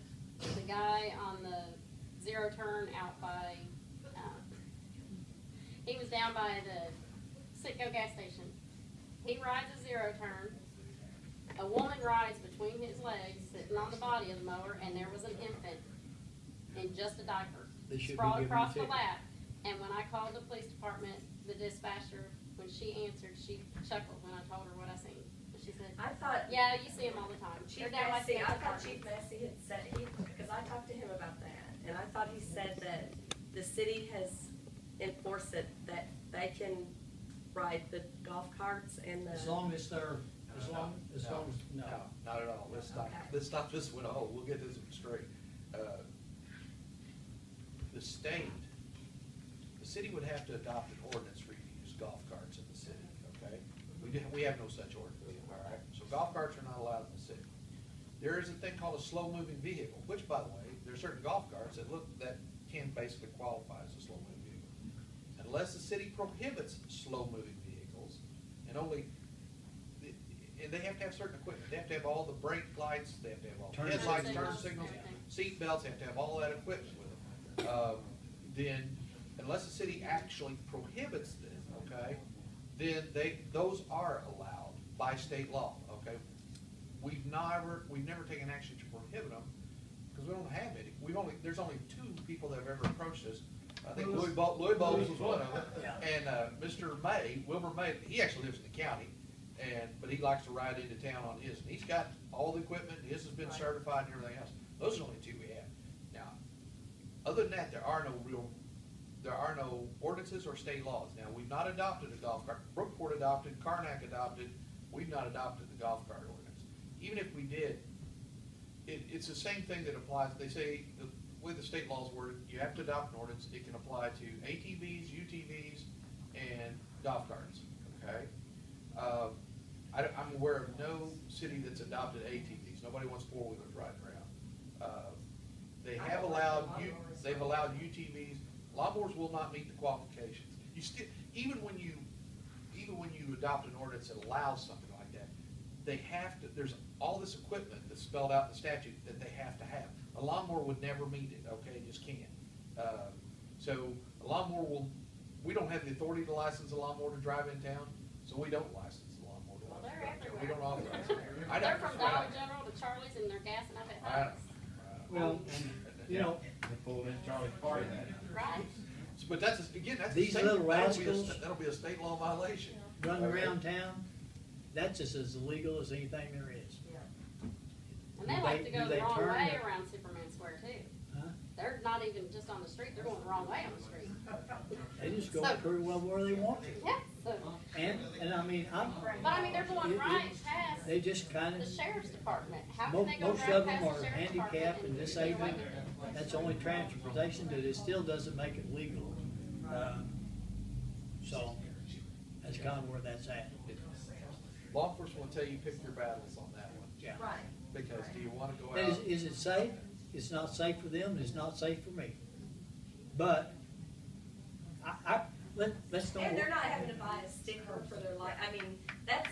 the guy on the zero turn out by, he was down by the Citgo gas station. He rides a zero turn. A woman rides between his legs, sitting on the body of the mower, and there was an infant in just a diaper. They should be Sprawled given a across the ticket. lap. And when I called the police department, the dispatcher, when she answered, she chuckled when I told her what I seen. She said, I thought. yeah, you see them all the time. Chief They're down by Massey, State I thought Department. Chief Massey had said, because I talked to him about that, and I thought he said that the city has enforced it, that they can ride the golf carts and the. As long as they're, as long as, no. Not at all. Let's stop, Okay. let's stop this one. Oh, we'll get this one straight. The state, the city would have to adopt an ordinance for you to use golf carts in the city, okay? We have no such ordinance, all right? So golf carts are not allowed in the city. There is a thing called a slow-moving vehicle, which, by the way, there are certain golf carts that can basically qualify as a slow-moving vehicle. Unless the city prohibits slow-moving vehicles, and they have to have certain equipment. They have to have all the brake lights, they have to have all the Turn headlights, signals. turn signals, seat belts, they have to have all that equipment with them. Then, unless the city actually prohibits them, okay, then those are allowed by state law, okay? We've never taken action to prohibit them, because we don't have any. There's only 2 people that have ever approached us. I think Louis Bowles was one of them, Yeah. and Mr. Wilbur May, he actually lives in the county, but he likes to ride into town on his, and he's got all the equipment, his has been certified and everything else. Those are the only 2 we have. Now, other than that, there are no ordinances or state laws. Now, we've not adopted a golf cart. Brookport adopted, Karnak adopted. We've not adopted the golf cart ordinance. Even if we did, it's the same thing that applies. They say the way the state laws word, you have to adopt an ordinance. It can apply to ATVs, UTVs, and golf carts. Okay. I'm aware of no city that's adopted ATVs. Nobody wants 4-wheelers riding around. They've allowed UTVs. Lawnmowers will not meet the qualifications. Even when you adopt an ordinance that allows something like that, they have to. There's all this equipment that's spelled out in the statute that they have to have. A lawnmower would never meet it. Okay, it just can't. So a lawnmower we don't have the authority to license a lawnmower to drive in town, so we don't license a lawnmower to Well, drive they're in town. everywhere. We don't authorize it. They're from Dollar General to Charlie's, and they're gassing up at I Hubs. Well, you know, They pulled in Charlie's party. Right? But that's the These state, little rascals- that'll be a state law violation. running Okay. around town, that's just as illegal as anything there is. And they Do like they- to do go the they wrong turn way their- around Superman Square too. Huh? They're not even just on the street, they're going the wrong way on the street. They just go So- pretty well where they want to. Yes. So, And I mean, but I mean, they're going right past they just kind the of, sheriff's department. How can they go most right of them past the are sheriff's handicapped department and and disabled. That's only transportation, but it still doesn't make it legal. So that's kind of where that's at. Law enforcement will tell you pick your battles on that one. Yeah. Right. Because do you want to go Is, out? is it safe? It's not safe for them, and it's not safe for me. But let's don't. And they're not having to buy a sticker for their life. I mean, that's,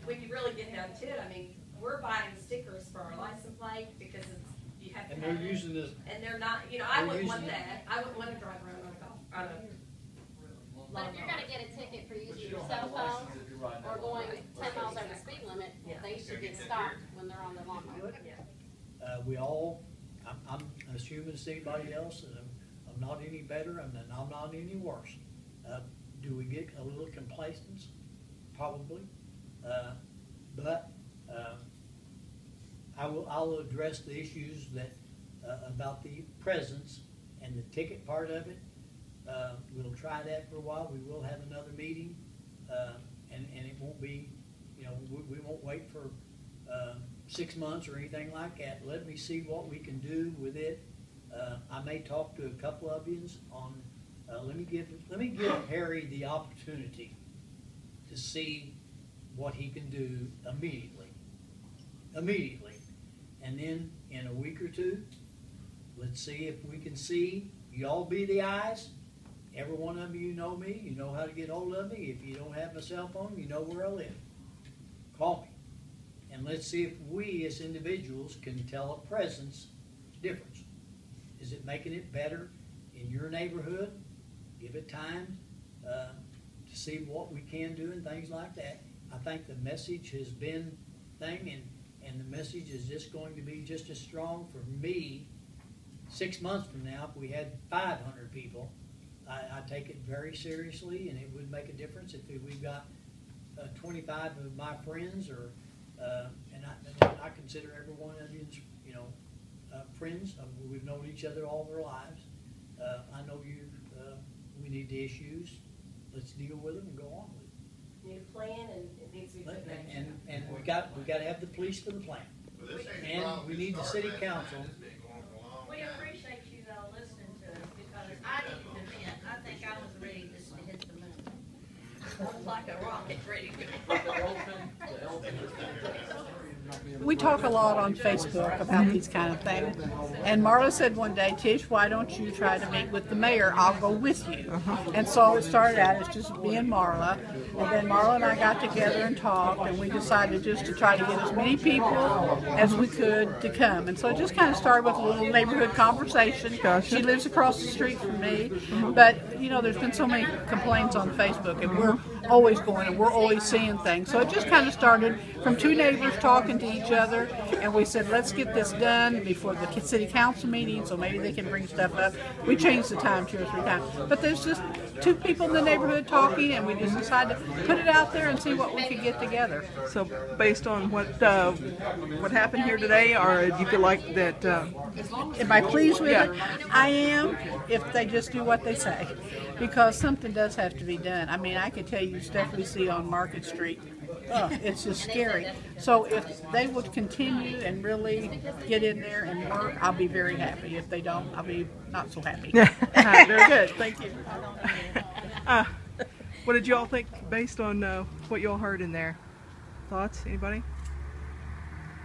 when you really get down to it, I mean, we're buying stickers for our license plate because it's, you have to And have they're it. using this. And they're not, you know, I they're wouldn't want using it. that. I wouldn't want to drive around on a But if you're gonna get a ticket for using your cell phone or going 10 miles over the speed limit, they should get stopped when they're on their lawnmower. I'm as human as anybody else, and I'm not any better, and I'm not any worse. Do we get a little complacence? Probably. But I'll address the issues that, about the presence and the ticket part of it. We'll try that for a while. We will have another meeting, and it won't be, you know, we won't wait for 6 months or anything like that. Let me see what we can do with it. I may talk to a couple of yous on. Let me give Harry the opportunity to see what he can do immediately, and then in a week or two, let's see if we can see. Y'all be the eyes. Every one of you know me. You know how to get hold of me. If you don't have my cell phone, you know where I live. Call me. And let's see if we as individuals can tell a presence difference. Is it making it better in your neighborhood? Give it time to see what we can do and things like that. I think the message has been thing, and the message is just going to be just as strong for me 6 months from now. If we had 500 people, I take it very seriously, and it would make a difference if we've got 25 of my friends, or and I consider every one of you, you know, friends. We've known each other all our lives. I know you. We need the issues. Let's deal with them and go on with it. Need a plan, and it needs to be put in action. And we got to have the police for the plan, and we need the city council. We appreciate you though listening to us, because I need to admit, I think I was ready to hit the moon. I was like a rocket ready to go. We talk a lot on Facebook about these kind of things. And Marla said one day, Tish, why don't you try to meet with the mayor? I'll go with you. And so it started out as just me and Marla. And then Marla and I got together and talked, and we decided just to try to get as many people as we could to come. And so it just kind of started with a little neighborhood conversation. She lives across the street from me. But, you know, there's been so many complaints on Facebook, and we're always going, and we're always seeing things. So it just kind of started from two neighbors talking to each other, and we said, let's get this done before the city council meeting, so maybe they can bring stuff up. We changed the time 2 or 3 times, but there's just two people in the neighborhood talking, and we just decided to put it out there and see what we could get together. So based on what happened here today, or do you feel like that? Am I pleased with it? I am, if they just do what they say, because something does have to be done. I mean, I could tell you stuff we see on Market Street. It's just scary. So if they would continue and really get in there and work, I'll be very happy. If they don't, I'll be not so happy. Very good. Thank you. What did you all think based on what you all heard in there? Thoughts? Anybody?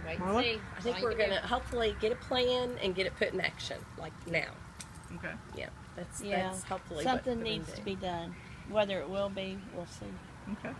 Wait Marla? and see. I think we're going to hopefully get a plan and get it put in action, like now. Okay. Yeah, that's hopefully something what needs to be done. Whether it will be, we'll see. Okay.